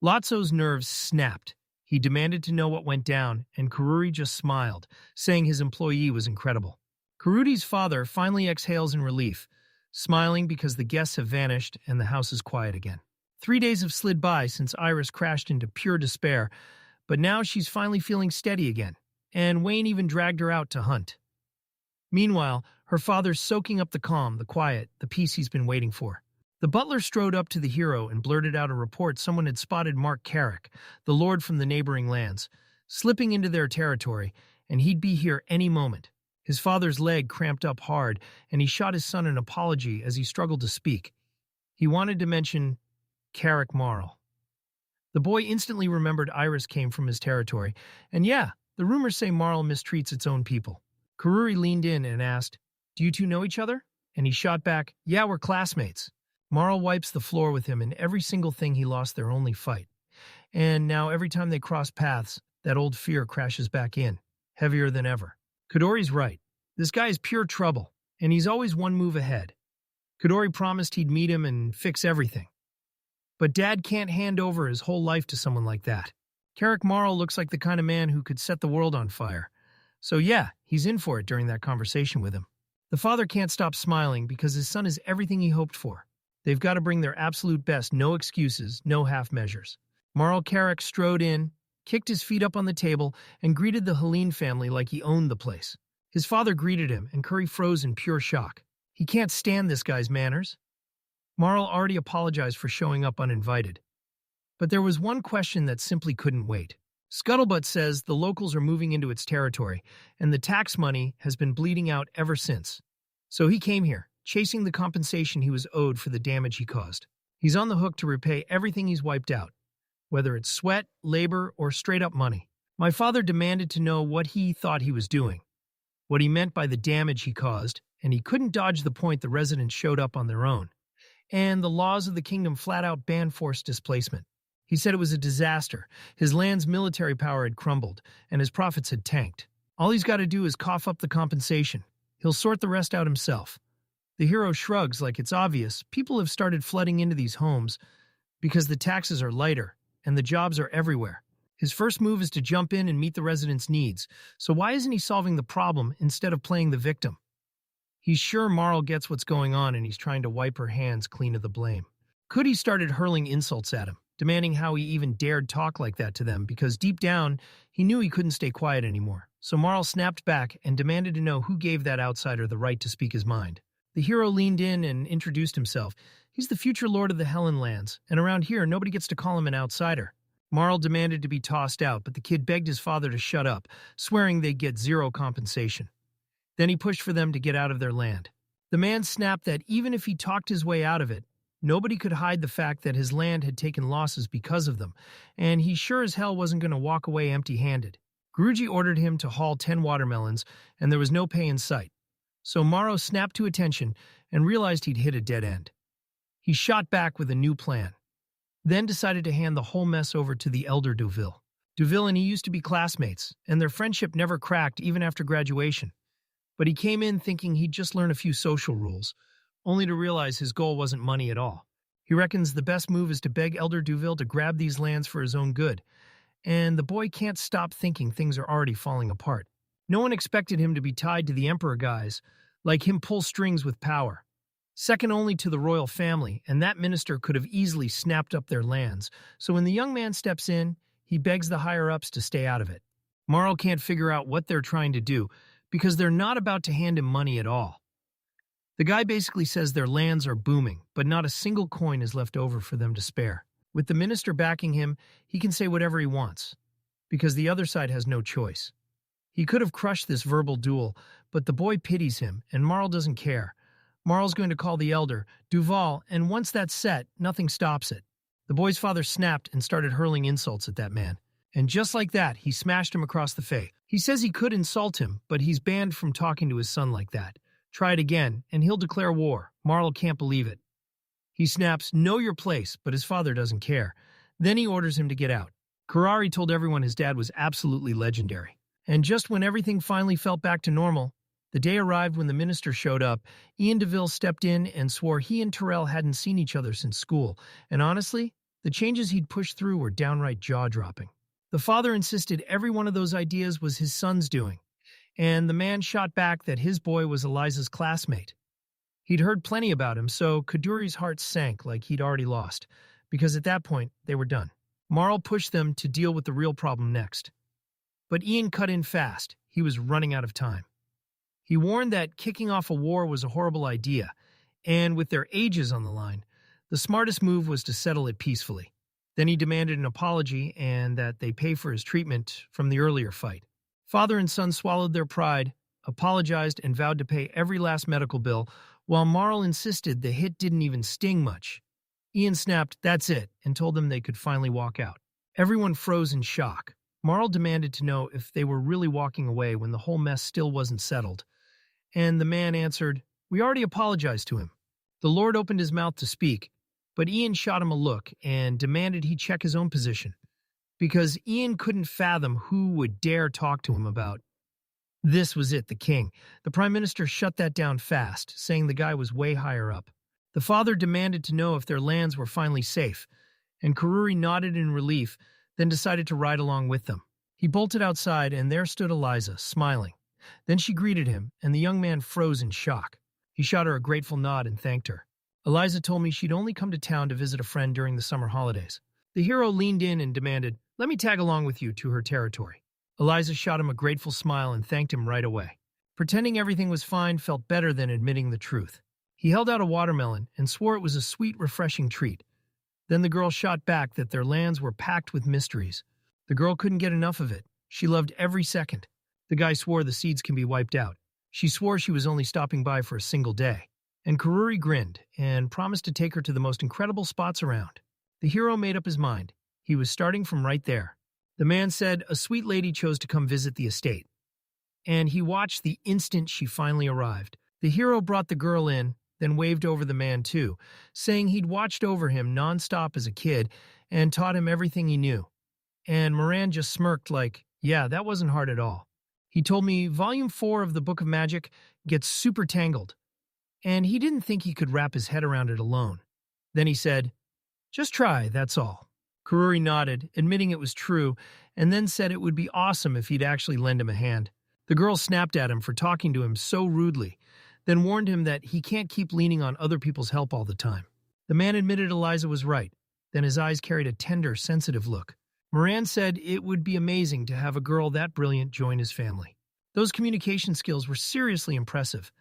Speaker 1: Lotso's nerves snapped. He demanded to know what went down, and Karuri just smiled, saying his employee was incredible. Karuri's father finally exhales in relief, smiling because the guests have vanished and the house is quiet again. 3 days have slid by since Iris crashed into pure despair, but now she's finally feeling steady again, and Wayne even dragged her out to hunt. Meanwhile, her father's soaking up the calm, the quiet, the peace he's been waiting for. The butler strode up to the hero and blurted out a report someone had spotted Mark Carrick, the lord from the neighboring lands, slipping into their territory, and he'd be here any moment. His father's leg cramped up hard, and he shot his son an apology as he struggled to speak. He wanted to mention Carrick Marl. The boy instantly remembered Iris came from his territory, and yeah, the rumors say Marl mistreats its own people. Karuri leaned in and asked, "Do you two know each other?" And he shot back, "Yeah, we're classmates." Marl wipes the floor with him in every single thing he lost their only fight. And now every time they cross paths, that old fear crashes back in, heavier than ever. Kadori's right. This guy is pure trouble, and he's always one move ahead. Kadori promised he'd meet him and fix everything. But Dad can't hand over his whole life to someone like that. Carrick Marl looks like the kind of man who could set the world on fire. So yeah, he's in for it during that conversation with him. The father can't stop smiling because his son is everything he hoped for. They've got to bring their absolute best, no excuses, no half measures. Marl Carrick strode in, kicked his feet up on the table, and greeted the Helene family like he owned the place. His father greeted him, and Curry froze in pure shock. He can't stand this guy's manners. Marl already apologized for showing up uninvited. But there was one question that simply couldn't wait. Scuttlebutt says the locals are moving into its territory, and the tax money has been bleeding out ever since. So he came here, chasing the compensation he was owed for the damage he caused. He's on the hook to repay everything he's wiped out, whether it's sweat, labor, or straight-up money. My father demanded to know what he thought he was doing, what he meant by the damage he caused, and he couldn't dodge the point the residents showed up on their own. And the laws of the kingdom flat-out banned forced displacement. He said it was a disaster. His land's military power had crumbled, and his profits had tanked. All he's got to do is cough up the compensation. He'll sort the rest out himself. The hero shrugs like it's obvious. People have started flooding into these homes because the taxes are lighter, and the jobs are everywhere. His first move is to jump in and meet the residents' needs. So why isn't he solving the problem instead of playing the victim? He's sure Marl gets what's going on, and he's trying to wipe her hands clean of the blame. Cootie started hurling insults at him, demanding how he even dared talk like that to them, because deep down, he knew he couldn't stay quiet anymore. So Marl snapped back and demanded to know who gave that outsider the right to speak his mind. The hero leaned in and introduced himself. He's the future lord of the Helen lands, and around here, nobody gets to call him an outsider. Marl demanded to be tossed out, but the kid begged his father to shut up, swearing they'd get zero compensation. Then he pushed for them to get out of their land. The man snapped that even if he talked his way out of it, nobody could hide the fact that his land had taken losses because of them, and he sure as hell wasn't going to walk away empty-handed. Guruji ordered him to haul 10 watermelons, and there was no pay in sight. So Morrow snapped to attention and realized he'd hit a dead end. He shot back with a new plan, then decided to hand the whole mess over to the elder Duville. Duville and he used to be classmates, and their friendship never cracked even after graduation. But he came in thinking he'd just learn a few social rules, only to realize his goal wasn't money at all. He reckons the best move is to beg Elder Duville to grab these lands for his own good, and the boy can't stop thinking things are already falling apart. No one expected him to be tied to the Emperor guys, like him pull strings with power. Second only to the royal family, and that minister could have easily snapped up their lands, so when the young man steps in, he begs the higher-ups to stay out of it. Marl can't figure out what they're trying to do, because they're not about to hand him money at all. The guy basically says their lands are booming, but not a single coin is left over for them to spare. With the minister backing him, he can say whatever he wants, because the other side has no choice. He could have crushed this verbal duel, but the boy pities him, and Marl doesn't care. Marl's going to call the elder, Duval, and once that's set, nothing stops it. The boy's father snapped and started hurling insults at that man. And just like that, he smashed him across the face. He says he could insult him, but he's banned from talking to his son like that. Try it again, and he'll declare war. Marl can't believe it. He snaps, "Know your place," but his father doesn't care. Then he orders him to get out. Karari told everyone his dad was absolutely legendary. And just when everything finally felt back to normal, the day arrived when the minister showed up. Ian DeVille stepped in and swore he and Terrell hadn't seen each other since school, and honestly, the changes he'd pushed through were downright jaw-dropping. The father insisted every one of those ideas was his son's doing, and the man shot back that his boy was Eliza's classmate. He'd heard plenty about him, so Kaduri's heart sank like he'd already lost, because at that point, they were done. Marl pushed them to deal with the real problem next. But Ian cut in fast. He was running out of time. He warned that kicking off a war was a horrible idea, and with their ages on the line, the smartest move was to settle it peacefully. Then he demanded an apology and that they pay for his treatment from the earlier fight. Father and son swallowed their pride, apologized, and vowed to pay every last medical bill, while Marl insisted the hit didn't even sting much. Ian snapped, "That's it," and told them they could finally walk out. Everyone froze in shock. Marl demanded to know if they were really walking away when the whole mess still wasn't settled. And the man answered, "We already apologized to him." The Lord opened his mouth to speak, but Ian shot him a look and demanded he check his own position, because Ian couldn't fathom who would dare talk to him about. This was it, the king. The prime minister shut that down fast, saying the guy was way higher up. The father demanded to know if their lands were finally safe, and Karuri nodded in relief, then decided to ride along with them. He bolted outside, and there stood Eliza, smiling. Then she greeted him, and the young man froze in shock. He shot her a grateful nod and thanked her. Eliza told me she'd only come to town to visit a friend during the summer holidays. The hero leaned in and demanded, "Let me tag along with you to her territory." Eliza shot him a grateful smile and thanked him right away. Pretending everything was fine felt better than admitting the truth. He held out a watermelon and swore it was a sweet, refreshing treat. Then the girl shot back that their lands were packed with mysteries. The girl couldn't get enough of it. She loved every second. The guy swore the seeds can be wiped out. She swore she was only stopping by for a single day. And Karuri grinned and promised to take her to the most incredible spots around. The hero made up his mind. He was starting from right there. The man said a sweet lady chose to come visit the estate, and he watched the instant she finally arrived. The hero brought the girl in, then waved over the man too, saying he'd watched over him nonstop as a kid and taught him everything he knew. And Moran just smirked like, yeah, that wasn't hard at all. He told me Volume 4 of the Book of Magic gets super tangled, and he didn't think he could wrap his head around it alone. Then he said, just try, that's all. Karuri nodded, admitting it was true, and then said it would be awesome if he'd actually lend him a hand. The girl snapped at him for talking to him so rudely, then warned him that he can't keep leaning on other people's help all the time. The man admitted Eliza was right, then his eyes carried a tender, sensitive look. Moran said it would be amazing to have a girl that brilliant join his family. Those communication skills were seriously impressive,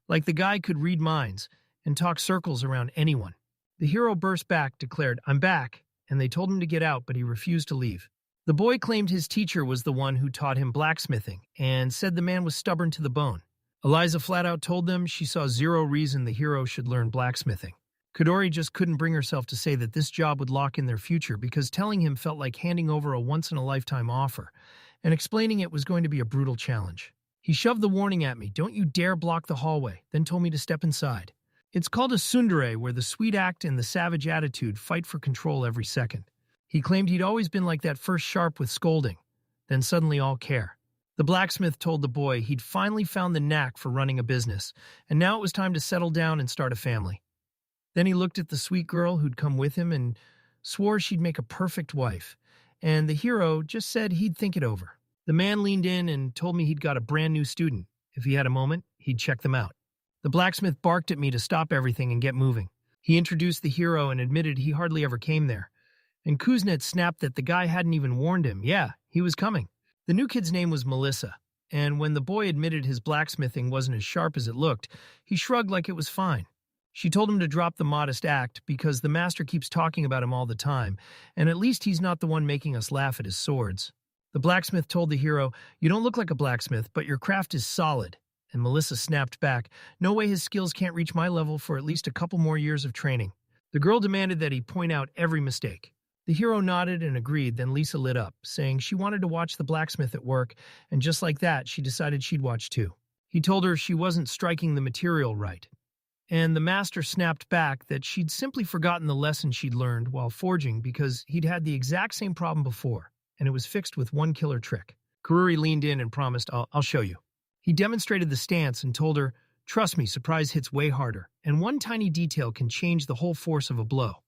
Speaker 1: like the guy could read minds and talk circles around anyone. The hero burst back, declared, "I'm back," and they told him to get out, but he refused to leave. The boy claimed his teacher was the one who taught him blacksmithing and said the man was stubborn to the bone. Eliza flat out told them she saw zero reason the hero should learn blacksmithing. Kadori just couldn't bring herself to say that this job would lock in their future because telling him felt like handing over a once-in-a-lifetime offer, and explaining it was going to be a brutal challenge. He shoved the warning at me, "Don't you dare block the hallway," then told me to step inside. It's called a tsundere, where the sweet act and the savage attitude fight for control every second. He claimed he'd always been like that, first sharp with scolding, then suddenly all care. The blacksmith told the boy he'd finally found the knack for running a business, and now it was time to settle down and start a family. Then he looked at the sweet girl who'd come with him and swore she'd make a perfect wife, and the hero just said he'd think it over. The man leaned in and told me he'd got a brand new student. If he had a moment, he'd check them out. The blacksmith barked at me to stop everything and get moving. He introduced the hero and admitted he hardly ever came there. And Kuznet snapped that the guy hadn't even warned him. Yeah, he was coming. The new kid's name was Melissa, and when the boy admitted his blacksmithing wasn't as sharp as it looked, he shrugged like it was fine. She told him to drop the modest act because the master keeps talking about him all the time, and at least he's not the one making us laugh at his swords. The blacksmith told the hero, "You don't look like a blacksmith, but your craft is solid." And Melissa snapped back, "No way, his skills can't reach my level for at least a couple more years of training." The girl demanded that he point out every mistake. The hero nodded and agreed, then Lisa lit up, saying she wanted to watch the blacksmith at work, and just like that, she decided she'd watch too. He told her she wasn't striking the material right. And the master snapped back that she'd simply forgotten the lesson she'd learned while forging because he'd had the exact same problem before, and it was fixed with one killer trick. Karuri leaned in and promised, I'll show you. He demonstrated the stance and told her, "Trust me, surprise hits way harder, and one tiny detail can change the whole force of a blow."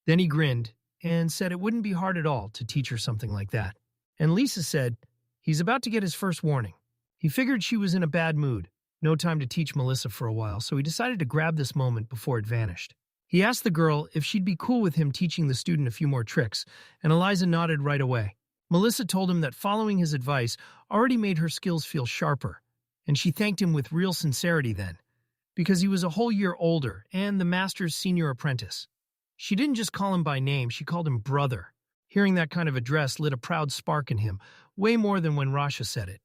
Speaker 1: Then he grinned and said it wouldn't be hard at all to teach her something like that. And Lisa said, he's about to get his first warning. He figured she was in a bad mood, no time to teach Melissa for a while, so he decided to grab this moment before it vanished. He asked the girl if she'd be cool with him teaching the student a few more tricks, and Eliza nodded right away. Melissa told him that following his advice already made her skills feel sharper, and she thanked him with real sincerity then, because he was a whole year older and the master's senior apprentice. She didn't just call him by name, she called him brother. Hearing that kind of address lit a proud spark in him, way more than when Rasha said it.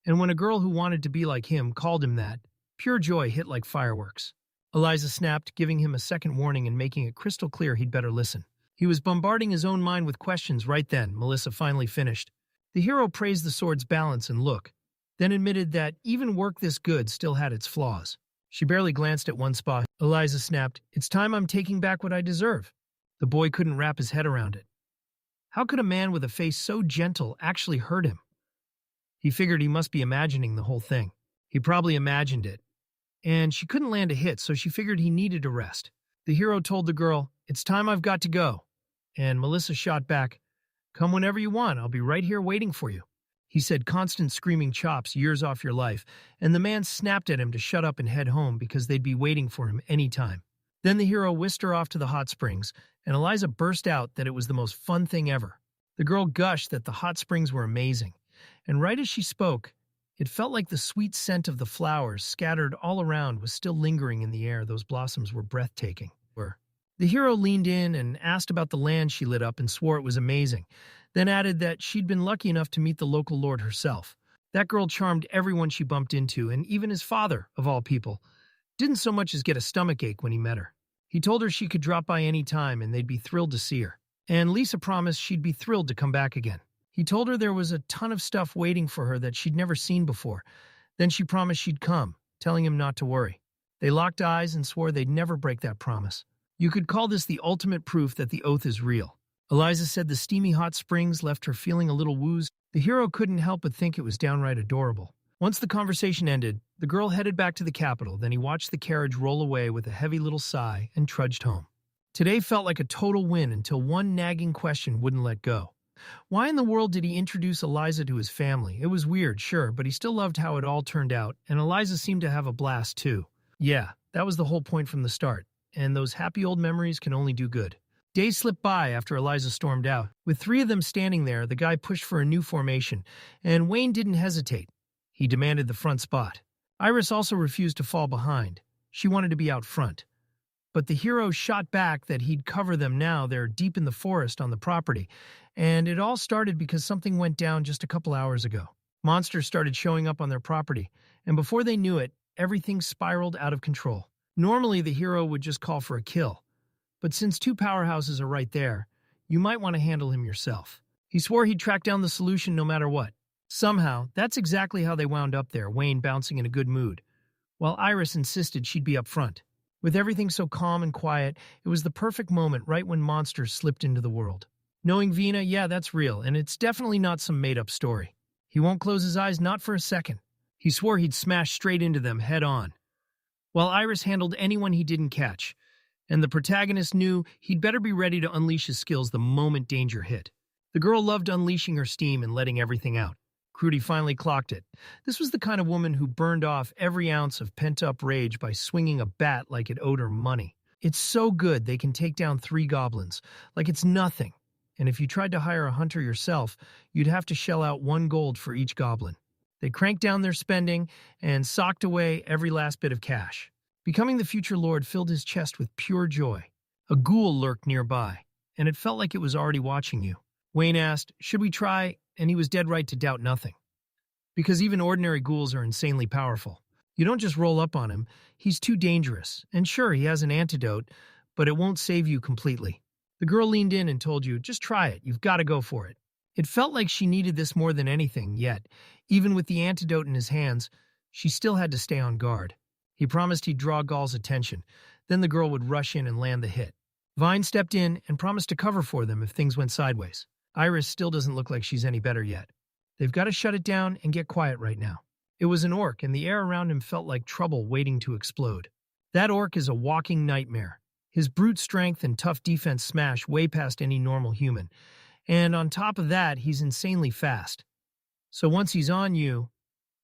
Speaker 1: And when a girl who wanted to be like him called him that, pure joy hit like fireworks. Eliza snapped, giving him a second warning and making it crystal clear he'd better listen. He was bombarding his own mind with questions right then. Melissa finally finished. The hero praised the sword's balance and look, then admitted that even work this good still had its flaws. She barely glanced at one spot. Eliza snapped, "It's time I'm taking back what I deserve." The boy couldn't wrap his head around it. How could a man with a face so gentle actually hurt him? He figured he must be imagining the whole thing. He probably imagined it. And she couldn't land a hit, so she figured he needed a rest. The hero told the girl, "It's time I've got to go." And Melissa shot back, Come whenever you want, I'll be right here waiting for you. He said constant screaming chops years off your life, and the man snapped at him to shut up and head home because they'd be waiting for him any time. Then the hero whisked her off to the hot springs, and Eliza burst out that it was the most fun thing ever. The girl gushed that the hot springs were amazing, and right as she spoke, it felt like the sweet scent of the flowers scattered all around was still lingering in the air. Those blossoms were breathtaking. The hero leaned in and asked about the land she lit up and swore it was amazing, then added that she'd been lucky enough to meet the local lord herself. That girl charmed everyone she bumped into, and even his father, of all people, didn't so much as get a stomachache when he met her. He told her she could drop by any time and they'd be thrilled to see her. And Lisa promised she'd be thrilled to come back again. He told her there was a ton of stuff waiting for her that she'd never seen before. Then she promised she'd come, telling him not to worry. They locked eyes and swore they'd never break that promise. You could call this the ultimate proof that the oath is real. Eliza said the steamy hot springs left her feeling a little woozy. The hero couldn't help but think it was downright adorable. Once the conversation ended, the girl headed back to the capital, then he watched the carriage roll away with a heavy little sigh and trudged home. Today felt like a total win until one nagging question wouldn't let go. Why in the world did he introduce Eliza to his family? It was weird, sure, but he still loved how it all turned out, and Eliza seemed to have a blast too. Yeah, that was the whole point from the start, and those happy old memories can only do good. Days slipped by after Eliza stormed out. With 3 of them standing there, the guy pushed for a new formation, and Wayne didn't hesitate. He demanded the front spot. Iris also refused to fall behind. She wanted to be out front. But the hero shot back that he'd cover them now. They're deep in the forest on the property, and it all started because something went down just a couple hours ago. Monsters started showing up on their property, and before they knew it, everything spiraled out of control. Normally, the hero would just call for a kill, but since 2 powerhouses are right there, you might want to handle him yourself. He swore he'd track down the solution no matter what. Somehow, that's exactly how they wound up there, Wayne bouncing in a good mood, while Iris insisted she'd be up front. With everything so calm and quiet, it was the perfect moment right when monsters slipped into the world. Knowing Vina, yeah, that's real, and it's definitely not some made-up story. He won't close his eyes, not for a second. He swore he'd smash straight into them head-on, while Iris handled anyone he didn't catch, and the protagonist knew he'd better be ready to unleash his skills the moment danger hit. The girl loved unleashing her steam and letting everything out. Crudy finally clocked it. This was the kind of woman who burned off every ounce of pent-up rage by swinging a bat like it owed her money. It's so good they can take down 3 goblins, like it's nothing. And if you tried to hire a hunter yourself, you'd have to shell out 1 gold for each goblin. They cranked down their spending and socked away every last bit of cash. Becoming the future lord filled his chest with pure joy. A ghoul lurked nearby, and it felt like it was already watching you. Wayne asked, "Should we try?" And he was dead right to doubt nothing. Because even ordinary ghouls are insanely powerful. You don't just roll up on him. He's too dangerous. And sure, he has an antidote, but it won't save you completely. The girl leaned in and told you, "Just try it. You've got to go for it." It felt like she needed this more than anything, yet, even with the antidote in his hands, she still had to stay on guard. He promised he'd draw Gaul's attention. Then the girl would rush in and land the hit. Vine stepped in and promised to cover for them if things went sideways. Iris still doesn't look like she's any better yet. They've got to shut it down and get quiet right now. It was an orc, and the air around him felt like trouble waiting to explode. That orc is a walking nightmare. His brute strength and tough defense smash way past any normal human. And on top of that, he's insanely fast. So once he's on you,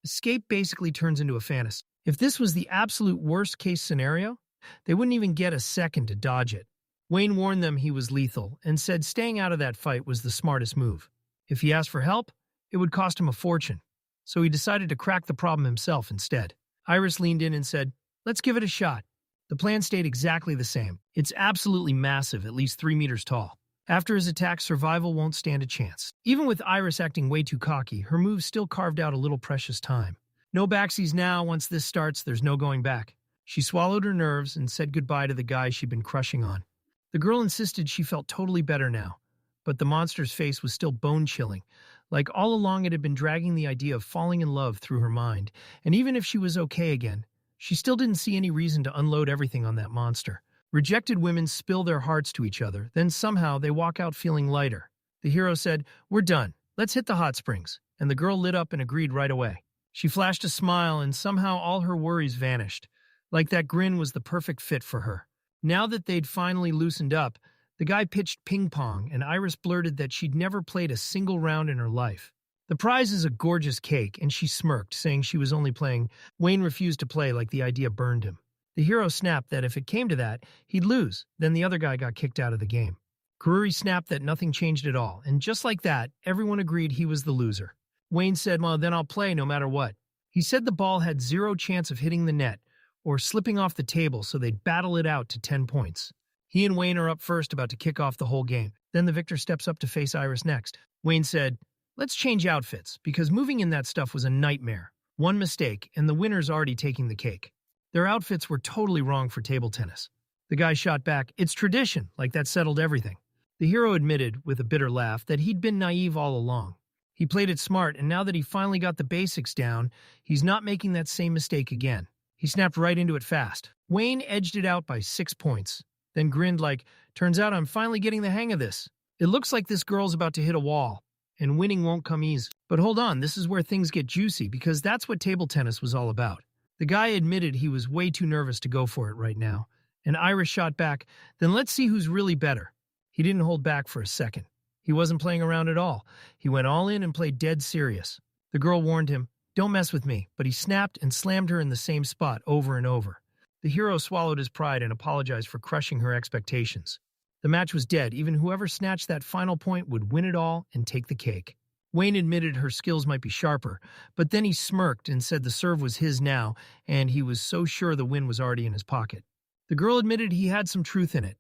Speaker 1: escape basically turns into a fantasy. If this was the absolute worst-case scenario, they wouldn't even get a second to dodge it. Wayne warned them he was lethal and said staying out of that fight was the smartest move. If he asked for help, it would cost him a fortune. So he decided to crack the problem himself instead. Iris leaned in and said, "Let's give it a shot." The plan stayed exactly the same. It's absolutely massive, at least 3 meters tall. After his attack, survival won't stand a chance. Even with Iris acting way too cocky, her moves still carved out a little precious time. No backsies now. Once this starts, there's no going back. She swallowed her nerves and said goodbye to the guy she'd been crushing on. The girl insisted she felt totally better now, but the monster's face was still bone-chilling. Like all along it had been dragging the idea of falling in love through her mind, and even if she was okay again, she still didn't see any reason to unload everything on that monster. Rejected women spill their hearts to each other, then somehow they walk out feeling lighter. The hero said, "We're done. Let's hit the hot springs," and the girl lit up and agreed right away. She flashed a smile, and somehow all her worries vanished, like that grin was the perfect fit for her. Now that they'd finally loosened up, The guy pitched ping pong, and Iris blurted that she'd never played a single round in her life. The prize is a gorgeous cake, and she smirked, saying she was only playing. Wayne refused to play like the idea burned him. The hero snapped that if it came to that, he'd lose. Then the other guy got kicked out of the game. Kururi snapped that nothing changed at all, and just like that, everyone agreed he was the loser. Wayne said, well, then I'll play no matter what. He said the ball had zero chance of hitting the net or slipping off the table, so they'd battle it out to 10 points. He and Wayne are up first, about to kick off the whole game. Then the victor steps up to face Iris next. Wayne said, let's change outfits, because moving in that stuff was a nightmare. One mistake, and the winner's already taking the cake. Their outfits were totally wrong for table tennis. The guy shot back, it's tradition, like that settled everything. The hero admitted, with a bitter laugh, that he'd been naive all along. He played it smart, and now that he finally got the basics down, he's not making that same mistake again. He snapped right into it fast. Wayne edged it out by 6 points, then grinned like, turns out I'm finally getting the hang of this. It looks like this girl's about to hit a wall, and winning won't come easy. But hold on, this is where things get juicy, because that's what table tennis was all about. The guy admitted he was way too nervous to go for it right now, and Iris shot back, then let's see who's really better. He didn't hold back for a second. He wasn't playing around at all. He went all in and played dead serious. The girl warned him, don't mess with me, but he snapped and slammed her in the same spot over and over. The hero swallowed his pride and apologized for crushing her expectations. The match was dead. Even whoever snatched that final point would win it all and take the cake. Wayne admitted her skills might be sharper, but then he smirked and said the serve was his now, and he was so sure the win was already in his pocket. The girl admitted he had some truth in it,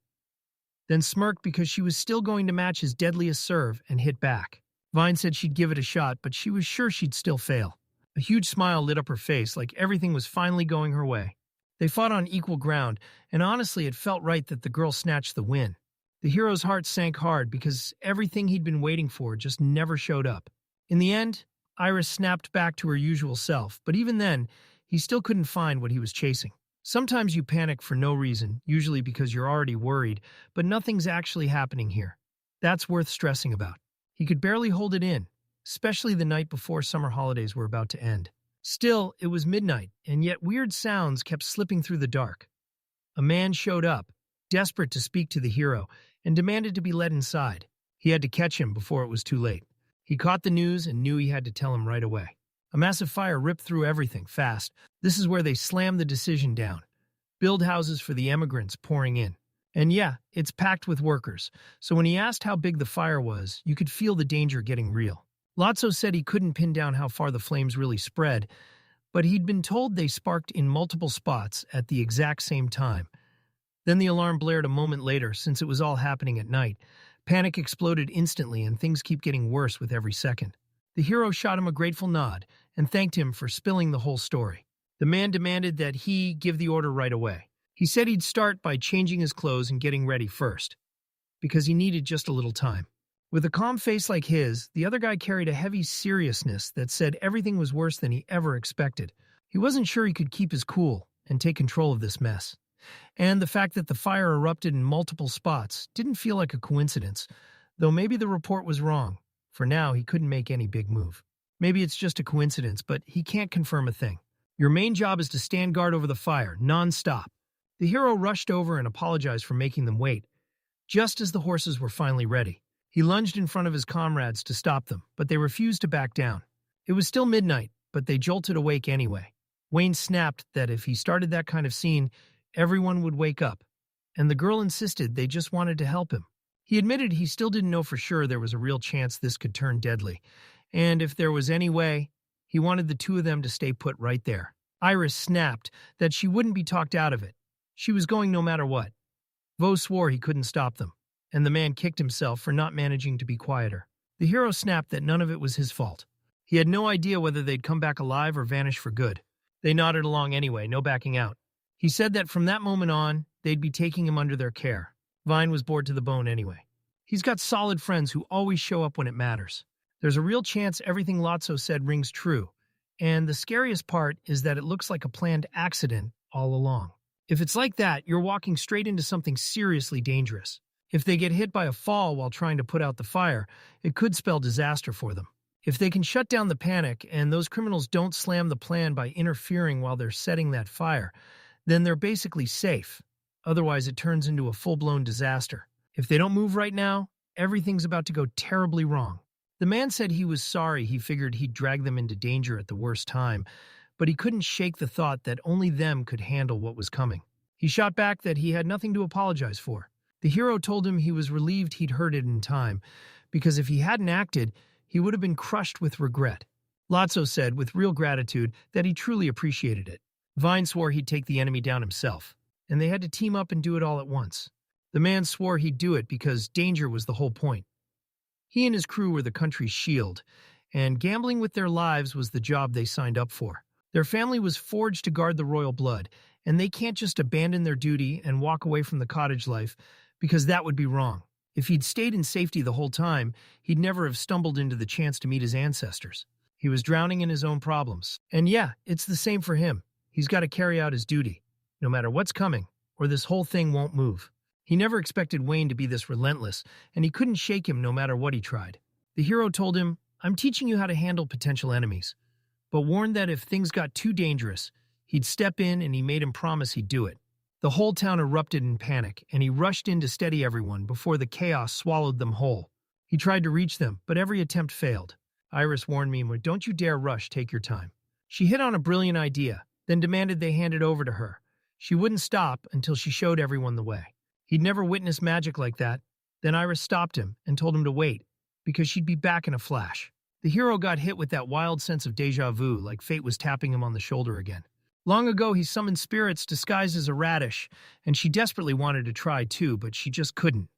Speaker 1: then smirked because she was still going to match his deadliest serve and hit back. Vine said she'd give it a shot, but she was sure she'd still fail. A huge smile lit up her face, like everything was finally going her way. They fought on equal ground, and honestly it felt right that the girl snatched the win. The hero's heart sank hard because everything he'd been waiting for just never showed up. In the end, Iris snapped back to her usual self, but even then, he still couldn't find what he was chasing. Sometimes you panic for no reason, usually because you're already worried, but nothing's actually happening here. That's worth stressing about. He could barely hold it in, especially the night before summer holidays were about to end. Still, it was midnight, and yet weird sounds kept slipping through the dark. A man showed up, desperate to speak to the hero, and demanded to be let inside. He had to catch him before it was too late. He caught the news and knew he had to tell him right away. A massive fire ripped through everything, fast. This is where they slammed the decision down. Build houses for the immigrants pouring in. And yeah, it's packed with workers, so when he asked how big the fire was, you could feel the danger getting real. Lotso said he couldn't pin down how far the flames really spread, but he'd been told they sparked in multiple spots at the exact same time. Then the alarm blared a moment later, since it was all happening at night. Panic exploded instantly, and things keep getting worse with every second. The hero shot him a grateful nod and thanked him for spilling the whole story. The man demanded that he give the order right away. He said he'd start by changing his clothes and getting ready first, because he needed just a little time. With a calm face like his, the other guy carried a heavy seriousness that said everything was worse than he ever expected. He wasn't sure he could keep his cool and take control of this mess. And the fact that the fire erupted in multiple spots didn't feel like a coincidence, though maybe the report was wrong. For now, he couldn't make any big move. Maybe it's just a coincidence, but he can't confirm a thing. Your main job is to stand guard over the fire, non-stop. The hero rushed over and apologized for making them wait, just as the horses were finally ready. He lunged in front of his comrades to stop them, but they refused to back down. It was still midnight, but they jolted awake anyway. Wayne snapped that if he started that kind of scene, everyone would wake up, and the girl insisted they just wanted to help him. He admitted he still didn't know for sure there was a real chance this could turn deadly, and if there was any way, he wanted the two of them to stay put right there. Iris snapped that she wouldn't be talked out of it. She was going no matter what. Vo swore he couldn't stop them, and the man kicked himself for not managing to be quieter. The hero snapped that none of it was his fault. He had no idea whether they'd come back alive or vanish for good. They nodded along anyway, no backing out. He said that from that moment on, they'd be taking him under their care. Vine was bored to the bone anyway. He's got solid friends who always show up when it matters. There's a real chance everything Lotso said rings true, and the scariest part is that it looks like a planned accident all along. If it's like that, you're walking straight into something seriously dangerous. If they get hit by a fall while trying to put out the fire, it could spell disaster for them. If they can shut down the panic and those criminals don't slam the plan by interfering while they're setting that fire, then they're basically safe. Otherwise, it turns into a full-blown disaster. If they don't move right now, everything's about to go terribly wrong. The man said he was sorry. He figured he'd drag them into danger at the worst time, but he couldn't shake the thought that only them could handle what was coming. He shot back that he had nothing to apologize for. The hero told him he was relieved he'd heard it in time, because if he hadn't acted, he would have been crushed with regret. Lotso said, with real gratitude, that he truly appreciated it. Vine swore he'd take the enemy down himself, and they had to team up and do it all at once. The man swore he'd do it because danger was the whole point. He and his crew were the country's shield, and gambling with their lives was the job they signed up for. Their family was forged to guard the royal blood, and they can't just abandon their duty and walk away from the cottage life, because that would be wrong. If he'd stayed in safety the whole time, he'd never have stumbled into the chance to meet his ancestors. He was drowning in his own problems. And yeah, it's the same for him. He's got to carry out his duty, no matter what's coming, or this whole thing won't move. He never expected Wayne to be this relentless, and he couldn't shake him no matter what he tried. The hero told him, "I'm teaching you how to handle potential enemies," but warned that if things got too dangerous, he'd step in, and he made him promise he'd do it. The whole town erupted in panic, and he rushed in to steady everyone before the chaos swallowed them whole. He tried to reach them, but every attempt failed. Iris warned me, "Don't you dare rush, take your time." She hit on a brilliant idea, then demanded they hand it over to her. She wouldn't stop until she showed everyone the way. He'd never witnessed magic like that. Then Iris stopped him and told him to wait, because she'd be back in a flash. The hero got hit with that wild sense of déjà vu, like fate was tapping him on the shoulder again. Long ago, he summoned spirits disguised as a radish, and she desperately wanted to try too, but she just couldn't.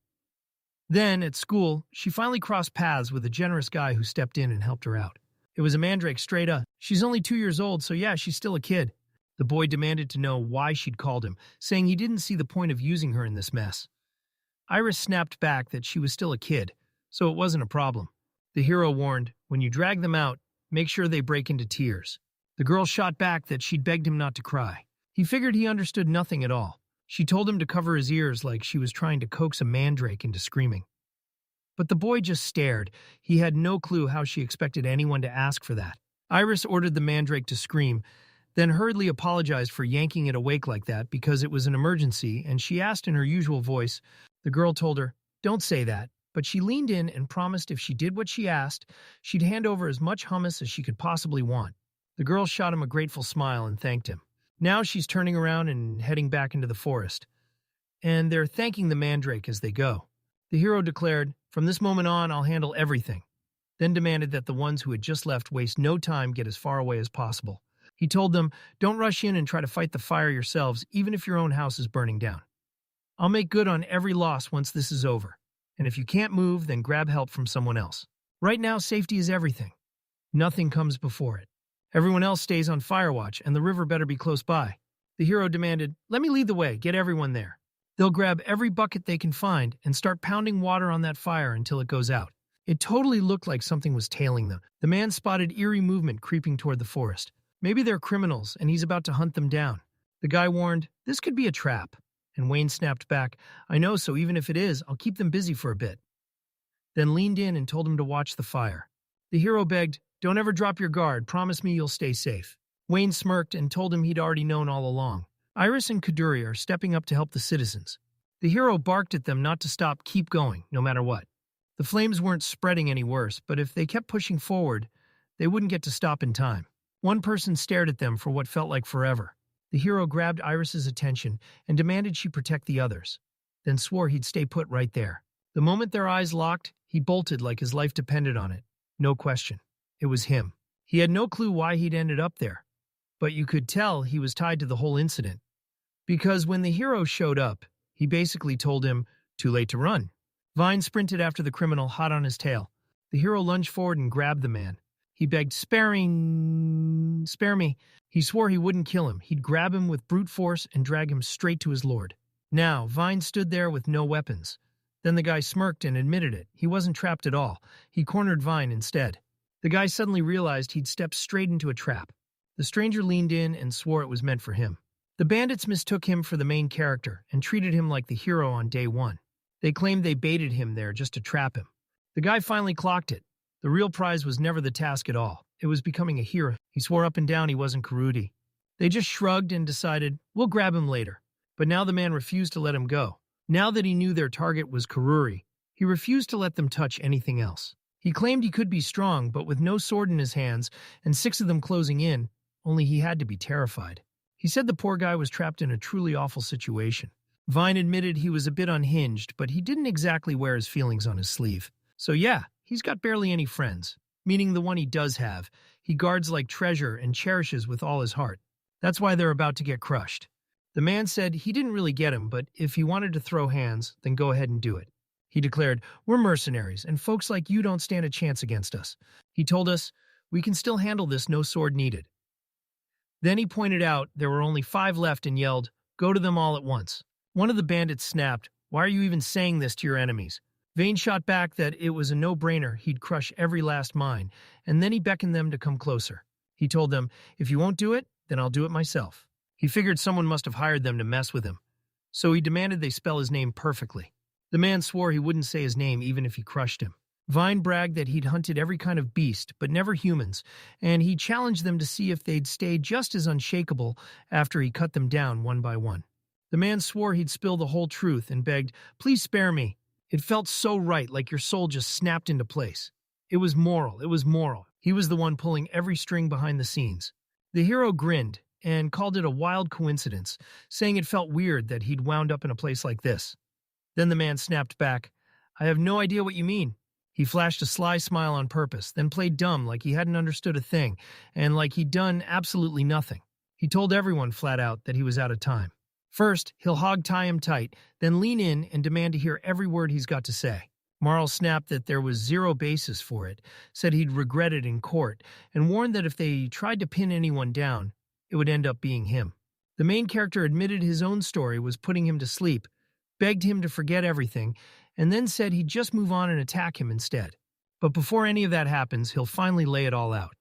Speaker 1: Then, at school, she finally crossed paths with a generous guy who stepped in and helped her out. It was a mandrake straight up. She's only 2 years old, so yeah, she's still a kid. The boy demanded to know why she'd called him, saying he didn't see the point of using her in this mess. Iris snapped back that she was still a kid, so it wasn't a problem. The hero warned, "When you drag them out, make sure they break into tears." The girl shot back that she'd begged him not to cry. He figured he understood nothing at all. She told him to cover his ears like she was trying to coax a mandrake into screaming. But the boy just stared. He had no clue how she expected anyone to ask for that. Iris ordered the mandrake to scream, then hurriedly apologized for yanking it awake like that because it was an emergency, and she asked in her usual voice. The girl told her, "Don't say that," but she leaned in and promised if she did what she asked, she'd hand over as much hummus as she could possibly want. The girl shot him a grateful smile and thanked him. Now she's turning around and heading back into the forest, and they're thanking the mandrake as they go. The hero declared, "From this moment on, I'll handle everything," then demanded that the ones who had just left waste no time, get as far away as possible. He told them, "Don't rush in and try to fight the fire yourselves, even if your own house is burning down. I'll make good on every loss once this is over, and if you can't move, then grab help from someone else. Right now, safety is everything. Nothing comes before it. Everyone else stays on fire watch, and the river better be close by." The hero demanded, "Let me lead the way, get everyone there. They'll grab every bucket they can find and start pounding water on that fire until it goes out." It totally looked like something was tailing them. The man spotted eerie movement creeping toward the forest. Maybe they're criminals, and he's about to hunt them down. The guy warned, "This could be a trap." And Wayne snapped back, "I know, so even if it is, I'll keep them busy for a bit." Then leaned in and told him to watch the fire. The hero begged, "Don't ever drop your guard, promise me you'll stay safe." Wayne smirked and told him he'd already known all along. Iris and Kaduri are stepping up to help the citizens. The hero barked at them not to stop, keep going, no matter what. The flames weren't spreading any worse, but if they kept pushing forward, they wouldn't get to stop in time. One person stared at them for what felt like forever. The hero grabbed Iris's attention and demanded she protect the others, then swore he'd stay put right there. The moment their eyes locked, he bolted like his life depended on it. No question. It was him. He had no clue why he'd ended up there, but you could tell he was tied to the whole incident. Because when the hero showed up, he basically told him, "Too late to run." Vine sprinted after the criminal, hot on his tail. The hero lunged forward and grabbed the man. He begged, spare me." He swore he wouldn't kill him. He'd grab him with brute force and drag him straight to his lord. Now, Vine stood there with no weapons. Then the guy smirked and admitted it. He wasn't trapped at all. He cornered Vine instead. The guy suddenly realized he'd stepped straight into a trap. The stranger leaned in and swore it was meant for him. The bandits mistook him for the main character and treated him like the hero on day one. They claimed they baited him there just to trap him. The guy finally clocked it. The real prize was never the task at all. It was becoming a hero. He swore up and down he wasn't Karudi. They just shrugged and decided, we'll grab him later. But now the man refused to let him go. Now that he knew their target was Karuri, he refused to let them touch anything else. He claimed he could be strong, but with no sword in his hands and 6 of them closing in, only he had to be terrified. He said the poor guy was trapped in a truly awful situation. Vine admitted he was a bit unhinged, but he didn't exactly wear his feelings on his sleeve. So yeah, he's got barely any friends, meaning the one he does have, he guards like treasure and cherishes with all his heart. That's why they're about to get crushed. The man said he didn't really get him, but if he wanted to throw hands, then go ahead and do it. He declared, "We're mercenaries, and folks like you don't stand a chance against us." He told us, "We can still handle this, no sword needed." Then he pointed out there were only 5 left and yelled, "Go to them all at once." One of the bandits snapped, "Why are you even saying this to your enemies?" Vane shot back that it was a no-brainer, he'd crush every last mine, and then he beckoned them to come closer. He told them, "If you won't do it, then I'll do it myself." He figured someone must have hired them to mess with him, so he demanded they spell his name perfectly. The man swore he wouldn't say his name even if he crushed him. Vine bragged that he'd hunted every kind of beast, but never humans, and he challenged them to see if they'd stay just as unshakable after he cut them down one by one. The man swore he'd spill the whole truth and begged, "Please spare me." It felt so right, like your soul just snapped into place. It was moral. He was the one pulling every string behind the scenes. The hero grinned and called it a wild coincidence, saying it felt weird that he'd wound up in a place like this. Then the man snapped back, "I have no idea what you mean." He flashed a sly smile on purpose, then played dumb like he hadn't understood a thing, and like he'd done absolutely nothing. He told everyone flat out that he was out of time. First, he'll hog-tie him tight, then lean in and demand to hear every word he's got to say. Marl snapped that there was zero basis for it, said he'd regret it in court, and warned that if they tried to pin anyone down, it would end up being him. The main character admitted his own story was putting him to sleep, begged him to forget everything, and then said he'd just move on and attack him instead. But before any of that happens, he'll finally lay it all out.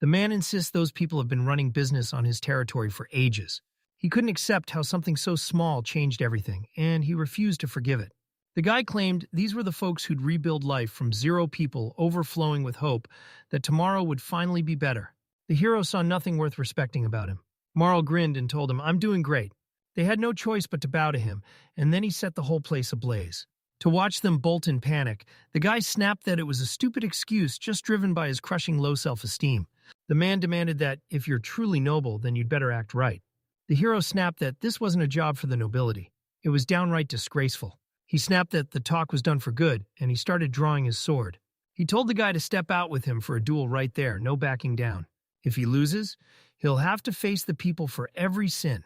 Speaker 1: The man insists those people have been running business on his territory for ages. He couldn't accept how something so small changed everything, and he refused to forgive it. The guy claimed these were the folks who'd rebuild life from 0 people overflowing with hope that tomorrow would finally be better. The hero saw nothing worth respecting about him. Marl grinned and told him, "I'm doing great." They had no choice but to bow to him, and then he set the whole place ablaze. To watch them bolt in panic, the guy snapped that it was a stupid excuse just driven by his crushing low self-esteem. The man demanded that, if you're truly noble, then you'd better act right. The hero snapped that this wasn't a job for the nobility. It was downright disgraceful. He snapped that the talk was done for good, and he started drawing his sword. He told the guy to step out with him for a duel right there, no backing down. If he loses, he'll have to face the people for every sin.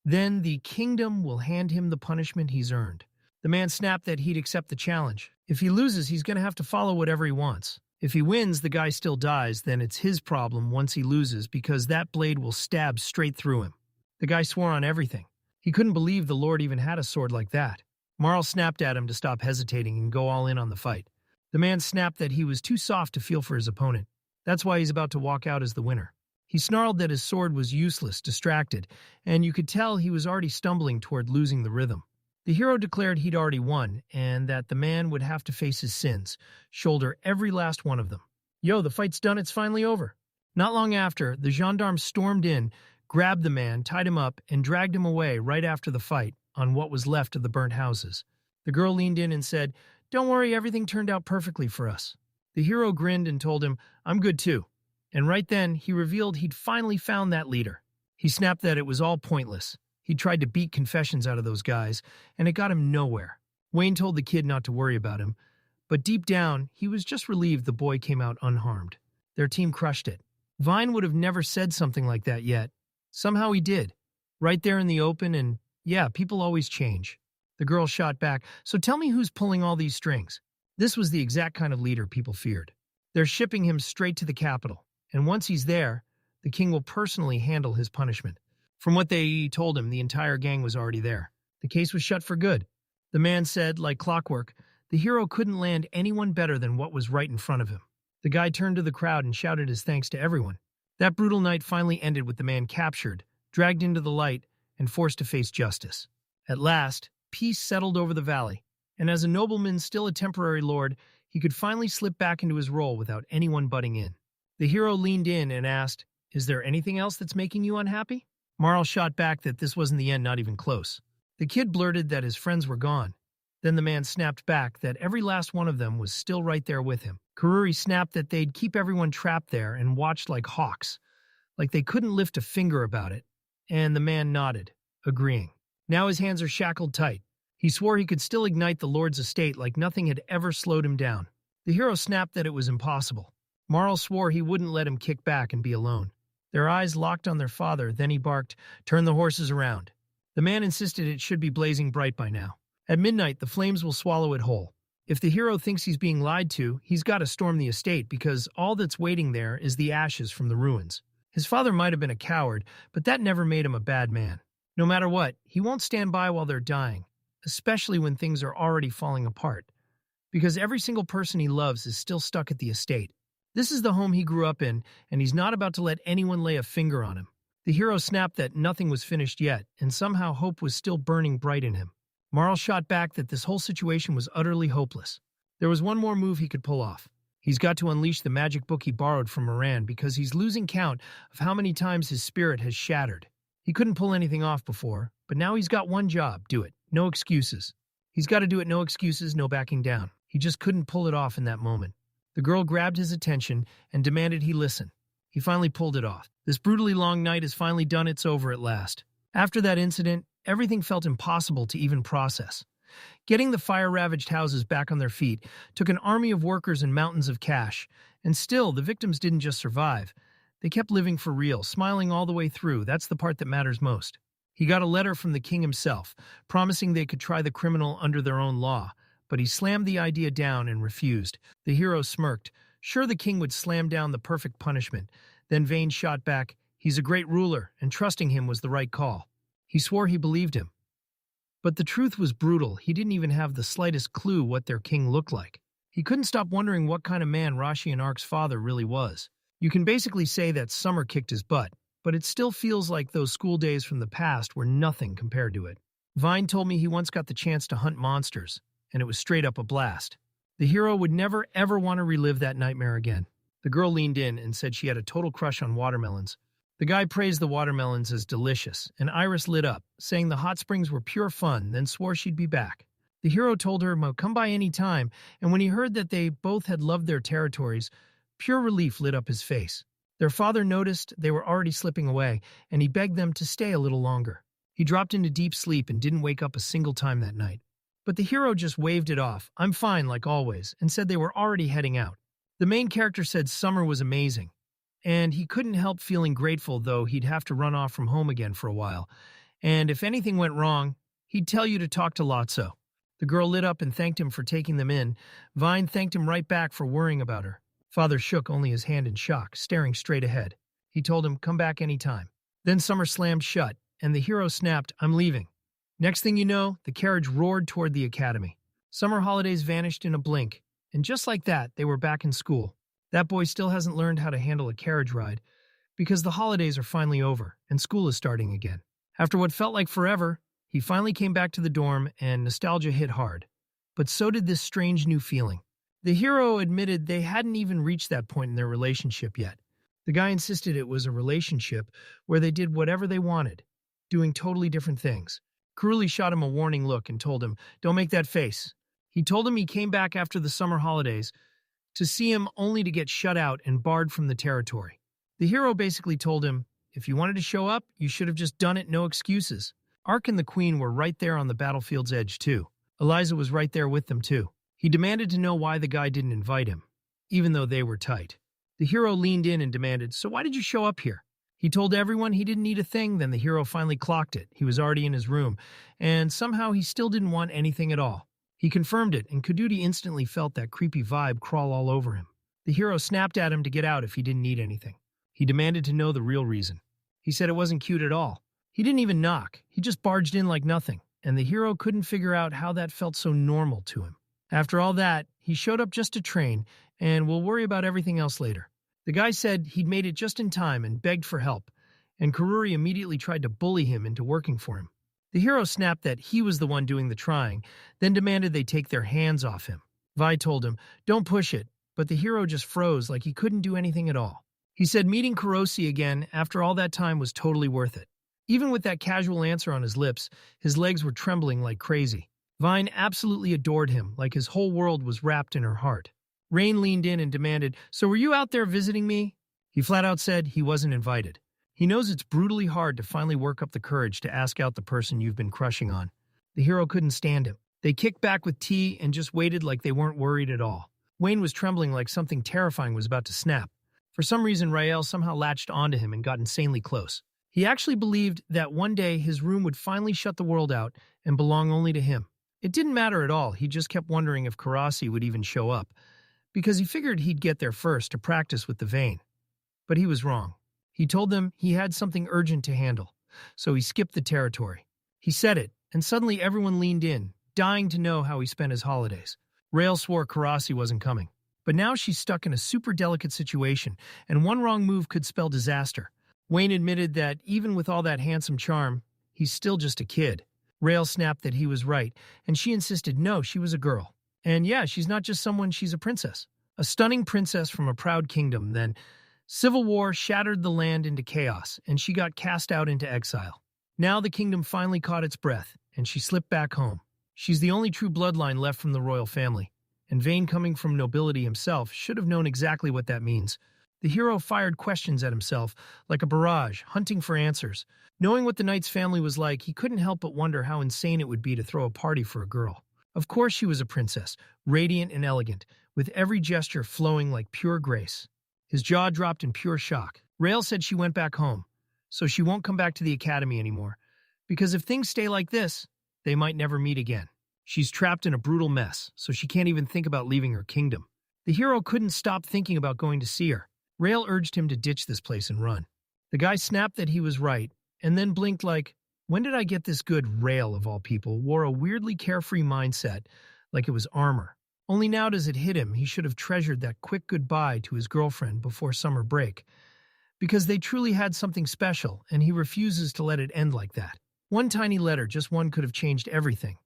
Speaker 1: Then the kingdom will hand him the punishment he's earned. The man snapped that he'd accept the challenge. If he loses, he's going to have to follow whatever he wants. If he wins, the guy still dies, then it's his problem once he loses because that blade will stab straight through him. The guy swore on everything. He couldn't believe the Lord even had a sword like that. Marl snapped at him to stop hesitating and go all in on the fight. The man snapped that he was too soft to feel for his opponent. That's why he's about to walk out as the winner. He snarled that his sword was useless, distracted, and you could tell he was already stumbling toward losing the rhythm. The hero declared he'd already won, and that the man would have to face his sins, shoulder every last one of them. "Yo, the fight's done, it's finally over." Not long after, the gendarmes stormed in, grabbed the man, tied him up, and dragged him away right after the fight on what was left of the burnt houses. The girl leaned in and said, "Don't worry, everything turned out perfectly for us." The hero grinned and told him, "I'm good too." And right then, he revealed he'd finally found that leader. He snapped that it was all pointless. He tried to beat confessions out of those guys, and it got him nowhere. Wayne told the kid not to worry about him, but deep down, he was just relieved the boy came out unharmed. Their team crushed it. Vine would have never said something like that yet. Somehow he did. Right there in the open, and yeah, people always change. The girl shot back, "So tell me who's pulling all these strings." This was the exact kind of leader people feared. They're shipping him straight to the capital, and once he's there, the king will personally handle his punishment. From what they told him, the entire gang was already there. The case was shut for good. The man said, like clockwork, the hero couldn't land anyone better than what was right in front of him. The guy turned to the crowd and shouted his thanks to everyone. That brutal night finally ended with the man captured, dragged into the light, and forced to face justice. At last, peace settled over the valley, and as a nobleman still a temporary lord, he could finally slip back into his role without anyone butting in. The hero leaned in and asked, "Is there anything else that's making you unhappy?" Marl shot back that this wasn't the end, not even close. The kid blurted that his friends were gone. Then the man snapped back that every last one of them was still right there with him. Karuri snapped that they'd keep everyone trapped there and watched like hawks, like they couldn't lift a finger about it. And the man nodded, agreeing. Now his hands are shackled tight. He swore he could still ignite the Lord's estate like nothing had ever slowed him down. The hero snapped that it was impossible. Marl swore he wouldn't let him kick back and be alone. Their eyes locked on their father, then he barked, "Turn the horses around." The man insisted it should be blazing bright by now. At midnight, the flames will swallow it whole. If the hero thinks he's being lied to, he's got to storm the estate because all that's waiting there is the ashes from the ruins. His father might have been a coward, but that never made him a bad man. No matter what, he won't stand by while they're dying, especially when things are already falling apart, because every single person he loves is still stuck at the estate. This is the home he grew up in, and he's not about to let anyone lay a finger on him. The hero snapped that nothing was finished yet, and somehow hope was still burning bright in him. Marl shot back that this whole situation was utterly hopeless. There was one more move he could pull off. He's got to unleash the magic book he borrowed from Moran because he's losing count of how many times his spirit has shattered. He couldn't pull anything off before, but now he's got one job: do it. No excuses. He's got to do it, no excuses, no backing down. He just couldn't pull it off in that moment. The girl grabbed his attention and demanded he listen. He finally pulled it off. This brutally long night is finally done, it's over at last. After that incident, everything felt impossible to even process. Getting the fire-ravaged houses back on their feet took an army of workers and mountains of cash, and still, the victims didn't just survive. They kept living for real, smiling all the way through. That's the part that matters most. He got a letter from the king himself, promising they could try the criminal under their own law, but he slammed the idea down and refused. The hero smirked, sure the king would slam down the perfect punishment. Then Vane shot back, "He's a great ruler, and trusting him was the right call." He swore he believed him. But the truth was brutal. He didn't even have the slightest clue what their king looked like. He couldn't stop wondering what kind of man Rashi and Ark's father really was. You can basically say that Summer kicked his butt, but it still feels like those school days from the past were nothing compared to it. Vine told me he once got the chance to hunt monsters, and it was straight up a blast. The hero would never ever want to relive that nightmare again. The girl leaned in and said she had a total crush on watermelons. The guy praised the watermelons as delicious, and Iris lit up, saying the hot springs were pure fun, then swore she'd be back. The hero told her, "Come by any time," and when he heard that they both had loved their territories, pure relief lit up his face. Their father noticed they were already slipping away, and he begged them to stay a little longer. He dropped into deep sleep and didn't wake up a single time that night. But the hero just waved it off, "I'm fine," like always, and said they were already heading out. The main character said Summer was amazing, and he couldn't help feeling grateful, though he'd have to run off from home again for a while. And if anything went wrong, he'd tell you to talk to Lotso. The girl lit up and thanked him for taking them in. Vine thanked him right back for worrying about her. Father shook only his hand in shock, staring straight ahead. He told him, "Come back any time." Then Summer slammed shut, and the hero snapped, "I'm leaving." Next thing you know, the carriage roared toward the academy. Summer holidays vanished in a blink, and just like that, they were back in school. That boy still hasn't learned how to handle a carriage ride, because the holidays are finally over, and school is starting again. After what felt like forever, he finally came back to the dorm, and nostalgia hit hard. But so did this strange new feeling. The hero admitted they hadn't even reached that point in their relationship yet. The guy insisted it was a relationship where they did whatever they wanted, doing totally different things. Kuruli shot him a warning look and told him, "Don't make that face." He told him he came back after the summer holidays to see him only to get shut out and barred from the territory. The hero basically told him, if you wanted to show up, you should have just done it, no excuses. Ark and the Queen were right there on the battlefield's edge too. Eliza was right there with them too. He demanded to know why the guy didn't invite him, even though they were tight. The hero leaned in and demanded, "So why did you show up here?" He told everyone he didn't need a thing, then the hero finally clocked it. He was already in his room, and somehow he still didn't want anything at all. He confirmed it, and Kadudi instantly felt that creepy vibe crawl all over him. The hero snapped at him to get out if he didn't need anything. He demanded to know the real reason. He said it wasn't cute at all. He didn't even knock. He just barged in like nothing, and the hero couldn't figure out how that felt so normal to him. After all that, he showed up just to train, and we'll worry about everything else later. The guy said he'd made it just in time and begged for help, and Karuri immediately tried to bully him into working for him. The hero snapped that he was the one doing the trying, then demanded they take their hands off him. Vi told him, "Don't push it," but the hero just froze like he couldn't do anything at all. He said meeting Kurosi again after all that time was totally worth it. Even with that casual answer on his lips, his legs were trembling like crazy. Vine absolutely adored him, like his whole world was wrapped in her heart. Rain leaned in and demanded, "So were you out there visiting me?" He flat out said he wasn't invited. He knows it's brutally hard to finally work up the courage to ask out the person you've been crushing on. The hero couldn't stand him. They kicked back with tea and just waited like they weren't worried at all. Wayne was trembling like something terrifying was about to snap. For some reason, Rael somehow latched onto him and got insanely close. He actually believed that one day his room would finally shut the world out and belong only to him. It didn't matter at all, he just kept wondering if Karasi would even show up, because he figured he'd get there first to practice with the vein. But he was wrong. He told them he had something urgent to handle, so he skipped the territory. He said it, and suddenly everyone leaned in, dying to know how he spent his holidays. Rael swore Karasi wasn't coming. But now she's stuck in a super delicate situation, and one wrong move could spell disaster. Wayne admitted that even with all that handsome charm, he's still just a kid. Rael snapped that he was right, and she insisted no, she was a girl. And yeah, she's not just someone, she's a princess. A stunning princess from a proud kingdom. Then civil war shattered the land into chaos, and she got cast out into exile. Now the kingdom finally caught its breath, and she slipped back home. She's the only true bloodline left from the royal family, and Vane, coming from nobility himself, should have known exactly what that means. The hero fired questions at himself, like a barrage, hunting for answers. Knowing what the knight's family was like, he couldn't help but wonder how insane it would be to throw a party for a girl. Of course she was a princess, radiant and elegant, with every gesture flowing like pure grace. His jaw dropped in pure shock. Rael said she went back home, so she won't come back to the academy anymore, because if things stay like this, they might never meet again. She's trapped in a brutal mess, so she can't even think about leaving her kingdom. The hero couldn't stop thinking about going to see her. Rael urged him to ditch this place and run. The guy snapped that he was right, and then blinked like, when did I get this good? Rael, of all people, wore a weirdly carefree mindset, like it was armor. Only now does it hit him he should have treasured that quick goodbye to his girlfriend before summer break. Because they truly had something special, and he refuses to let it end like that. One tiny letter, just one, could have changed everything.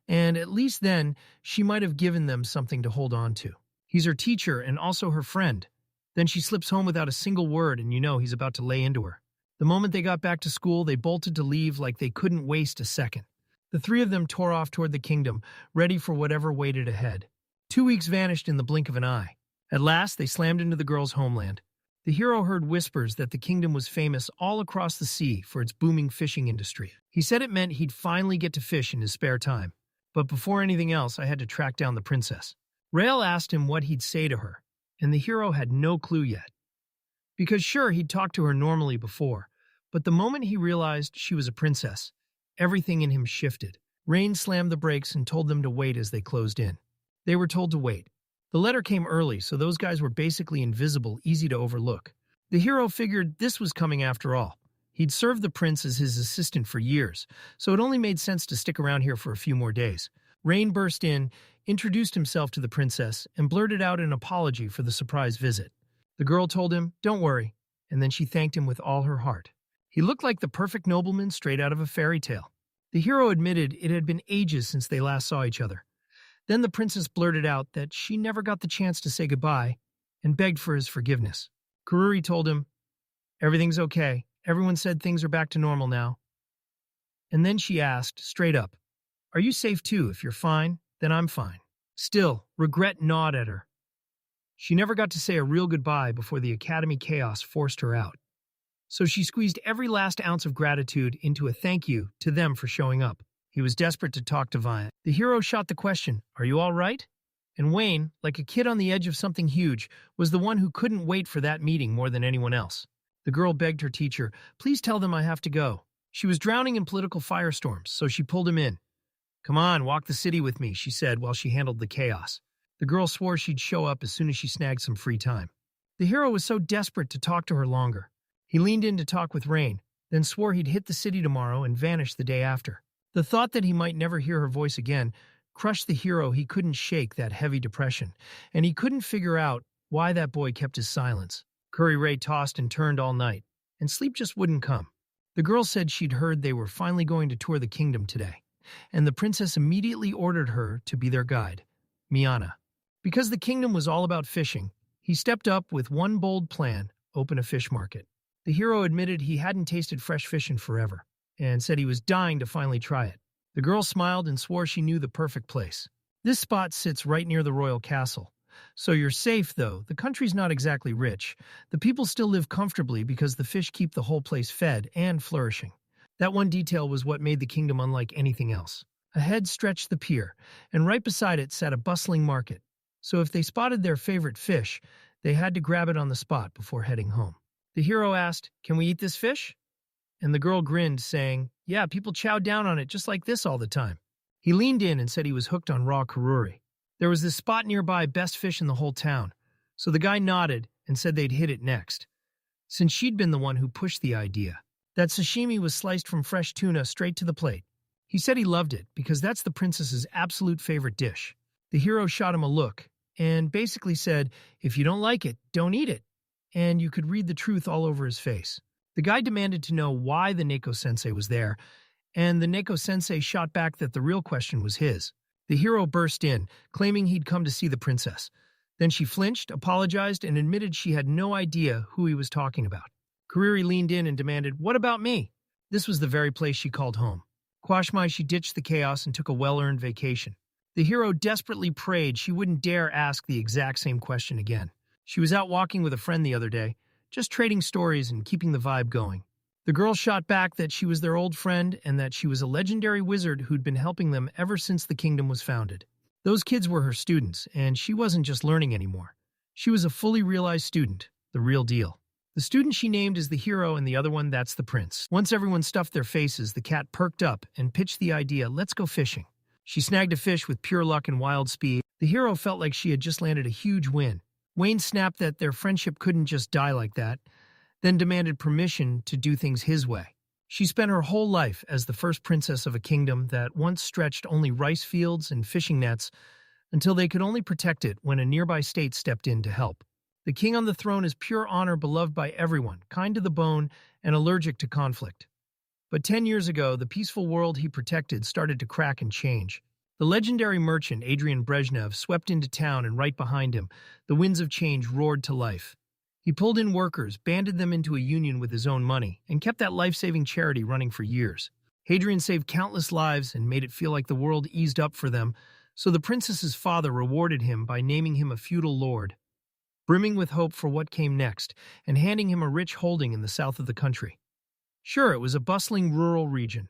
Speaker 1: And at least then, she might have given them something to hold on to. He's her teacher and also her friend. Then she slips home without a single word, and you know he's about to lay into her. The moment they got back to school, they bolted to leave like they couldn't waste a second. The three of them tore off toward the kingdom, ready for whatever waited ahead. 2 weeks vanished in the blink of an eye. At last, they slammed into the girl's homeland. The hero heard whispers that the kingdom was famous all across the sea for its booming fishing industry. He said it meant he'd finally get to fish in his spare time. But before anything else, I had to track down the princess. Rael asked him what he'd say to her, and the hero had no clue yet. Because sure, he'd talked to her normally before, but the moment he realized she was a princess, everything in him shifted. Rain slammed the brakes and told them to wait as they closed in. They were told to wait. The letter came early, so those guys were basically invisible, easy to overlook. The hero figured this was coming after all. He'd served the prince as his assistant for years, so it only made sense to stick around here for a few more days. Rain burst in, introduced himself to the princess, and blurted out an apology for the surprise visit. The girl told him, "Don't worry," and then she thanked him with all her heart. He looked like the perfect nobleman straight out of a fairy tale. The hero admitted it had been ages since they last saw each other. Then the princess blurted out that she never got the chance to say goodbye and begged for his forgiveness. Karuri told him, "Everything's okay. Everyone said things are back to normal now." And then she asked, straight up, "Are you safe too? If you're fine, then I'm fine." Still, regret gnawed at her. She never got to say a real goodbye before the academy chaos forced her out. So she squeezed every last ounce of gratitude into a thank you to them for showing up. He was desperate to talk to Viant. The hero shot the question, "Are you all right?" And Wayne, like a kid on the edge of something huge, was the one who couldn't wait for that meeting more than anyone else. The girl begged her teacher, "Please tell them I have to go." She was drowning in political firestorms, so she pulled him in. "Come on, walk the city with me," she said while she handled the chaos. The girl swore she'd show up as soon as she snagged some free time. The hero was so desperate to talk to her longer. He leaned in to talk with Rain, then swore he'd hit the city tomorrow and vanish the day after. The thought that he might never hear her voice again crushed the hero. He couldn't shake that heavy depression, and he couldn't figure out why that boy kept his silence. Curry Ray tossed and turned all night, and sleep just wouldn't come. The girl said she'd heard they were finally going to tour the kingdom today, and the princess immediately ordered her to be their guide, Miana. Because the kingdom was all about fishing, he stepped up with one bold plan: open a fish market. The hero admitted he hadn't tasted fresh fish in forever. and said he was dying to finally try it. The girl smiled and swore she knew the perfect place. This spot sits right near the royal castle. So you're safe, though. The country's not exactly rich. The people still live comfortably because the fish keep the whole place fed and flourishing. That one detail was what made the kingdom unlike anything else. Ahead stretched the pier, and right beside it sat a bustling market. So if they spotted their favorite fish, they had to grab it on the spot before heading home. The hero asked, "Can we eat this fish?" And the girl grinned, saying, "Yeah, people chow down on it just like this all the time." He leaned in and said he was hooked on raw karuri. There was this spot nearby, best fish in the whole town. So the guy nodded and said they'd hit it next, since she'd been the one who pushed the idea. That sashimi was sliced from fresh tuna straight to the plate. He said he loved it because that's the princess's absolute favorite dish. The hero shot him a look and basically said, "If you don't like it, don't eat it." And you could read the truth all over his face. The guy demanded to know why the Neko-sensei was there, and the Neko-sensei shot back that the real question was his. The hero burst in, claiming he'd come to see the princess. Then she flinched, apologized, and admitted she had no idea who he was talking about. Kariri leaned in and demanded, "What about me?" This was the very place she called home. Quashmai, she ditched the chaos and took a well-earned vacation. The hero desperately prayed she wouldn't dare ask the exact same question again. She was out walking with a friend the other day, just trading stories and keeping the vibe going. The girl shot back that she was their old friend and that she was a legendary wizard who'd been helping them ever since the kingdom was founded. Those kids were her students, and she wasn't just learning anymore. She was a fully realized student, the real deal. The student she named is the hero, and the other one, that's the prince. Once everyone stuffed their faces, the cat perked up and pitched the idea, "Let's go fishing." She snagged a fish with pure luck and wild speed. The hero felt like she had just landed a huge win. Wayne snapped that their friendship couldn't just die like that, then demanded permission to do things his way. She spent her whole life as the first princess of a kingdom that once stretched only rice fields and fishing nets until they could only protect it when a nearby state stepped in to help. The king on the throne is pure honor, beloved by everyone, kind to the bone, and allergic to conflict. But 10 years ago, the peaceful world he protected started to crack and change. The legendary merchant Adrian Brezhnev swept into town, and right behind him, the winds of change roared to life. He pulled in workers, banded them into a union with his own money, and kept that life-saving charity running for years. Hadrian saved countless lives and made it feel like the world eased up for them, so the princess's father rewarded him by naming him a feudal lord, brimming with hope for what came next, and handing him a rich holding in the south of the country. Sure, it was a bustling rural region,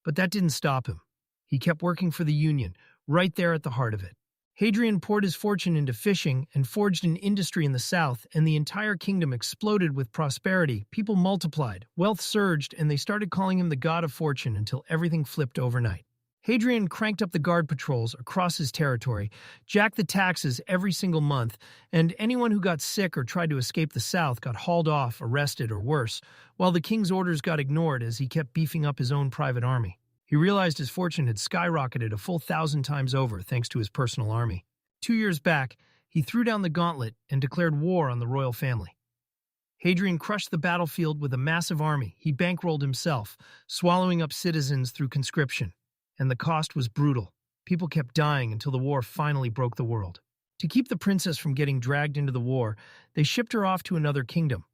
Speaker 1: but that didn't stop him. He kept working for the Union, right there at the heart of it. Hadrian poured his fortune into fishing and forged an industry in the south, and the entire kingdom exploded with prosperity. People multiplied, wealth surged, and they started calling him the god of fortune until everything flipped overnight. Hadrian cranked up the guard patrols across his territory, jacked the taxes every single month, and anyone who got sick or tried to escape the south got hauled off, arrested, or worse, while the king's orders got ignored as he kept beefing up his own private army. He realized his fortune had skyrocketed a full 1,000 times over thanks to his personal army. 2 years back, he threw down the gauntlet and declared war on the royal family. Hadrian crushed the battlefield with a massive army he bankrolled himself, swallowing up citizens through conscription. And the cost was brutal. People kept dying until the war finally broke the world. To keep the princess from getting dragged into the war, they shipped her off to another kingdom,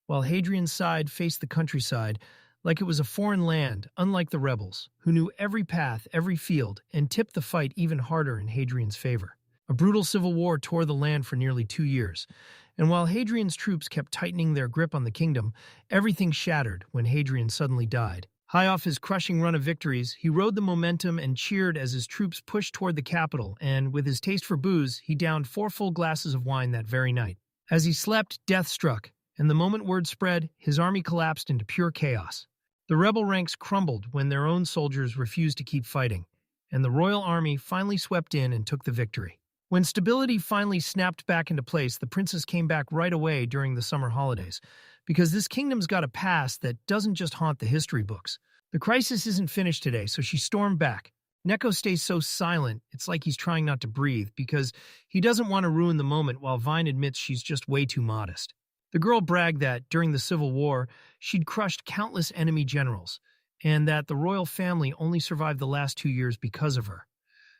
Speaker 1: while Hadrian's side faced the countryside like it was a foreign land, unlike the rebels, who knew every path, every field, and tipped the fight even harder in Hadrian's favor. A brutal civil war tore the land for nearly 2 years, and while Hadrian's troops kept tightening their grip on the kingdom, everything shattered when Hadrian suddenly died. High off his crushing run of victories, he rode the momentum and cheered as his troops pushed toward the capital, and with his taste for booze, he downed 4 full glasses of wine that very night. As he slept, death struck, and the moment word spread, his army collapsed into pure chaos. The rebel ranks crumbled when their own soldiers refused to keep fighting, and the royal army finally swept in and took the victory. When stability finally snapped back into place, the princess came back right away during the summer holidays, because this kingdom's got a past that doesn't just haunt the history books. The crisis isn't finished today, so she stormed back. Neko stays so silent, it's like he's trying not to breathe, because he doesn't want to ruin the moment while Vine admits she's just way too modest. The girl bragged that, during the Civil War, she'd crushed countless enemy generals, and that the royal family only survived the last 2 years because of her.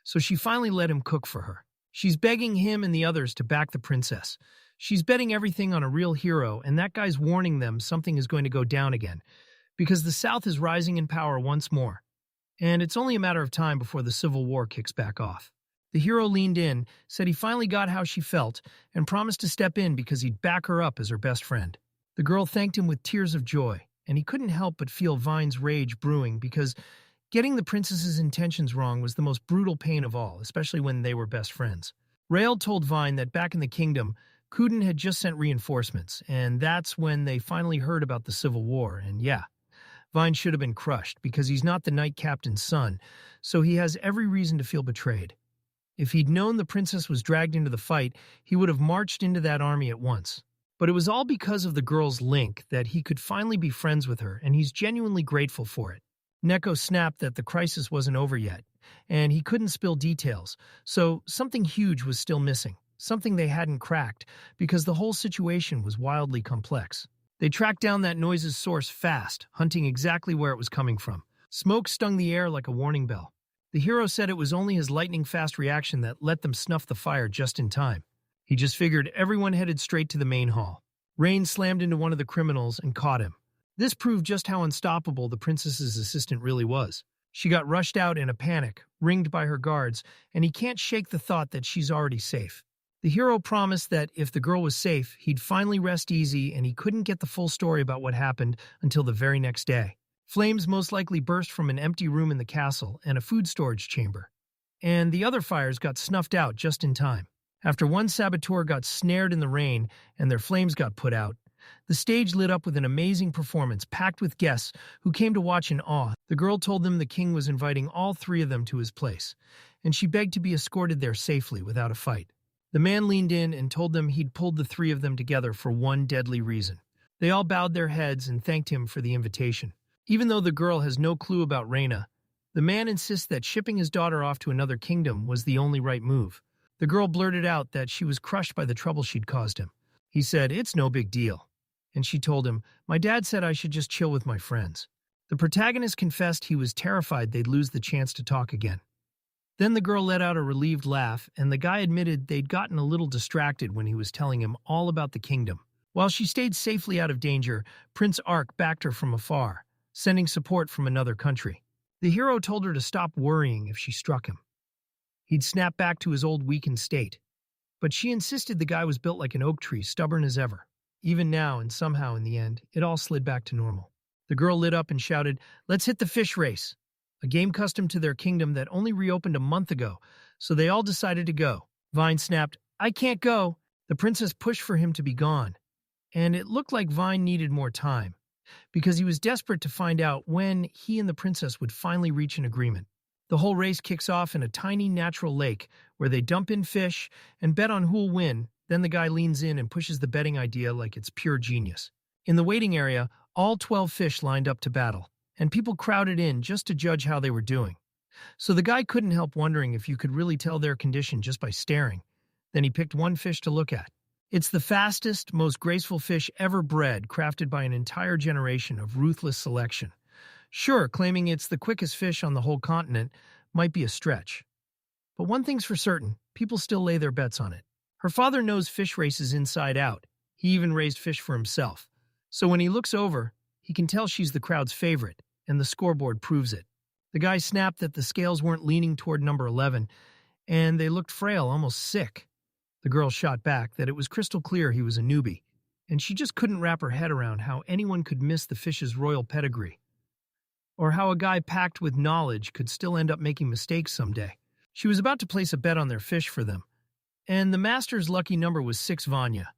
Speaker 1: So she finally let him cook for her. She's begging him and the others to back the princess. She's betting everything on a real hero, and that guy's warning them something is going to go down again, because the South is rising in power once more, and it's only a matter of time before the Civil War kicks back off. The hero leaned in, said he finally got how she felt, and promised to step in because he'd back her up as her best friend. The girl thanked him with tears of joy, and he couldn't help but feel Vine's rage brewing because getting the princess's intentions wrong was the most brutal pain of all, especially when they were best friends. Rael told Vine that back in the kingdom, Kuden had just sent reinforcements, and that's when they finally heard about the Civil War, and yeah, Vine should have been crushed because he's not the knight captain's son, so he has every reason to feel betrayed. If he'd known the princess was dragged into the fight, he would have marched into that army at once. But it was all because of the girl's link that he could finally be friends with her, and he's genuinely grateful for it. Neko snapped that the crisis wasn't over yet, and he couldn't spill details, so something huge was still missing, something they hadn't cracked, because the whole situation was wildly complex. They tracked down that noise's source fast, hunting exactly where it was coming from. Smoke stung the air like a warning bell. The hero said it was only his lightning-fast reaction that let them snuff the fire just in time. He just figured everyone headed straight to the main hall. Rain slammed into one of the criminals and caught him. This proved just how unstoppable the princess's assistant really was. She got rushed out in a panic, ringed by her guards, and he can't shake the thought that she's already safe. The hero promised that if the girl was safe, he'd finally rest easy, and he couldn't get the full story about what happened until the very next day. Flames most likely burst from an empty room in the castle and a food storage chamber. And the other fires got snuffed out just in time. After one saboteur got snared in the rain and their flames got put out, the stage lit up with an amazing performance packed with guests who came to watch in awe. The girl told them the king was inviting all three of them to his place, and she begged to be escorted there safely without a fight. The man leaned in and told them he'd pulled the three of them together for one deadly reason. They all bowed their heads and thanked him for the invitation. Even though the girl has no clue about Reina, the man insists that shipping his daughter off to another kingdom was the only right move. The girl blurted out that she was crushed by the trouble she'd caused him. He said, "It's no big deal." And she told him, "My dad said I should just chill with my friends." The protagonist confessed he was terrified they'd lose the chance to talk again. Then the girl let out a relieved laugh, and the guy admitted they'd gotten a little distracted when he was telling him all about the kingdom. While she stayed safely out of danger, Prince Ark backed her from afar, sending support from another country. The hero told her to stop worrying if she struck him. He'd snap back to his old weakened state. But she insisted the guy was built like an oak tree, stubborn as ever. Even now, and somehow in the end, it all slid back to normal. The girl lit up and shouted, "Let's hit the fish race," a game custom to their kingdom that only reopened a month ago, so they all decided to go. Vine snapped, "I can't go." The princess pushed for him to be gone, and it looked like Vine needed more time, because he was desperate to find out when he and the princess would finally reach an agreement. The whole race kicks off in a tiny natural lake where they dump in fish and bet on who'll win. Then the guy leans in and pushes the betting idea like it's pure genius. In the waiting area, all 12 fish lined up to battle, and people crowded in just to judge how they were doing. So the guy couldn't help wondering if you could really tell their condition just by staring. Then he picked one fish to look at. It's the fastest, most graceful fish ever bred, crafted by an entire generation of ruthless selection. Sure, claiming it's the quickest fish on the whole continent might be a stretch. But one thing's for certain, people still lay their bets on it. Her father knows fish races inside out. He even raised fish for himself. So when he looks over, he can tell she's the crowd's favorite, and the scoreboard proves it. The guy snapped that the scales weren't leaning toward number 11, and they looked frail, almost sick. The girl shot back that it was crystal clear he was a newbie, and she just couldn't wrap her head around how anyone could miss the fish's royal pedigree, or how a guy packed with knowledge could still end up making mistakes someday. She was about to place a bet on their fish for them, and the master's lucky number was 6 Vanya.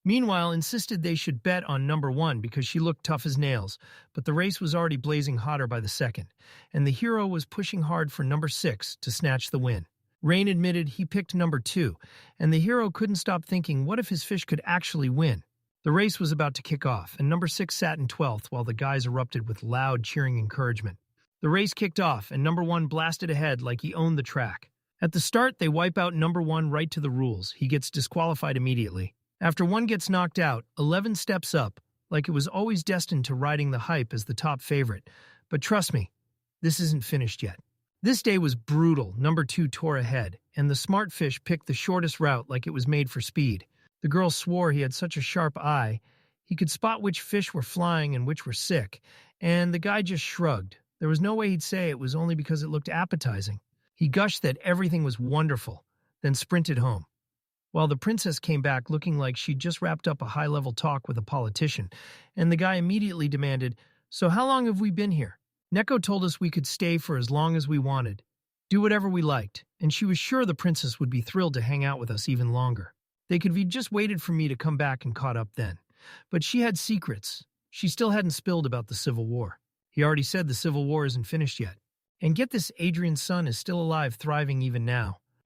Speaker 1: Meanwhile, insisted they should bet on number 1 because she looked tough as nails, but the race was already blazing hotter by the second, and the hero was pushing hard for number 6 to snatch the win. Rain admitted he picked number 2, and the hero couldn't stop thinking what if his fish could actually win. The race was about to kick off, and number 6 sat in 12th while the guys erupted with loud, cheering encouragement. The race kicked off, and number 1 blasted ahead like he owned the track. At the start, they wipe out number 1 right to the rules. He gets disqualified immediately. After 1 gets knocked out, 11 steps up, like it was always destined to riding the hype as the top favorite. But trust me, this isn't finished yet. This day was brutal. Number 2 tore ahead, and the smart fish picked the shortest route like it was made for speed. The girl swore he had such a sharp eye, he could spot which fish were flying and which were sick, And the guy just shrugged. There was no way he'd say it was only because it looked appetizing. He gushed that everything was wonderful, then sprinted home. While the princess came back looking like she'd just wrapped up a high-level talk with a politician, and the guy immediately demanded, "So how long have we been here?" Neko told us we could stay for as long as we wanted, do whatever we liked, and she was sure the princess would be thrilled to hang out with us even longer. They could have just waited for me to come back and caught up then. But she had secrets. She still hadn't spilled about the Civil War. He already said the Civil War isn't finished yet. And get this, Adrian's son is still alive, thriving even now.